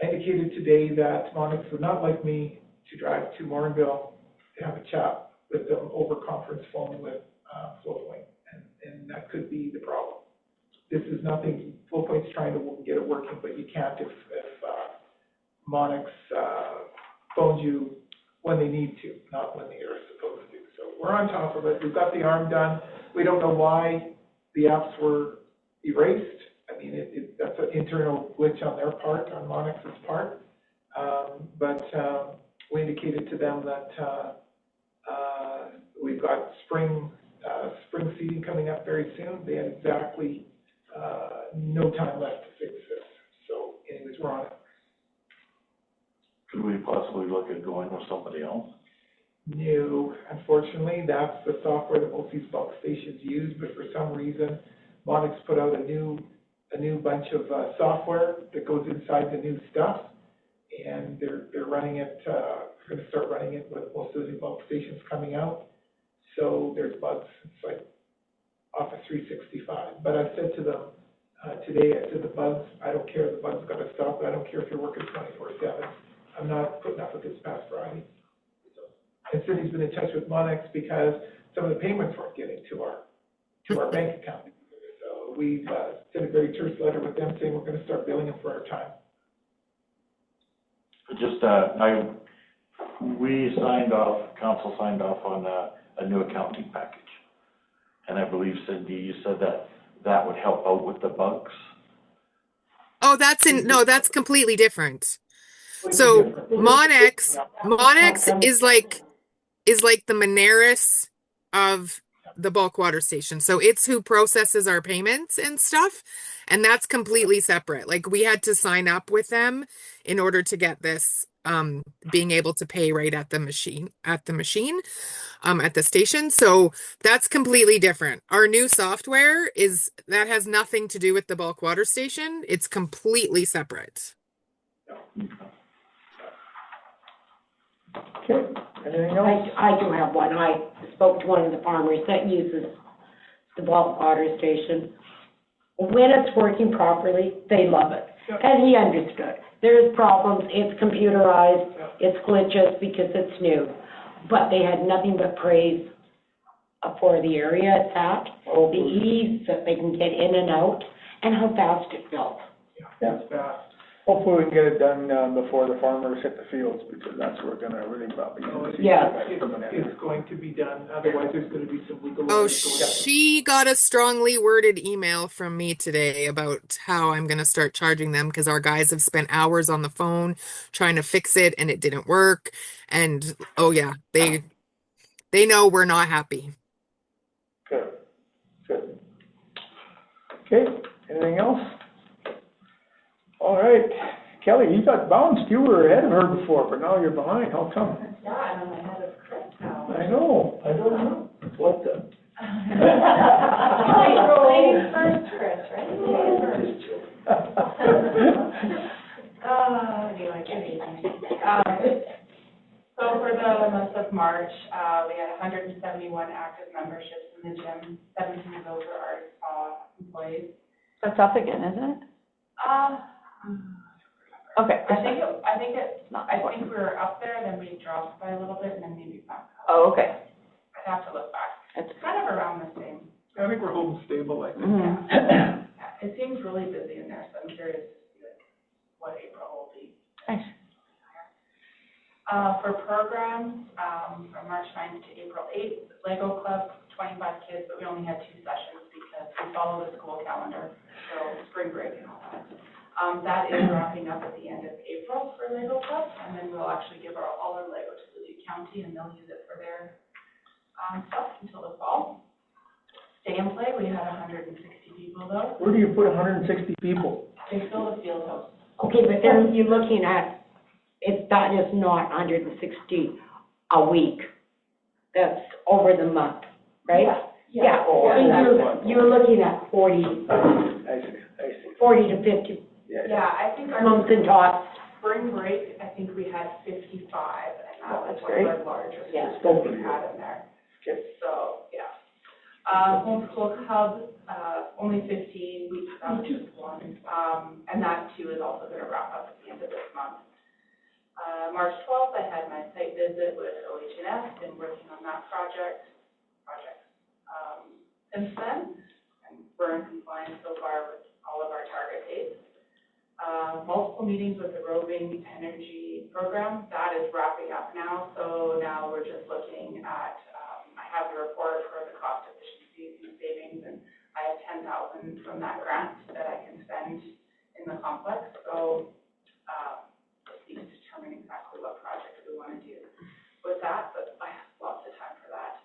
indicated today that Monix would not like me to drive to Morinville to have a chat with them over conference phone with Flowpoint, and that could be the problem. This is nothing, Flowpoint's trying to get it working, but you can't if Monix phones you when they need to, not when they are supposed to. So we're on top of it. We've got the arm done. We don't know why the apps were erased. I mean, that's an internal glitch on their part, on Monix's part. But we indicated to them that we've got spring seeding coming up very soon. They had exactly no time left to fix this. So anyways, we're on it. Could we possibly look at going with somebody else? No, unfortunately, that's the software that most of these bulk stations use, but for some reason, Monix put out a new bunch of software that goes inside the new stuff, and they're running it, going to start running it with most of the new bulk stations coming out. So there's bugs. It's like Office 365. But I said to them today, I said the bugs, I don't care, the bugs got to stop, but I don't care if you're working 24/7. I'm not putting up with this past Friday. So, and Cindy's been in touch with Monix because some of the payments weren't getting to our bank account. So we've sent a very terse letter with them saying we're going to start billing them for our time. Just, council signed off on a new accounting package. And I believe, Cindy, you said that would help out with the bugs? Oh, that's completely different. So Monix is like the Moneris of the bulk water station. So it's who processes our payments and stuff. And that's completely separate. Like we had to sign up with them in order to get this being able to pay right at the machine at the station. So that's completely different. Our new software that has nothing to do with the bulk water station. It's completely separate. Okay, anything else? I do have one. I spoke to one of the farmers that uses the bulk water station. When it's working properly, they love it. Yep. And he understood. There's problems, it's computerized, it's glitches because it's new. But they had nothing but praise for the area it's at, the ease that they can get in and out, and how fast it built. Yeah, it's fast. Hopefully we can get it done before the farmers hit the fields, because that's where we're gonna really probably see. Yeah. It's going to be done, otherwise there's gonna be some legal. Oh, she got a strongly worded email from me today about how I'm going to start charging them because our guys have spent hours on the phone trying to fix it and it didn't work. And oh yeah, they know we're not happy. Good. Okay, anything else? All right, Kelly, you got bounced. You were ahead of her before, but now you're behind. How come? Yeah, and I'm ahead of Chris now. I know. I don't know. What the? Ladies first, Chris, right? Ladies first. Anyway, so for the month of March, we had 171 active memberships in the gym. 17 of those are our employees. That's up again, isn't it? Okay. I think we were up there, then we dropped by a little bit, and then maybe back up. Oh, okay. I'd have to look back. It's kind of around the same. I think we're holding stable, I think. Mm-hmm. Yeah. It seems really busy in there, so I'm curious to see what April will be. Nice. For programs, from March 9th to April 8th, Lego Club, 25 kids, but we only had 2 sessions because we follow the school calendar, so spring break and all that. That is wrapping up at the end of April for Lego Club, and then we'll actually give all our Lego to the county, and they'll use it for their stuff until the fall. Stay and play, we had 160 people though. Where do you put 160 people? They fill the field house. Okay, but then you're looking at, that is not 160 a week. That's over the month, right? Yeah. So you're looking at 40 I see. 40 to 50 Yeah, I think our months and tots. spring break, I think we had 55, and that was one of our largest Yeah. that we had in there. So, yeah. Homeschool Hub, only 15, that was just one. And that too is also gonna wrap up at the end of this month. March 12th, I had my site visit with OH&S, been working on that project. Since then, and we're in compliance so far with all of our target dates. Multiple meetings with the roving energy program, that is wrapping up now, so now we're just looking at, I have the report for the cost efficiencies and savings, and I have $10,000 from that grant that I can spend in the complex. So, just need to determine exactly what projects we want to do with that, but I have lots of time for that.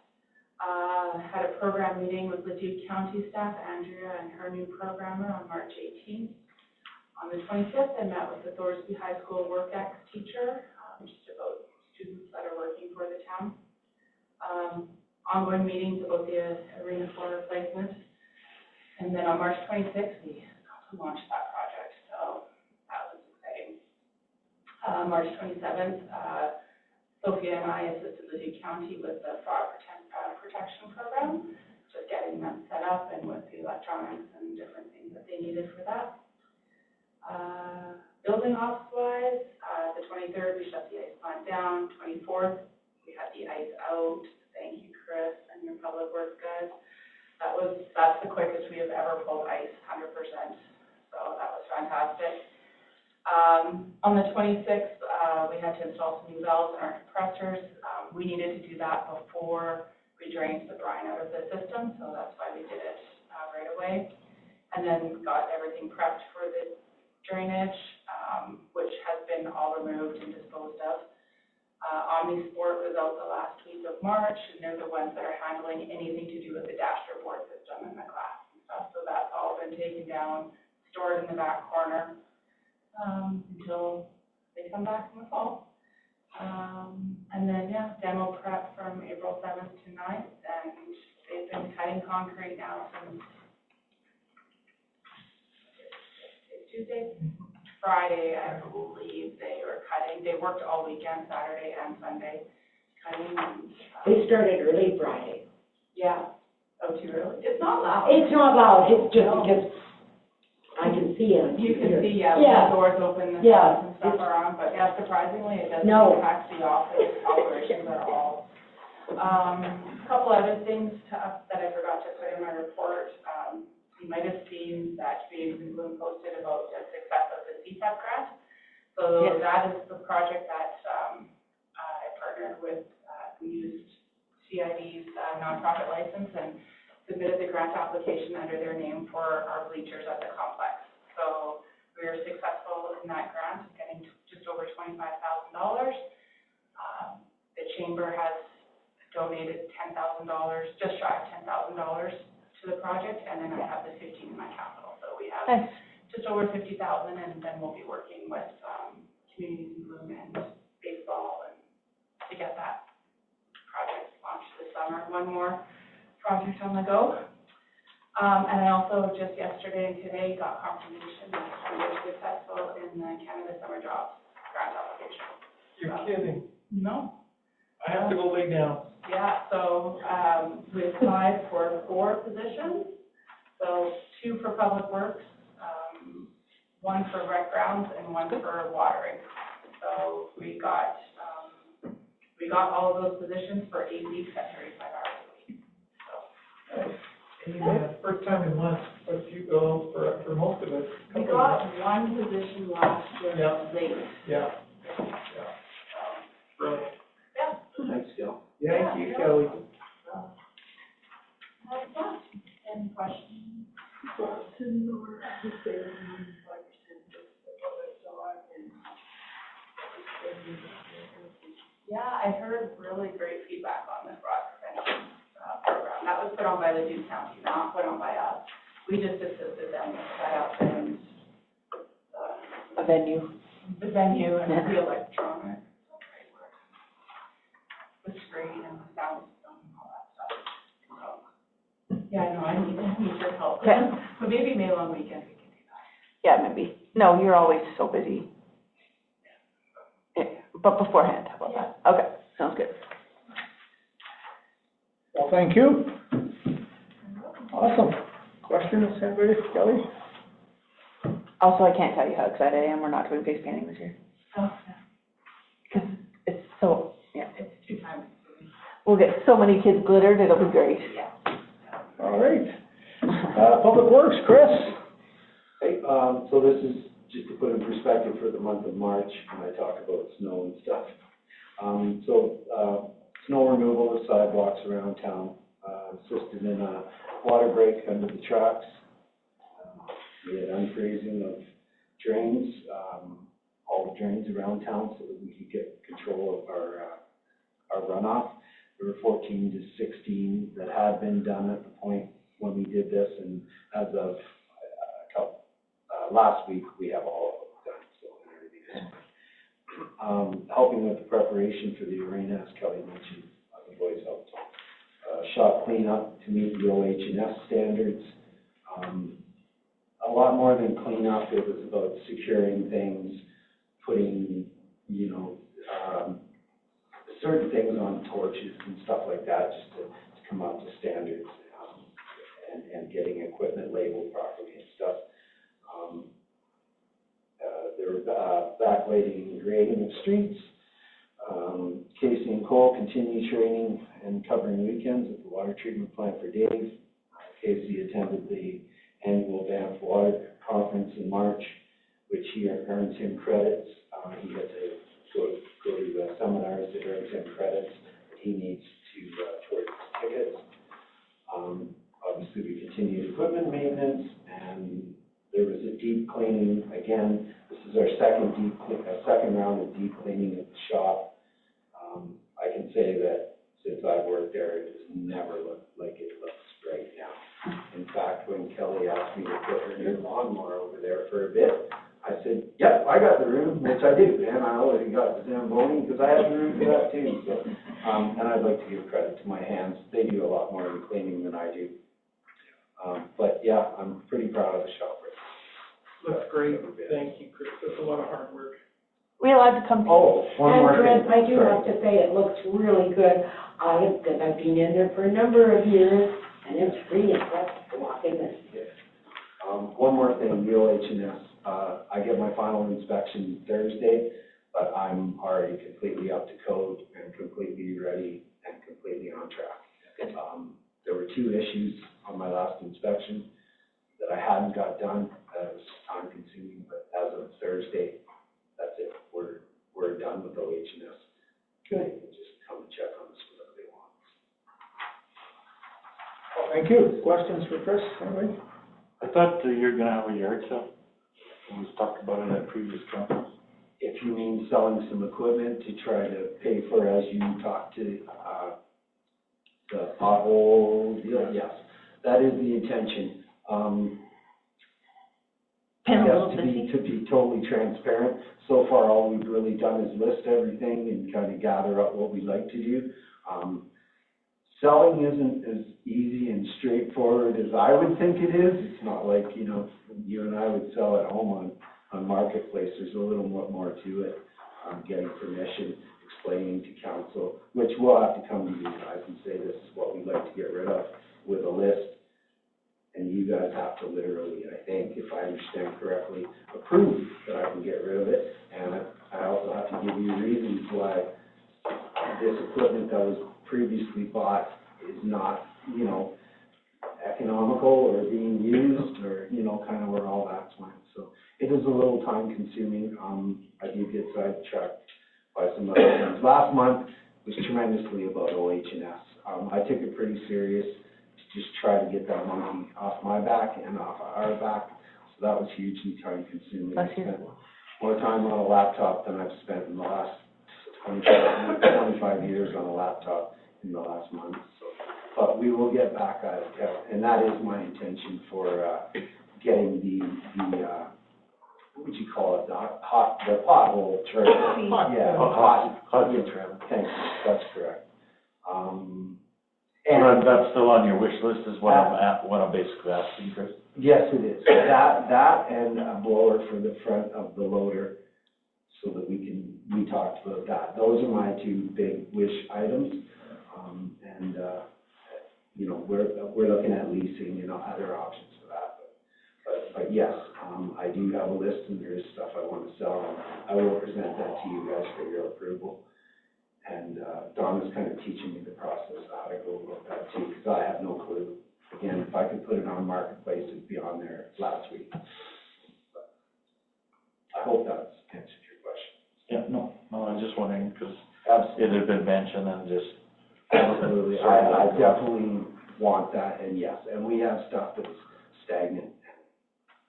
Had a program meeting with the Duke County staff, Andrea and her new programmer, on March 18th. On the 25th, I met with the Thorsby High School WorkX teacher, just about students that are working for the town. Ongoing meetings about the arena floor replacement. And then on March 26th, we got to launch that project, so that was exciting. March 27th, Sophia and I assisted the Duke County with the fraud protection program, just getting them set up and with the electronics and different things that they needed for that. Building office-wise, the 23rd, we shut the ice plant down. 24th, we had the ice out. Thank you, Chris, and your public works guys. That's the quickest we have ever pulled ice, 100%. So that was fantastic. On the 26th, we had to install some new valves in our compressors. We needed to do that before we drained the brine out of the system, so that's why we did it right away. And then got everything prepped for the drainage, which has been all removed and disposed of. Omnisport was out the last week of March, and they're the ones that are handling anything to do with the dasher board system and the glass and stuff. So that's all been taken down, stored in the back corner, until they come back in the fall. And then, yeah, demo prep from April 7th to 9th, and they've been cutting concrete now since Tuesday. Friday, I believe they were cutting. They worked all weekend, Saturday and Sunday, cutting. They started early Friday. Yeah. Oh, too early? It's not loud. It's not loud, it's just because I can see it. You can see, yeah, Yeah. the doors open, the Yeah. and stuff are on, but yeah, surprisingly, it doesn't No. impact the office operations at all. A couple other things that I forgot to put in my report. You might have seen that Communities in Bloom posted about the success of the CTEP grant. So Yes. that is the project that I partnered with, who used CID's nonprofit license and submitted the grant application under their name for our bleachers at the complex. So we were successful in that grant, getting just over $25,000. The chamber has donated $10,000, just shy of $10,000 to the project, and then I have the 15 in my capital. So we have just over 50,000, and then we'll be working with Communities in Bloom and baseball and to get that project launched this summer. One more project on the go. And I also just yesterday and today got confirmation that we were successful in the Canada Summer Jobs grant application. You're kidding. No. I have to go lay down. Yeah, so, we applied for 4 positions, so 2 for public works, 1 for rec grounds, and 1 for watering. So we got all of those positions for 8 weeks at 35 hours a week, so. First time in months, but you go for most of it. We got 1 position last year, Yeah. late. Yeah. Brilliant. Yeah. Thanks, Gil. Thank you, Kelly. Any questions? Yeah, I heard really great feedback on the fraud prevention program. That was put on by the Duke County, not put on by us. We just assisted them with setup and A venue. the venue and the electronics. The screen and the sound system and all that stuff. So, yeah, no, I need your help. Okay. But maybe mail on weekend we can do that. Yeah, maybe. No, you're always so busy. Yeah, but beforehand, how about that? Okay, sounds good. Well, thank you. Awesome. Questions, anybody, Kelly? Also, I can't tell you how excited I am. We're not doing face painting this year. Oh, Because it's so, yeah. it's 2 times. We'll get so many kids glittered, it'll be great. Yeah. All right. Public Works, Chris? Hey, so this is just to put in perspective for the month of March when I talk about snow and stuff. snow removal of sidewalks around town, assisted in a water break under the tracks. We had unfreezing of drains, all the drains around town so that we could get control of our runoff. There were 14 to 16 that had been done at the point when we did this, and as of last week, we have all of them done, so everything is fine. Helping with the preparation for the arena, as Kelly mentioned, the boys helped. Shop cleanup to meet the OH&S standards. A lot more than cleanup, it was about securing things, putting, certain things on torches and stuff like that, just to come up to standards, and getting equipment labeled properly and stuff. There was backlighting and grading of streets. Casey and Cole continue training and covering weekends at the water treatment plant for Dave. Casey attended the annual Banff Water Conference in March, which he earns him credits. He had to go to seminars that earns him credits that he needs to towards his tickets. Obviously, we continued equipment maintenance, and there was a deep cleaning. Again, this is our second round of deep cleaning at the shop. I can say that since I've worked there, it has never looked like it looks right now. In fact, when Kelly asked me to put her new lawnmower over there for a bit, I said, yep, I got the room, which I do, and I already got the Zamboni because I have the room for that too. So, and I'd like to give credit to my hands. They do a lot more of the cleaning than I do. But yeah, I'm pretty proud of the shop. Looks great. Thank you, Chris. That's a lot of hard work. We allowed to come? Oh, one more And thing. Chris, I do have to say, it looks really good. Because I've been in there for a number of years, and it's pretty impressive to walk in there. One more thing, the OH&S. I get my final inspection Thursday, but I'm already completely up to code and completely ready and completely on track. Good. There were 2 issues on my last inspection that I hadn't got done. It was time consuming, but as of Thursday, that's it. We're done with OH&S. Good. They can just come and check on us whenever they want. Well, thank you. Questions for Chris, anybody? I thought you're gonna have a yard sale. It was talked about in that previous conference. If you mean selling some equipment to try to pay for, as you talk to, the pothole deal, yes, that is the intention. To be totally transparent, so far all we've really done is list everything and kind of gather up what we'd like to do. Selling isn't as easy and straightforward as I would think it is. It's not like, you and I would sell at home on Marketplace. There's a little more to it. Getting permission, explaining to council, which we'll have to come to you guys and say this is what we'd like to get rid of with a list. And you guys have to literally, I think, if I understand correctly, approve that I can get rid of it. And I also have to give you reasons why this equipment that was previously bought is not, economical or being used or, kind of where all that's went. So it is a little time consuming. I do get sidetracked by some other things. Last month was tremendously about OH&S. I took it pretty serious. Just try to get that monkey off my back and off our back. So that was hugely time consuming. I spent more time on a laptop than I've spent in the last 25 years on a laptop in the last month. So, but we will get back at it, and that is my intention for getting the what would you call it, the pothole trim. Yeah, hot trim. Thanks, that's correct. And that's still on your wish list is what I'm basically asking, Chris? Yes, it is. That and a blower for the front of the loader so that we talked about that. Those are my 2 big wish items. We're looking at leasing, other options for that. But yes, I do have a list and there's stuff I want to sell. And I will present that to you guys for your approval. And Don is kind of teaching me the process, how to go about that too, because I have no clue. Again, if I could put it on Marketplace, it'd be on there last week. But I hope that's answered your question. Yeah, no, I was just wondering, because it had been mentioned and just Absolutely, I definitely want that, and yes, and we have stuff that's stagnant.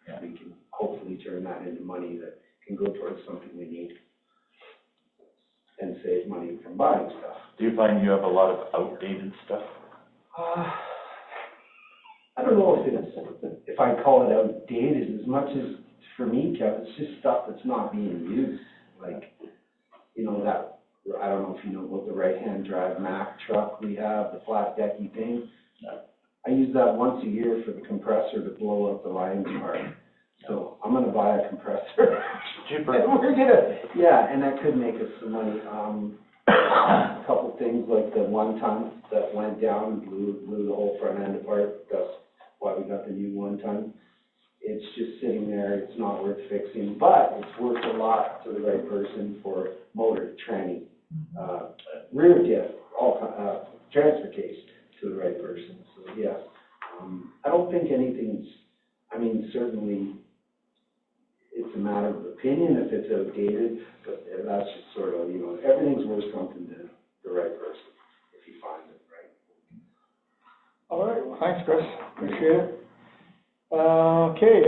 Yeah. We can hopefully turn that into money that can go towards something we need and save money from buying stuff. Do you find you have a lot of outdated stuff? I don't know if I call it outdated as much as, for me, Kev, it's just stuff that's not being used. Like, you know, that, I don't know if you know about the right-hand drive Mack truck we have, the flat decky thing. I use that once a year for the compressor to blow up the lines part. So I'm gonna buy a compressor. Cheaper. And we're gonna, yeah, and that could make us some money. A couple things like the 1 ton that went down and blew the whole front end apart. That's why we got the new 1 ton. It's just sitting there, it's not worth fixing, but it's worth a lot to the right person for motor, tranny, rear diff, transfer case to the right person. So yes, I don't think anything's, I mean, certainly it's a matter of opinion if it's outdated, but that's just sort of, you know, everything's worth something to the right person if you find it, right? All right, well, thanks, Chris, appreciate it. Okay,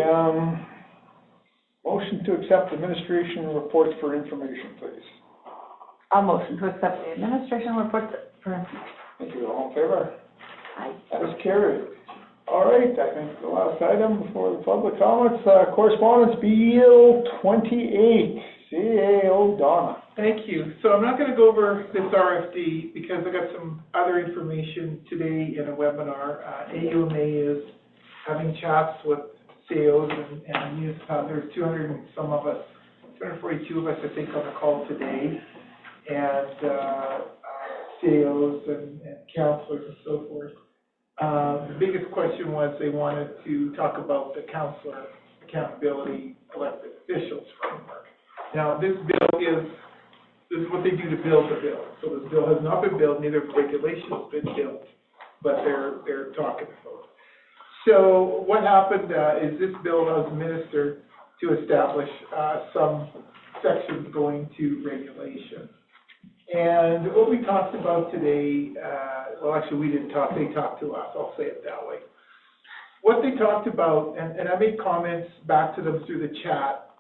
motion to accept administration reports for information, please. I'll motion to accept the administration report for. Thank you, all in favor? Aye. That is carried. All right, I think the last item before the public comments, correspondence BL 28, CAO Donna. Thank you. So I'm not going to go over this RFD because I got some other information today in a webinar. AUMA is having chats with CAOs and municipalities. There's 200 and some of us, 242 of us, I think, on the call today, and CAOs and councilors and so forth. The biggest question was they wanted to talk about the councilor accountability elected officials framework. Now, this is what they do to build the bill. So this bill has not been built, neither have regulations been built, but they're talking about it. So what happened is this bill allows the minister to establish some sections going to regulation. And what we talked about today, well, actually we didn't talk, they talked to us, I'll say it that way. What they talked about, and I made comments back to them through the chat,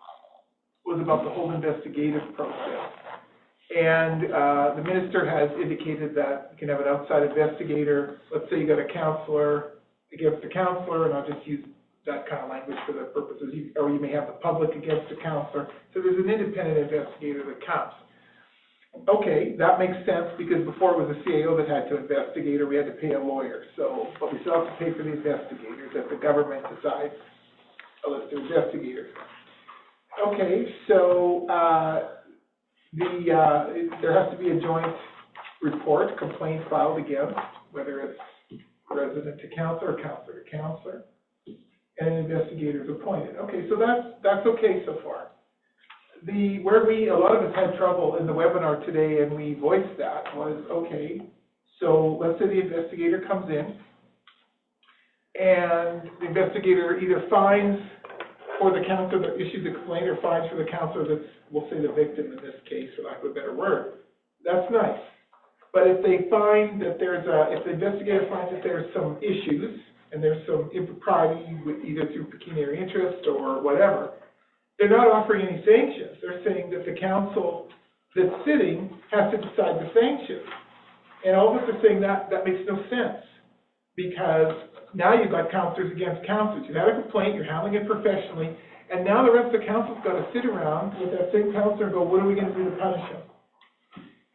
was about the whole investigative process. And the minister has indicated that you can have an outside investigator. Let's say you got a counselor against a counselor, and I'll just use that kind of language for the purposes, or you may have the public against a counselor. So there's an independent investigator that comes. Okay, that makes sense because before it was a CAO that had to investigate or we had to pay a lawyer. So, but we still have to pay for the investigators if the government decides a list of investigators. Okay, so there has to be a joint report, complaint filed against, whether it's resident to counselor or counselor to counselor, and an investigator is appointed. Okay, so that's okay so far. Where a lot of us had trouble in the webinar today, and we voiced that, was, okay, so let's say the investigator comes in, and the investigator either finds for the counselor that issues a complaint or finds for the counselor that's, we'll say the victim in this case, for lack of a better word. That's nice. But if they find that if the investigator finds that there's some issues, and there's some impropriety with either through pecuniary interest or whatever, they're not offering any sanctions. They're saying that the council that's sitting has to decide the sanctions. And all of us are saying that makes no sense, because now you've got counselors against counselors. You had a complaint, you're handling it professionally, and now the rest of the council's got to sit around with that same counselor and go, what are we going to do to punish him?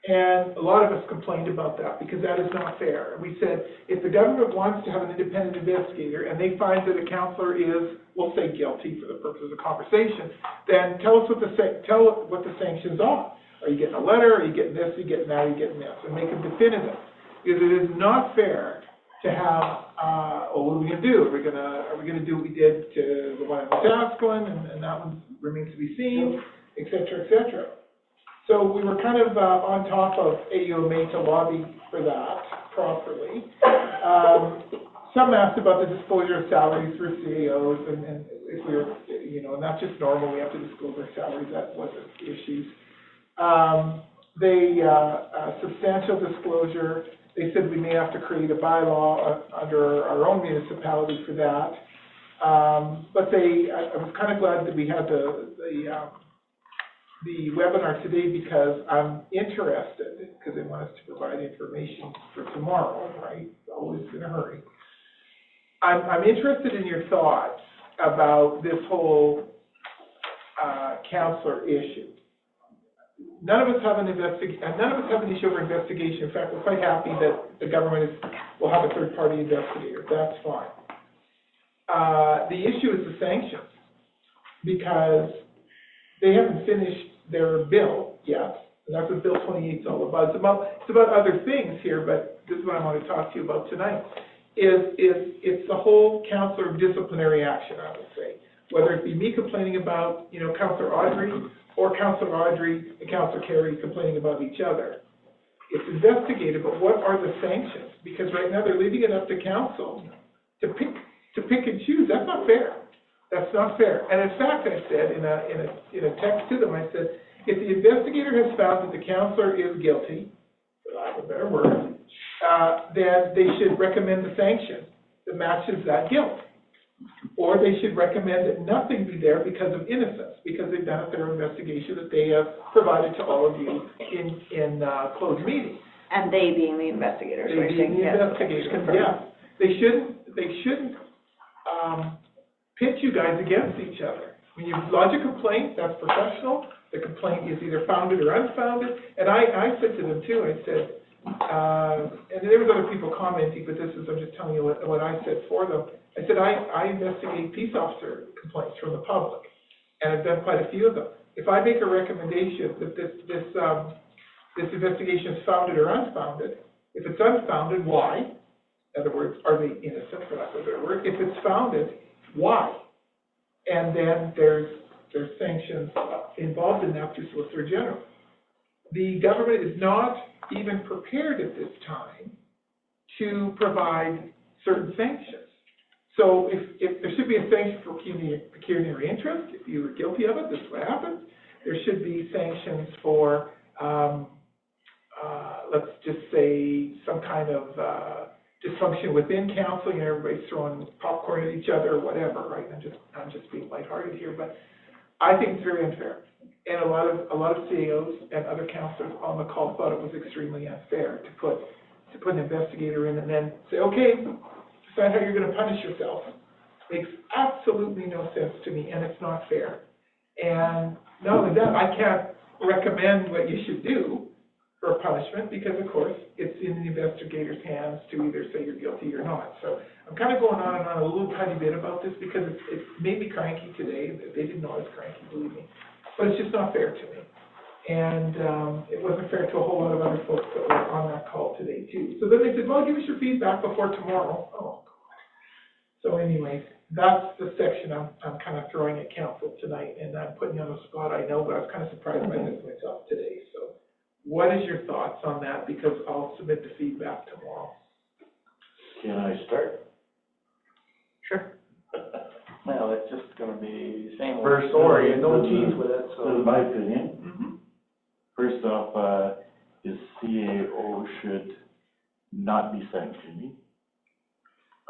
And a lot of us complained about that because that is not fair. And we said, if the government wants to have an independent investigator and they find that a counselor is, we'll say guilty for the purpose of the conversation, then tell us what the sanctions are. Are you getting a letter? Are you getting this? Are you getting that? Are you getting this? And make it definitive. Because it is not fair to have, what are we going to do? Are we going to do what we did to the one in Saskatchewan, and that one remains to be seen, et cetera, et cetera. So we were kind of on top of AUMA to lobby for that properly. Some asked about the disclosure of salaries for CAOs, and if we were, and that's just normal, we have to disclose our salaries, that wasn't issues. Substantial disclosure, They said we may have to create a bylaw under our own municipality for that. But I was kind of glad that we had the webinar today because I'm interested, because they want us to provide information for tomorrow, right? Always in a hurry. I'm interested in your thoughts about this whole counselor issue. None of us have an issue over investigation. In fact, we're quite happy that the government will have a third-party investigator. That's fine. The issue is the sanctions, because they haven't finished their bill yet, and that's what Bill 28 is all about. It's about other things here, but this is what I want to talk to you about tonight. It's the whole counselor disciplinary action, I would say. Whether it be me complaining about, Councillor Audrey, or Councillor Audrey and Councillor Carey complaining about each other. It's investigated, but what are the sanctions? Because right now they're leaving it up to council to pick and choose. That's not fair. That's not fair. And in fact, I said in a text to them, I said, if the investigator has found that the councillor is guilty, for lack of a better word, then they should recommend the sanction that matches that guilt. Or they should recommend that nothing be there because of innocence, because they've done a thorough investigation that they have provided to all of you in closed meetings. And they being the investigators, right? They being the investigators, yeah. They shouldn't pit you guys against each other. When you lodge a complaint, that's professional. The complaint is either founded or unfounded. And I said to them too, I said, and there was other people commenting, but I'm just telling you what I said for them. I said, I investigate peace officer complaints from the public, and I've done quite a few of them. If I make a recommendation that this investigation is founded or unfounded, if it's unfounded, why? In other words, are they innocent, for lack of a better word? If it's founded, why? And then there's sanctions involved in that through Solicitor General. The government is not even prepared at this time to provide certain sanctions. So if there should be a sanction for pecuniary interest, if you were guilty of it, this is what happens. There should be sanctions for, let's just say, some kind of dysfunction within council. Everybody's throwing popcorn at each other or whatever, right? I'm just being lighthearted here, but I think it's very unfair. And a lot of CAOs and other councillors on the call thought it was extremely unfair to put an investigator in and then say, okay, decide how you're going to punish yourself. Makes absolutely no sense to me, and it's not fair. And not only that, I can't recommend what you should do for a punishment because, of course, it's in the investigator's hands to either say you're guilty or not. So I'm kind of going on and on a little tiny bit about this because it made me cranky today. They didn't know I was cranky, believe me. But it's just not fair to me. And it wasn't fair to a whole lot of other folks that were on that call today, too. So then they said, well, give us your feedback before tomorrow. Oh, God. So anyway, that's the section I'm kind of throwing at council tonight, and I'm putting you on the spot, I know, but I was kind of surprised by this myself today. So what is your thoughts on that? Because I'll submit the feedback tomorrow. Can I start? Sure. Well, it's just gonna be the same old First, story, and no tease with it, so. This is my opinion. First off, is CAO should not be sanctioning.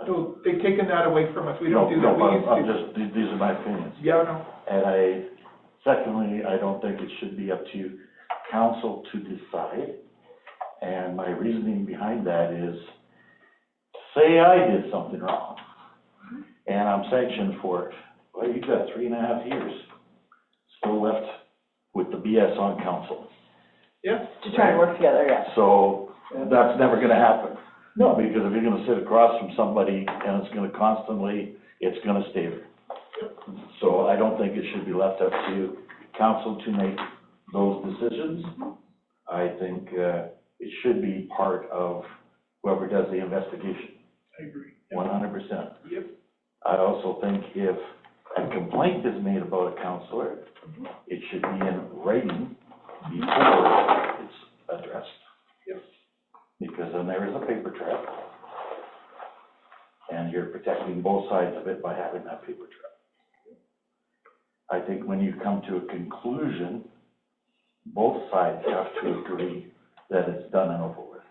So they've taken that away from us. We don't do that. These are my opinions. Yeah, no. And secondly, I don't think it should be up to council to decide. And my reasoning behind that is, say I did something wrong, and I'm sanctioned for it. Well, you've got 3.5 years still left with the BS on council. Yeah. To try and work together, yeah. So that's never gonna happen. No. Because if you're gonna sit across from somebody and it's gonna stay there. So I don't think it should be left up to council to make those decisions. I think it should be part of whoever does the investigation. I agree. 100%. Yep. I also think if a complaint is made about a councillor, it should be in writing before it's addressed. Yep. Because then there is a paper trail, and you're protecting both sides of it by having that paper trail. I think when you come to a conclusion, both sides have to agree that it's done and over with.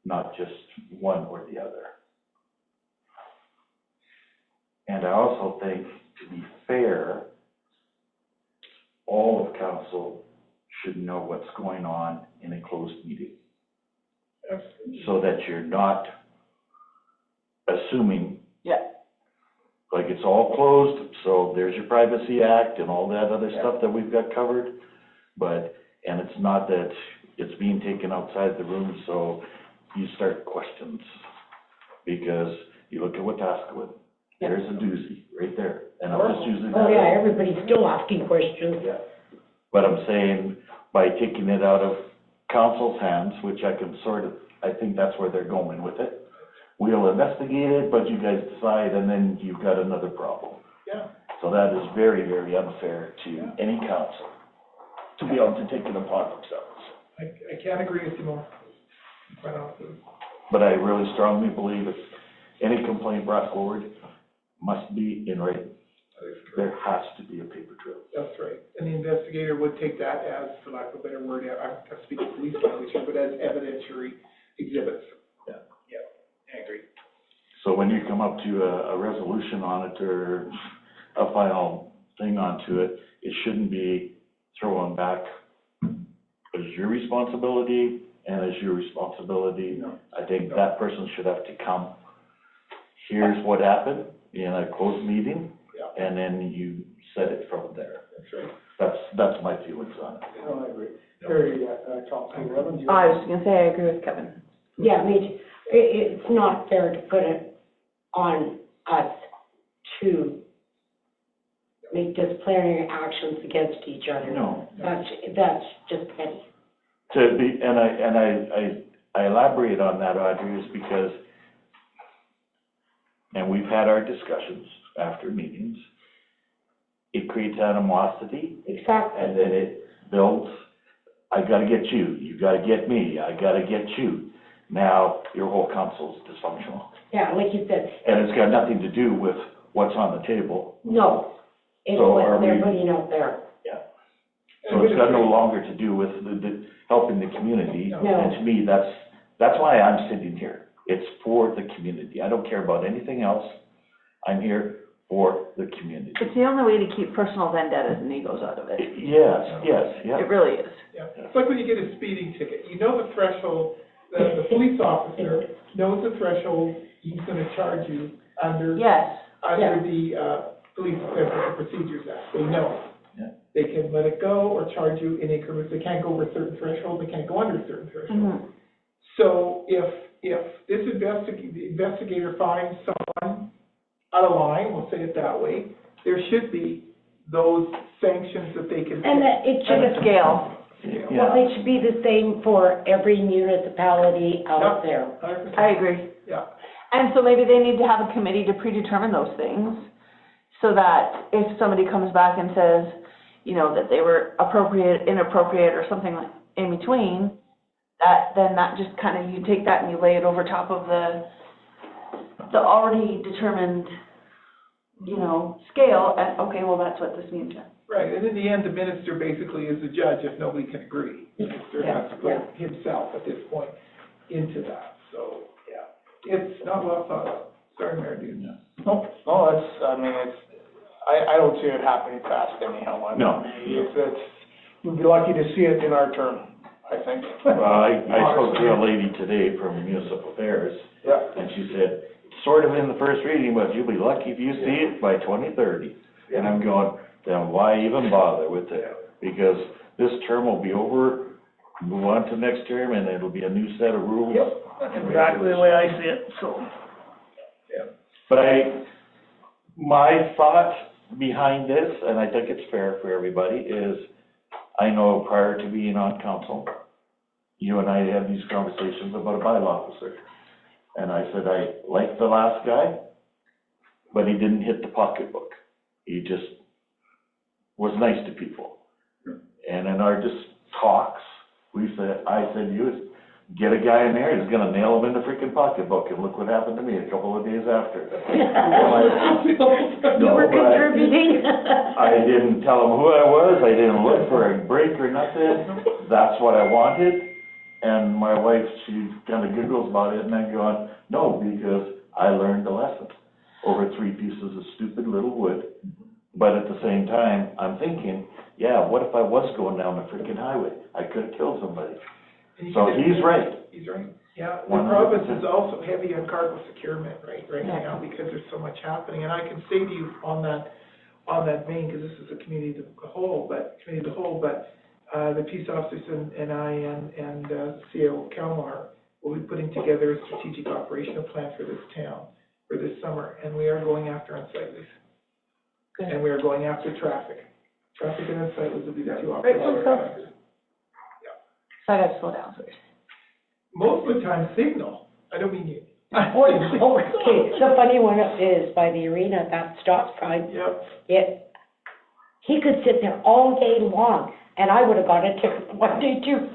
not just one or the other. And I also think, to be fair, all of council should know what's going on in a closed meeting. So that you're not assuming. Yeah. Like it's all closed, so there's your Privacy Act and all that other stuff that we've got covered. But, and it's not that it's being taken outside the room, so you start questions. Because you look at Wetaskiwin, there's a doozy right there, and I'm just using that. Oh, yeah, everybody's still asking questions. Yeah. But I'm saying, by taking it out of council's hands, which I can I think that's where they're going with it. We'll investigate it, but you guys decide, and then you've got another problem. Yeah. So that is very, very unfair to any council to be able to take it upon themselves. I can't agree with you more, quite honestly. But I really strongly believe if any complaint brought forward must be in writing. There has to be a paper trail. That's right. And the investigator would take that as, for lack of a better word, I'm speaking police language here, but as evidentiary exhibits. Yeah. Yeah, I agree. So when you come up to a resolution on it or a final thing onto it, it shouldn't be thrown back as your responsibility and as your responsibility. No. I think that person should have to come, here's what happened in a closed meeting, and then you set it from there. That's right. That's my feelings on it. No, I agree. Very, Councilor Evans. I was gonna say, I agree with Kevin. Yeah, me too. It's not fair to put it on us to make disciplinary actions against each other. No. That's just petty. To be, and I elaborate on that, Audrey, is because, and we've had our discussions after meetings, it creates animosity. Exactly. And then it builds, I gotta get you, you gotta get me, I gotta get you. Now, your whole council's dysfunctional. Yeah, like you said. And it's got nothing to do with what's on the table. No, it's So what are they're we- putting out there. Yeah. So it's got no longer to do with the helping the community. No. And to me, that's why I'm sitting here. It's for the community. I don't care about anything else. I'm here for the community. It's the only way to keep personal vendettas and egos out of it. Yes, yeah. It really is. Yeah, it's like when you get a speeding ticket, you know the threshold, the police officer knows the threshold he's gonna charge you under. Yes. Under the, Police Offensive Procedures Act, they know. Yeah. They can let it go or charge you in increments, they can't go over a certain threshold, they can't go under a certain threshold. Mm-hmm. So if this investigator finds someone out of line, we'll say it that way, there should be those sanctions that they can. And that it should And a scale. Well, it should be the same for every municipality out there. 100%. I agree. Yeah. And so maybe they need to have a committee to predetermine those things, so that if somebody comes back and says, you know, that they were appropriate, inappropriate, or something like in between, then that just kind of, you take that and you lay it over top of the already determined, you know, scale, and, okay, well, that's what this means then. Right, and in the end, the minister basically is the judge if nobody can agree. The minister has to put himself at this point into that, so, yeah. It's not well thought out. Sorry, Mayor Dude. No, I don't see it happening fast anyhow. No. We'd be lucky to see it in our term, I think. Well, I spoke to a lady today from Municipal Affairs, Yeah. and she said, it's sort of in the first reading, but you'll be lucky if you see it by 2030. And I'm going, then why even bother with it? Because this term will be over, move on to next term, and it'll be a new set of rules. Yep, that's exactly the way I see it, so. But my thought behind this, and I think it's fair for everybody, is I know prior to being on council, you and I had these conversations about a bylaw officer. And I said, I liked the last guy, but he didn't hit the pocketbook. He just was nice to people. And in our just talks, I said, you get a guy in there, he's gonna nail him in the freaking pocketbook, and look what happened to me a couple of days after. You were contributing. I didn't tell him who I was, I didn't look for a break or nothing, that's what I wanted, And my wife, she kinda giggles about it, and I'm going, no, because I learned a lesson over 3 pieces of stupid little wood. But at the same time, I'm thinking, yeah, what if I was going down the freaking highway? I could've killed somebody. So he's right. He's right, yeah. The 100%. province is also heavy on cargo securement right Yeah. now, because there's so much happening. And I can say to you on that vein, because this is a community of the whole, but the peace officers and I and CO Kalmar will be putting together a strategic operational plan for this town for this summer, and we are going after unsightlies. Good. And we are going after traffic. Traffic and unsightlies will be the two Right, operational so- plans. So I gotta slow down, so. Most of the time, signal. I don't mean you. Okay, the funny one is by the arena, that stop sign, Yep. he could sit there all day long, and I would've got a ticket one day too.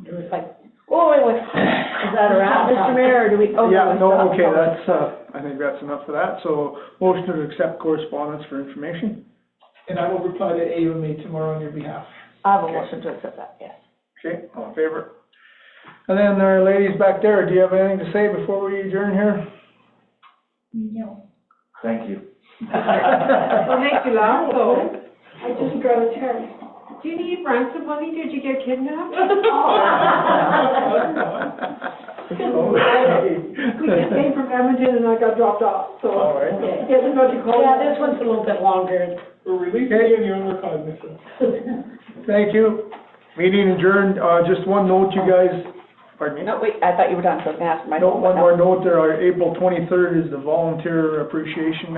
It was like, oh, I went. Is that a wrap, Mr. Mayor, or do we? Oh, Yeah, no, stop. okay, that's, I think that's enough for that. So motion to accept correspondence for information. And I will reply to AMA tomorrow on your behalf. I have a motion to accept that, yes. Okay, all in favor? And then our ladies back there, do you have anything to say before we adjourn here? No. Thank you. What makes you laugh, though? I just got a text. Do you need ransom money? Did you get kidnapped? We just came from Edmonton and I got dropped off, so. All right. Yes, I'm about to call. Yeah, this one's a little bit longer. We're releasing you and you're under cognizance. Thank you. Meeting adjourned. Just one note, you guys, pardon me? No, wait, I thought you were done, so I was gonna ask my. No, one more note there, our April 23rd is the volunteer appreciation